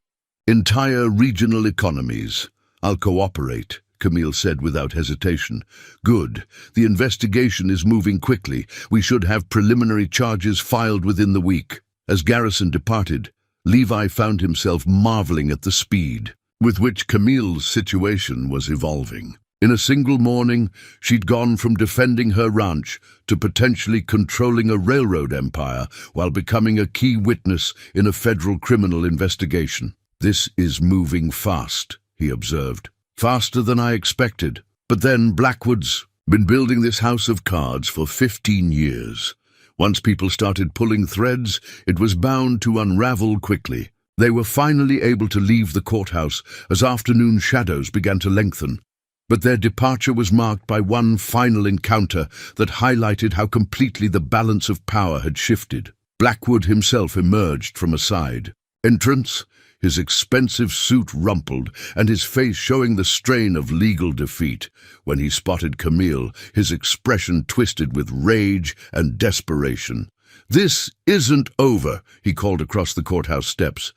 entire regional economies. I'll cooperate, Camille said without hesitation. Good. The investigation is moving quickly. We should have preliminary charges filed within the week. As Garrison departed, Levi found himself marveling at the speed with which Camille's situation was evolving. In a single morning, she'd gone from defending her ranch to potentially controlling a railroad empire while becoming a key witness in a federal criminal investigation. This is moving fast, he observed. Faster than I expected. But then Blackwood's been building this house of cards for 15 years. Once people started pulling threads, it was bound to unravel quickly. They were finally able to leave the courthouse as afternoon shadows began to lengthen. But their departure was marked by one final encounter that highlighted how completely the balance of power had shifted. Blackwood himself emerged from a side entrance, his expensive suit rumpled and his face showing the strain of legal defeat. When he spotted Camille, his expression twisted with rage and desperation. "This isn't over," he called across the courthouse steps.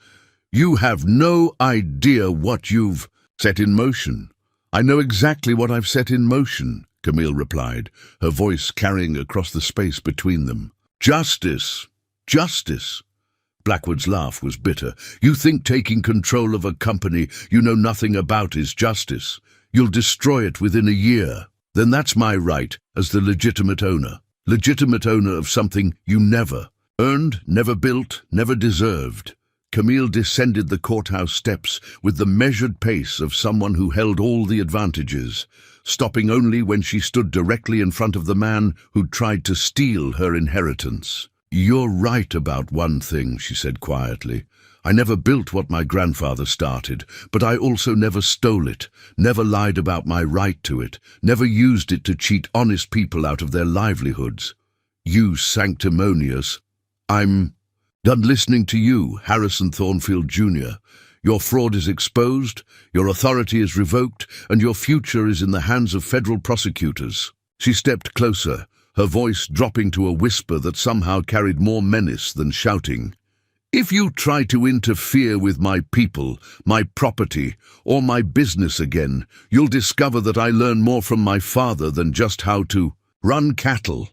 "You have no idea what you've set in motion." "I know exactly what I've set in motion," Camille replied, her voice carrying across the space between them. "Justice! Justice!" Blackwood's laugh was bitter. "You think taking control of a company you know nothing about is justice? You'll destroy it within a year. Then that's my right as the legitimate owner. Legitimate owner of something you never earned, never built, never deserved." Camille descended the courthouse steps with the measured pace of someone who held all the advantages, stopping only when she stood directly in front of the man who'd tried to steal her inheritance. "You're right about one thing," she said quietly. "I never built what my grandfather started, but I also never stole it, never lied about my right to it, never used it to cheat honest people out of their livelihoods. You sanctimonious. I'm done listening to you, Harrison Thornfield Jr. Your fraud is exposed, your authority is revoked, and your future is in the hands of federal prosecutors." She stepped closer, her voice dropping to a whisper that somehow carried more menace than shouting. "If you try to interfere with my people, my property, or my business again, you'll discover that I learned more from my father than just how to run cattle."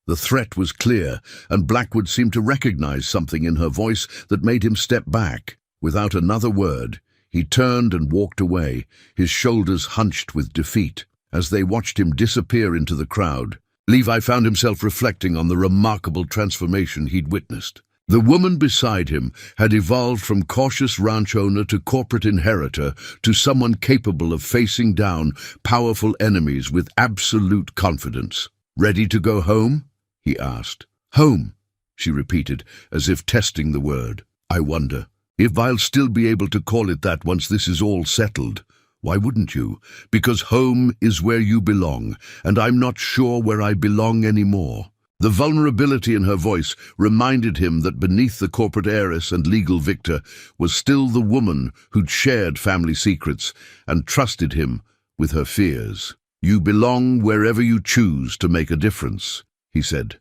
The threat was clear, and Blackwood seemed to recognize something in her voice that made him step back. Without another word, he turned and walked away, his shoulders hunched with defeat. As they watched him disappear into the crowd, Levi found himself reflecting on the remarkable transformation he'd witnessed. The woman beside him had evolved from cautious ranch owner to corporate inheritor to someone capable of facing down powerful enemies with absolute confidence. "Ready to go home?" he asked. "Home," she repeated, as if testing the word. "I wonder if I'll still be able to call it that once this is all settled." "Why wouldn't you? Because home is where you belong, and I'm not sure where I belong anymore." The vulnerability in her voice reminded him that beneath the corporate heiress and legal victor was still the woman who'd shared family secrets and trusted him with her fears. "You belong wherever you choose to make a difference," he said.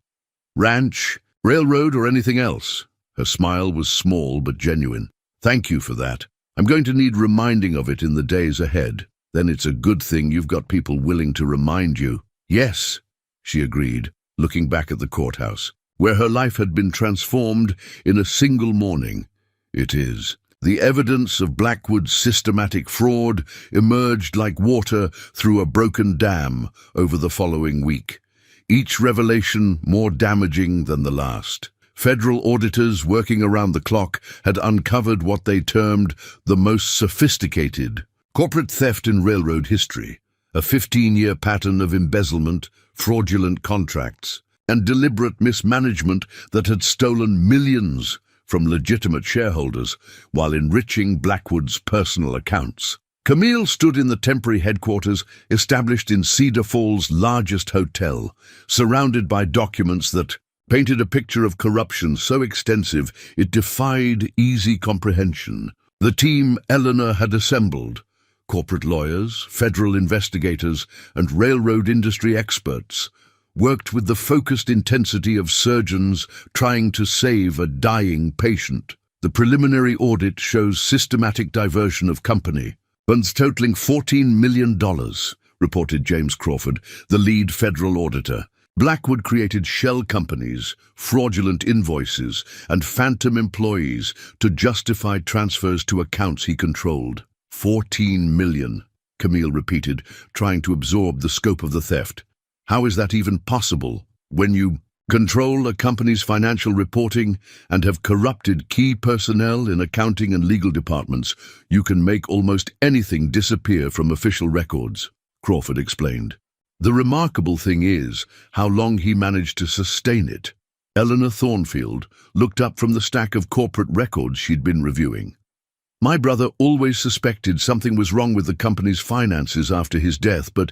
"Ranch, railroad, or anything else?" Her smile was small but genuine. "Thank you for that. I'm going to need reminding of it in the days ahead." "Then it's a good thing you've got people willing to remind you." "Yes," she agreed, looking back at the courthouse, where her life had been transformed in a single morning. "It is. The evidence of Blackwood's systematic fraud emerged like water through a broken dam over the following week, each revelation more damaging than the last. Federal auditors working around the clock had uncovered what they termed the most sophisticated corporate theft in railroad history, a 15-year pattern of embezzlement, fraudulent contracts, and deliberate mismanagement that had stolen millions from legitimate shareholders while enriching Blackwood's personal accounts. Camille stood in the temporary headquarters established in Cedar Falls' largest hotel, surrounded by documents that painted a picture of corruption so extensive it defied easy comprehension. The team Eleanor had assembled, corporate lawyers, federal investigators, and railroad industry experts, worked with the focused intensity of surgeons trying to save a dying patient. The preliminary audit shows systematic diversion of company, funds totaling $14 million, reported James Crawford, the lead federal auditor. Blackwood created shell companies, fraudulent invoices, and phantom employees to justify transfers to accounts he controlled. 14 million, Camille repeated, trying to absorb the scope of the theft. How is that even possible? When you control a company's financial reporting and have corrupted key personnel in accounting and legal departments, you can make almost anything disappear from official records, Crawford explained. The remarkable thing is how long he managed to sustain it. Eleanor Thornfield looked up from the stack of corporate records she'd been reviewing. My brother always suspected something was wrong with the company's finances after his death, but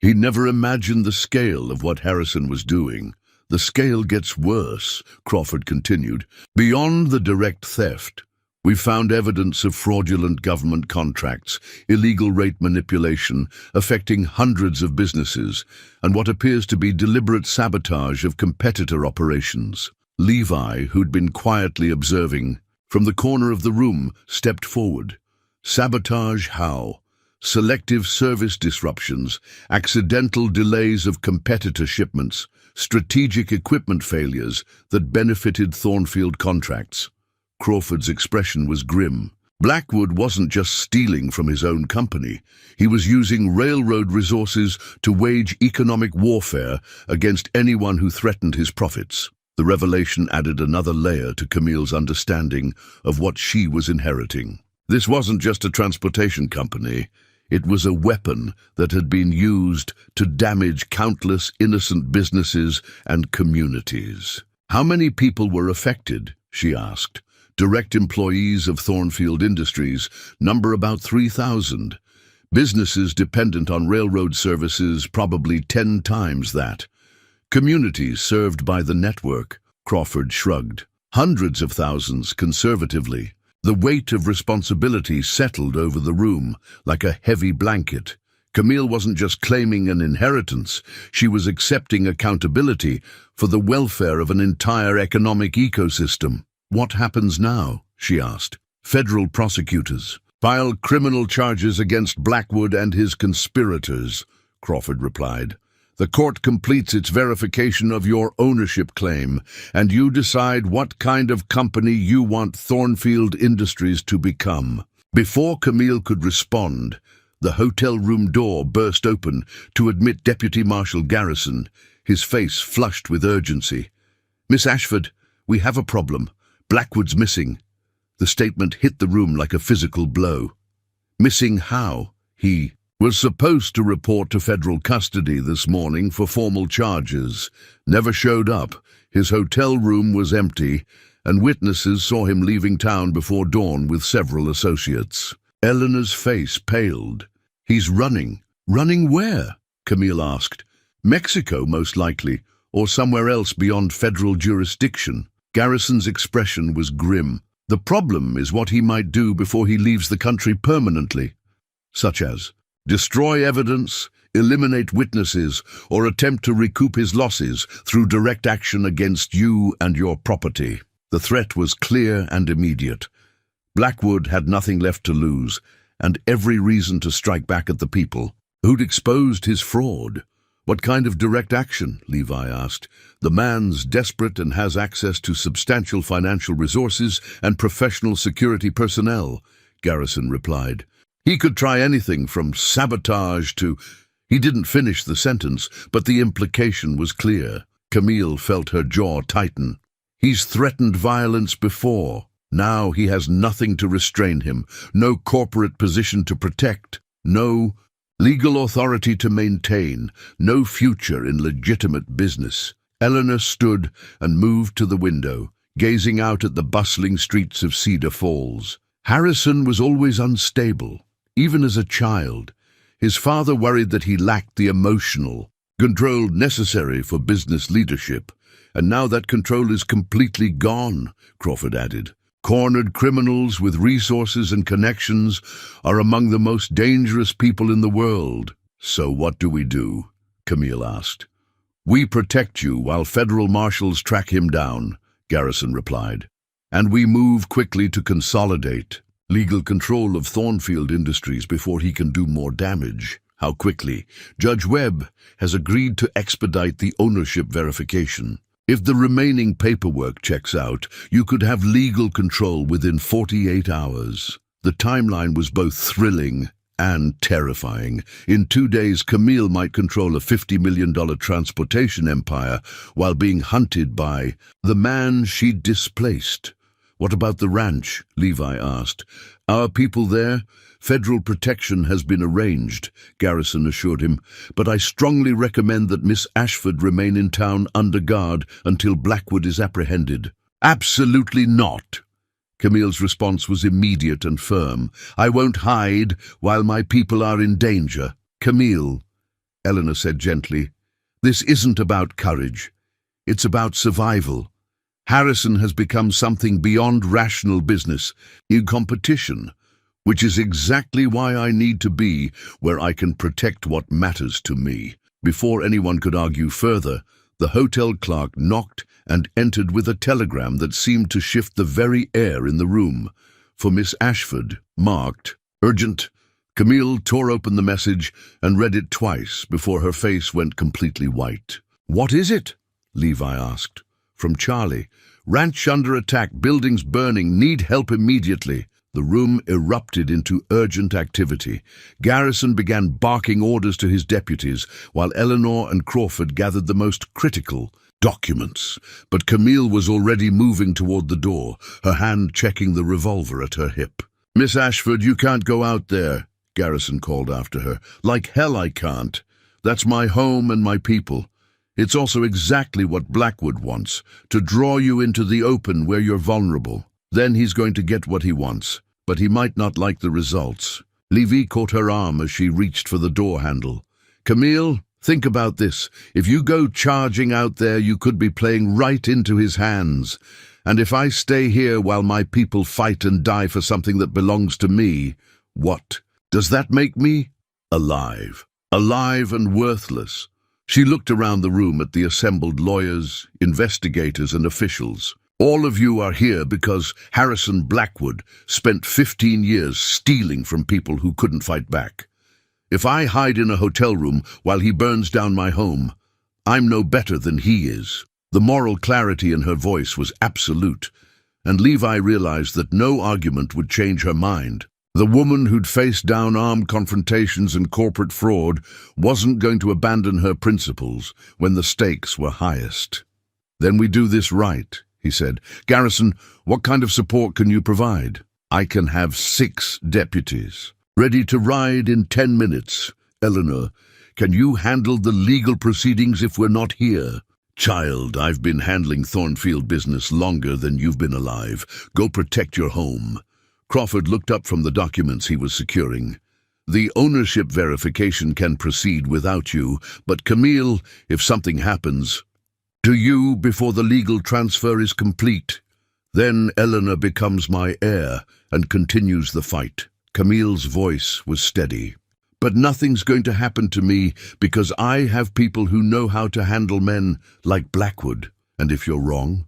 he never imagined the scale of what Harrison was doing. The scale gets worse, Crawford continued. Beyond the direct theft, we found evidence of fraudulent government contracts, illegal rate manipulation affecting hundreds of businesses, and what appears to be deliberate sabotage of competitor operations. Levi, who'd been quietly observing from the corner of the room, stepped forward. Sabotage how? Selective service disruptions, accidental delays of competitor shipments, strategic equipment failures that benefited Thornfield contracts. Crawford's expression was grim. Blackwood wasn't just stealing from his own company. He was using railroad resources to wage economic warfare against anyone who threatened his profits. The revelation added another layer to Camille's understanding of what she was inheriting. This wasn't just a transportation company. It was a weapon that had been used to damage countless innocent businesses and communities. How many people were affected? She asked. Direct employees of Thornfield Industries number about 3,000. Businesses dependent on railroad services probably 10 times that. Communities served by the network, Crawford shrugged. Hundreds of thousands, conservatively. The weight of responsibility settled over the room like a heavy blanket. Camille wasn't just claiming an inheritance, she was accepting accountability for the welfare of an entire economic ecosystem. What happens now? She asked. Federal prosecutors file criminal charges against Blackwood and his conspirators, Crawford replied. The court completes its verification of your ownership claim, and you decide what kind of company you want Thornfield Industries to become. Before Camille could respond, the hotel room door burst open to admit Deputy Marshal Garrison, his face flushed with urgency. Miss Ashford, we have a problem. Blackwood's missing. The statement hit the room like a physical blow. Missing how? He was supposed to report to federal custody this morning for formal charges. Never showed up. His hotel room was empty, and witnesses saw him leaving town before dawn with several associates. Eleanor's face paled. He's running. Running where? Camille asked. Mexico, most likely, or somewhere else beyond federal jurisdiction. Garrison's expression was grim. The problem is what he might do before he leaves the country permanently, such as destroy evidence, eliminate witnesses, or attempt to recoup his losses through direct action against you and your property. The threat was clear and immediate. Blackwood had nothing left to lose, and every reason to strike back at the people who'd exposed his fraud. What kind of direct action? Levi asked. The man's desperate and has access to substantial financial resources and professional security personnel, Garrison replied. He could try anything from sabotage to... He didn't finish the sentence, but the implication was clear. Camille felt her jaw tighten. He's threatened violence before. Now he has nothing to restrain him, no corporate position to protect, no legal authority to maintain, no future in legitimate business. Eleanor stood and moved to the window, gazing out at the bustling streets of Cedar Falls. Harrison was always unstable, even as a child. His father worried that he lacked the emotional control necessary for business leadership. And now that control is completely gone, Crawford added. Cornered criminals with resources and connections are among the most dangerous people in the world. So what do we do? Camille asked. We protect you while federal marshals track him down, Garrison replied. And we move quickly to consolidate legal control of Thornfield Industries before he can do more damage. How quickly? Judge Webb has agreed to expedite the ownership verification. If the remaining paperwork checks out, you could have legal control within 48 hours. The timeline was both thrilling and terrifying. In 2 days, Camille might control a $50 million transportation empire while being hunted by the man she'd displaced. What about the ranch? Levi asked. Our people there? Federal protection has been arranged, Garrison assured him, but I strongly recommend that Miss Ashford remain in town under guard until Blackwood is apprehended. Absolutely not. Camille's response was immediate and firm. I won't hide while my people are in danger. Camille, Eleanor said gently, this isn't about courage. It's about survival. Harrison has become something beyond rational business, in competition, which is exactly why I need to be where I can protect what matters to me. Before anyone could argue further, the hotel clerk knocked and entered with a telegram that seemed to shift the very air in the room. For Miss Ashford, marked, urgent. Camille tore open the message and read it twice before her face went completely white. What is it? Levi asked. From Charlie. Ranch under attack, buildings burning, need help immediately. The room erupted into urgent activity. Garrison began barking orders to his deputies, while Eleanor and Crawford gathered the most critical documents. But Camille was already moving toward the door, her hand checking the revolver at her hip. Miss Ashford, you can't go out there, Garrison called after her. Like hell I can't. That's my home and my people. It's also exactly what Blackwood wants, to draw you into the open where you're vulnerable. Then he's going to get what he wants, but he might not like the results. Levy caught her arm as she reached for the door handle. Camille, think about this. If you go charging out there, you could be playing right into his hands. And if I stay here while my people fight and die for something that belongs to me, what? Does that make me? Alive. Alive and worthless. She looked around the room at the assembled lawyers, investigators, and officials. All of you are here because Harrison Blackwood spent 15 years stealing from people who couldn't fight back. If I hide in a hotel room while he burns down my home, I'm no better than he is. The moral clarity in her voice was absolute, and Levi realized that no argument would change her mind. The woman who'd faced down armed confrontations and corporate fraud wasn't going to abandon her principles when the stakes were highest. Then we do this right, he said. Garrison, what kind of support can you provide? I can have 6 deputies, ready to ride in 10 minutes. Eleanor, can you handle the legal proceedings if we're not here? Child, I've been handling Thornfield business longer than you've been alive. Go protect your home. Crawford looked up from the documents he was securing. The ownership verification can proceed without you, but Camille, if something happens, to you before the legal transfer is complete. Then Eleanor becomes my heir and continues the fight. Camille's voice was steady. But nothing's going to happen to me because I have people who know how to handle men like Blackwood. And if you're wrong?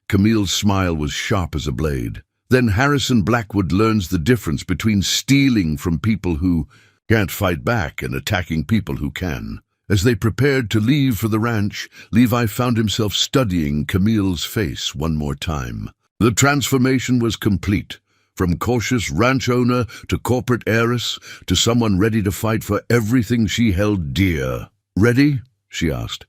Camille's smile was sharp as a blade. Then Harrison Blackwood learns the difference between stealing from people who can't fight back and attacking people who can. As they prepared to leave for the ranch, Levi found himself studying Camille's face one more time. The transformation was complete. From cautious ranch owner to corporate heiress to someone ready to fight for everything she held dear. "Ready?" she asked.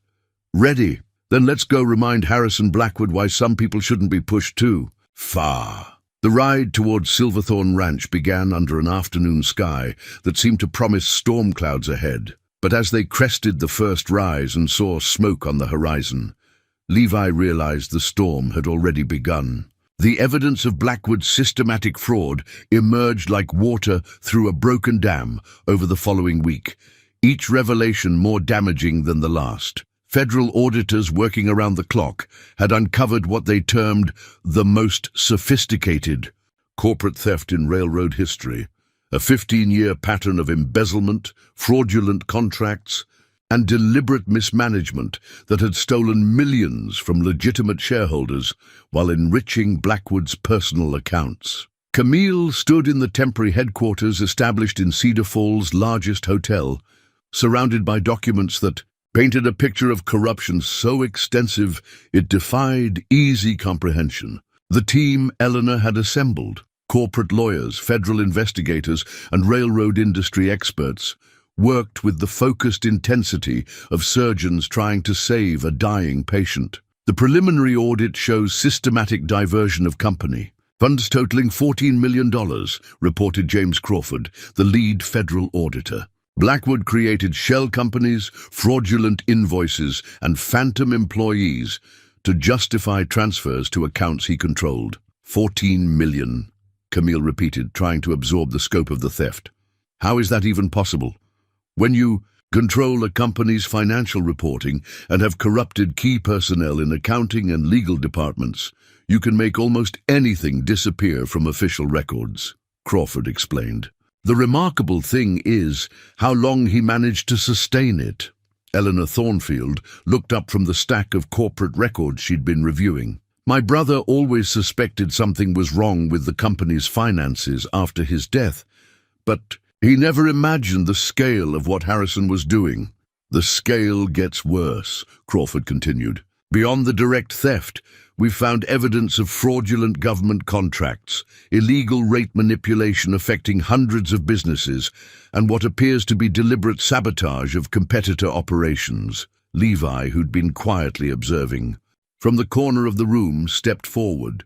"Ready. Then let's go remind Harrison Blackwood why some people shouldn't be pushed too." Far. The ride towards Silverthorne Ranch began under an afternoon sky that seemed to promise storm clouds ahead. But as they crested the first rise and saw smoke on the horizon, Levi realized the storm had already begun. The evidence of Blackwood's systematic fraud emerged like water through a broken dam over the following week, each revelation more damaging than the last. Federal auditors working around the clock had uncovered what they termed the most sophisticated corporate theft in railroad history, a 15-year pattern of embezzlement, fraudulent contracts, and deliberate mismanagement that had stolen millions from legitimate shareholders while enriching Blackwood's personal accounts. Camille stood in the temporary headquarters established in Cedar Falls' largest hotel, surrounded by documents that painted a picture of corruption so extensive it defied easy comprehension. The team Eleanor had assembled, corporate lawyers, federal investigators, and railroad industry experts, worked with the focused intensity of surgeons trying to save a dying patient. The preliminary audit shows systematic diversion of company. Funds totaling $14 million, reported James Crawford, the lead federal auditor. Blackwood created shell companies, fraudulent invoices, and phantom employees to justify transfers to accounts he controlled. 14 million, Camille repeated, trying to absorb the scope of the theft. How is that even possible? When you control a company's financial reporting and have corrupted key personnel in accounting and legal departments, you can make almost anything disappear from official records, Crawford explained. The remarkable thing is how long he managed to sustain it. Eleanor Thornfield looked up from the stack of corporate records she'd been reviewing. My brother always suspected something was wrong with the company's finances after his death, but he never imagined the scale of what Harrison was doing. The scale gets worse, Crawford continued. Beyond the direct theft, we've found evidence of fraudulent government contracts, illegal rate manipulation affecting hundreds of businesses, and what appears to be deliberate sabotage of competitor operations. Levi, who'd been quietly observing, from the corner of the room stepped forward.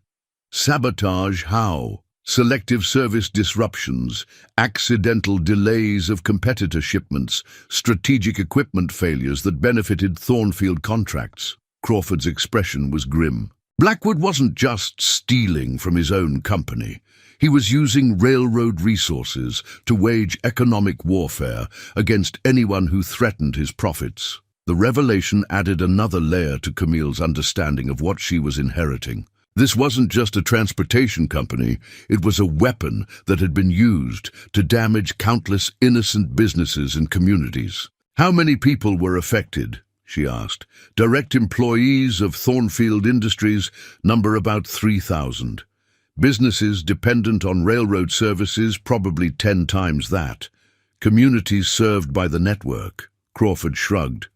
Sabotage how? Selective service disruptions, accidental delays of competitor shipments, strategic equipment failures that benefited Thornfield contracts. Crawford's expression was grim. Blackwood wasn't just stealing from his own company. He was using railroad resources to wage economic warfare against anyone who threatened his profits. The revelation added another layer to Camille's understanding of what she was inheriting. This wasn't just a transportation company, it was a weapon that had been used to damage countless innocent businesses and communities. How many people were affected? She asked. Direct employees of Thornfield Industries number about 3,000. Businesses dependent on railroad services probably 10 times that. Communities served by the network. Crawford shrugged.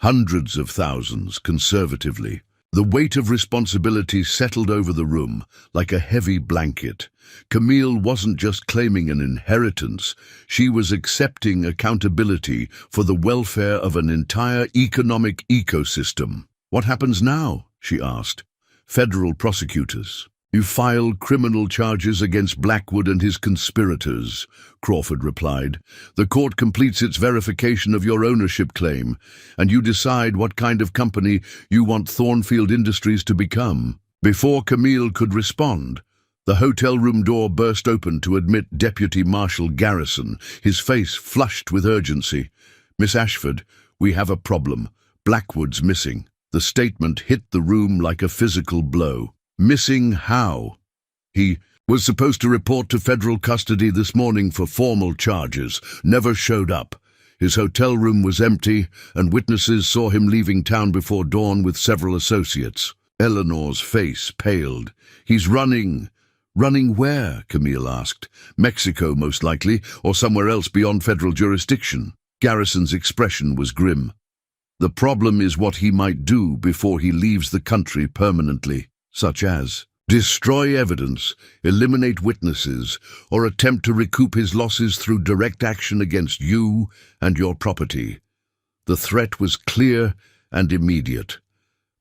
Hundreds of thousands, conservatively. The weight of responsibility settled over the room like a heavy blanket. Camille wasn't just claiming an inheritance, she was accepting accountability for the welfare of an entire economic ecosystem. What happens now? She asked. Federal prosecutors. You filed criminal charges against Blackwood and his conspirators, Crawford replied. The court completes its verification of your ownership claim, and you decide what kind of company you want Thornfield Industries to become. Before Camille could respond, the hotel room door burst open to admit Deputy Marshal Garrison, his face flushed with urgency. Miss Ashford, we have a problem. Blackwood's missing. The statement hit the room like a physical blow. Missing how? He was supposed to report to federal custody this morning for formal charges, never showed up. His hotel room was empty, and witnesses saw him leaving town before dawn with several associates. Eleanor's face paled. He's running. Running where? Camille asked. Mexico, most likely, or somewhere else beyond federal jurisdiction. Garrison's expression was grim. The problem is what he might do before he leaves the country permanently, such as destroy evidence, eliminate witnesses, or attempt to recoup his losses through direct action against you and your property. The threat was clear and immediate.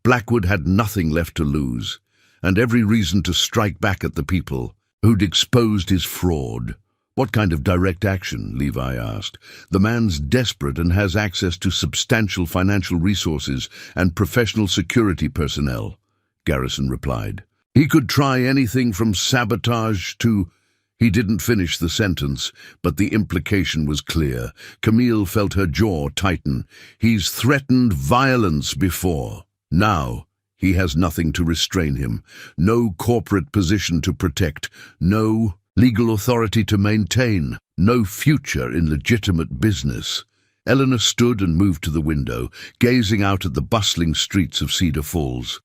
Blackwood had nothing left to lose, and every reason to strike back at the people who'd exposed his fraud. What kind of direct action? Levi asked. The man's desperate and has access to substantial financial resources and professional security personnel, Garrison replied. He could try anything from sabotage to... He didn't finish the sentence, but the implication was clear. Camille felt her jaw tighten. He's threatened violence before. Now, he has nothing to restrain him. No corporate position to protect. No legal authority to maintain. No future in legitimate business. Eleanor stood and moved to the window, gazing out at the bustling streets of Cedar Falls.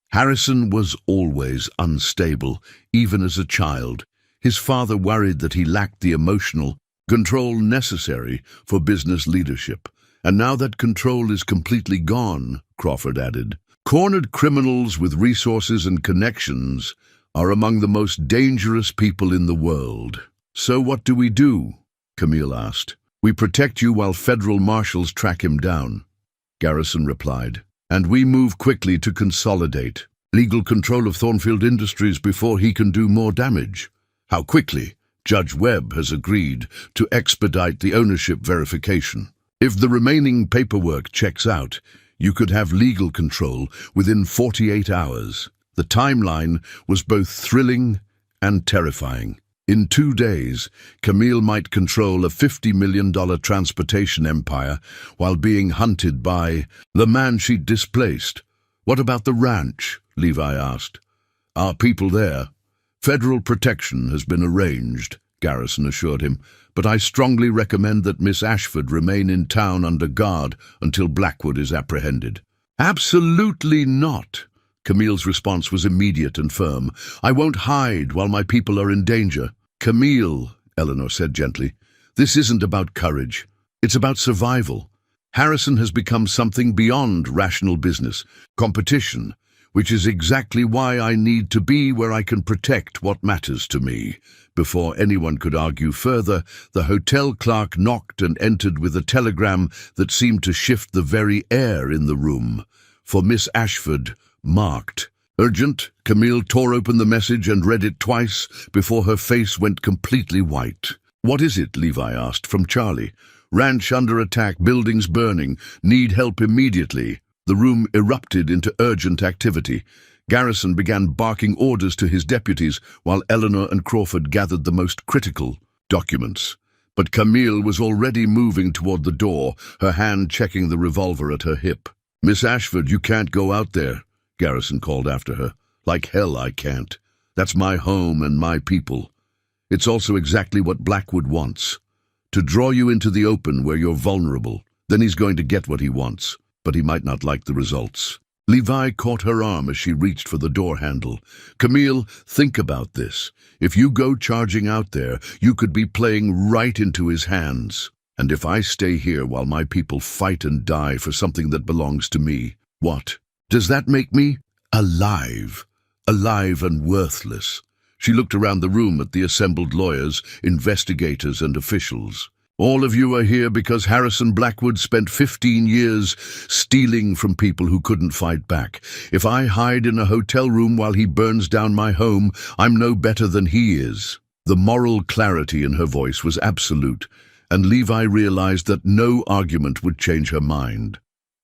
Harrison was always unstable, even as a child. His father worried that he lacked the emotional control necessary for business leadership. And now that control is completely gone, Crawford added. Cornered criminals with resources and connections are among the most dangerous people in the world. So what do we do? Camille asked. We protect you while federal marshals track him down, Garrison replied. And we move quickly to consolidate legal control of Thornfield Industries before he can do more damage. How quickly? Judge Webb has agreed to expedite the ownership verification. If the remaining paperwork checks out, you could have legal control within 48 hours. The timeline was both thrilling and terrifying. In 2 days, Camille might control a $50 million transportation empire while being hunted by the man she'd displaced. What about the ranch? Levi asked. Our people there. Federal protection has been arranged, Garrison assured him, but I strongly recommend that Miss Ashford remain in town under guard until Blackwood is apprehended. Absolutely not. Camille's response was immediate and firm. I won't hide while my people are in danger. Camille, Eleanor said gently, this isn't about courage. It's about survival. Harrison has become something beyond rational business, competition, which is exactly why I need to be where I can protect what matters to me. Before anyone could argue further, the hotel clerk knocked and entered with a telegram that seemed to shift the very air in the room. For Miss Ashford, marked. Urgent. Camille tore open the message and read it twice before her face went completely white. What is it? Levi asked from Charlie. Ranch under attack, buildings burning, need help immediately. The room erupted into urgent activity. Garrison began barking orders to his deputies while Eleanor and Crawford gathered the most critical documents. But Camille was already moving toward the door, her hand checking the revolver at her hip. Miss Ashford, you can't go out there, Garrison called after her. Like hell I can't. That's my home and my people. It's also exactly what Blackwood wants. To draw you into the open where you're vulnerable. Then he's going to get what he wants, but he might not like the results. Levi caught her arm as she reached for the door handle. Camille, think about this. If you go charging out there, you could be playing right into his hands. And if I stay here while my people fight and die for something that belongs to me, what? Does that make me alive? Alive and worthless. She looked around the room at the assembled lawyers, investigators, and officials. All of you are here because Harrison Blackwood spent 15 years stealing from people who couldn't fight back. If I hide in a hotel room while he burns down my home, I'm no better than he is. The moral clarity in her voice was absolute, and Levi realized that no argument would change her mind.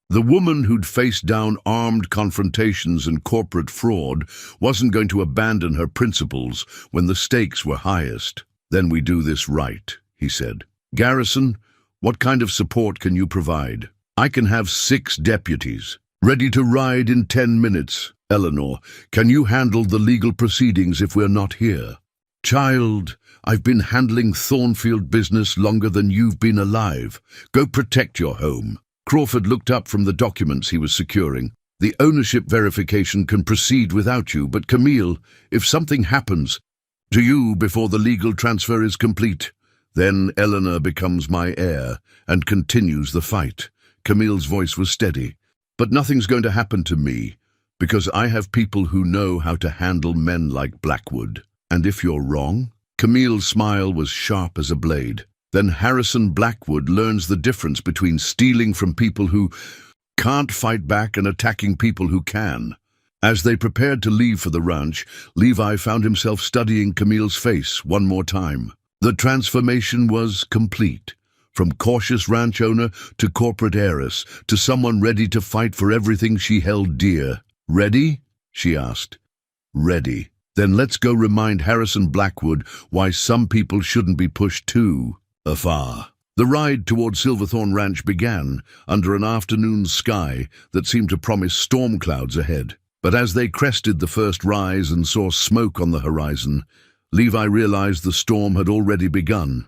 The woman who'd faced down armed confrontations and corporate fraud wasn't going to abandon her principles when the stakes were highest. Then we do this right, he said. Garrison, what kind of support can you provide? I can have 6 deputies, ready to ride in 10 minutes. Eleanor, can you handle the legal proceedings if we're not here? Child, I've been handling Thornfield business longer than you've been alive. Go protect your home. Crawford looked up from the documents he was securing. The ownership verification can proceed without you, but Camille, if something happens to you before the legal transfer is complete, then Eleanor becomes my heir and continues the fight. Camille's voice was steady. "But nothing's going to happen to me, because I have people who know how to handle men like Blackwood. And if you're wrong?" Camille's smile was sharp as a blade. "Then Harrison Blackwood learns the difference between stealing from people who can't fight back and attacking people who can." As they prepared to leave for the ranch, Levi found himself studying Camille's face one more time. The transformation was complete. From cautious ranch owner to corporate heiress, to someone ready to fight for everything she held dear. "Ready?" she asked. "Ready. Then let's go remind Harrison Blackwood why some people shouldn't be pushed too far." The ride toward Silverthorne Ranch began under an afternoon sky that seemed to promise storm clouds ahead. But as they crested the first rise and saw smoke on the horizon, Levi realized the storm had already begun.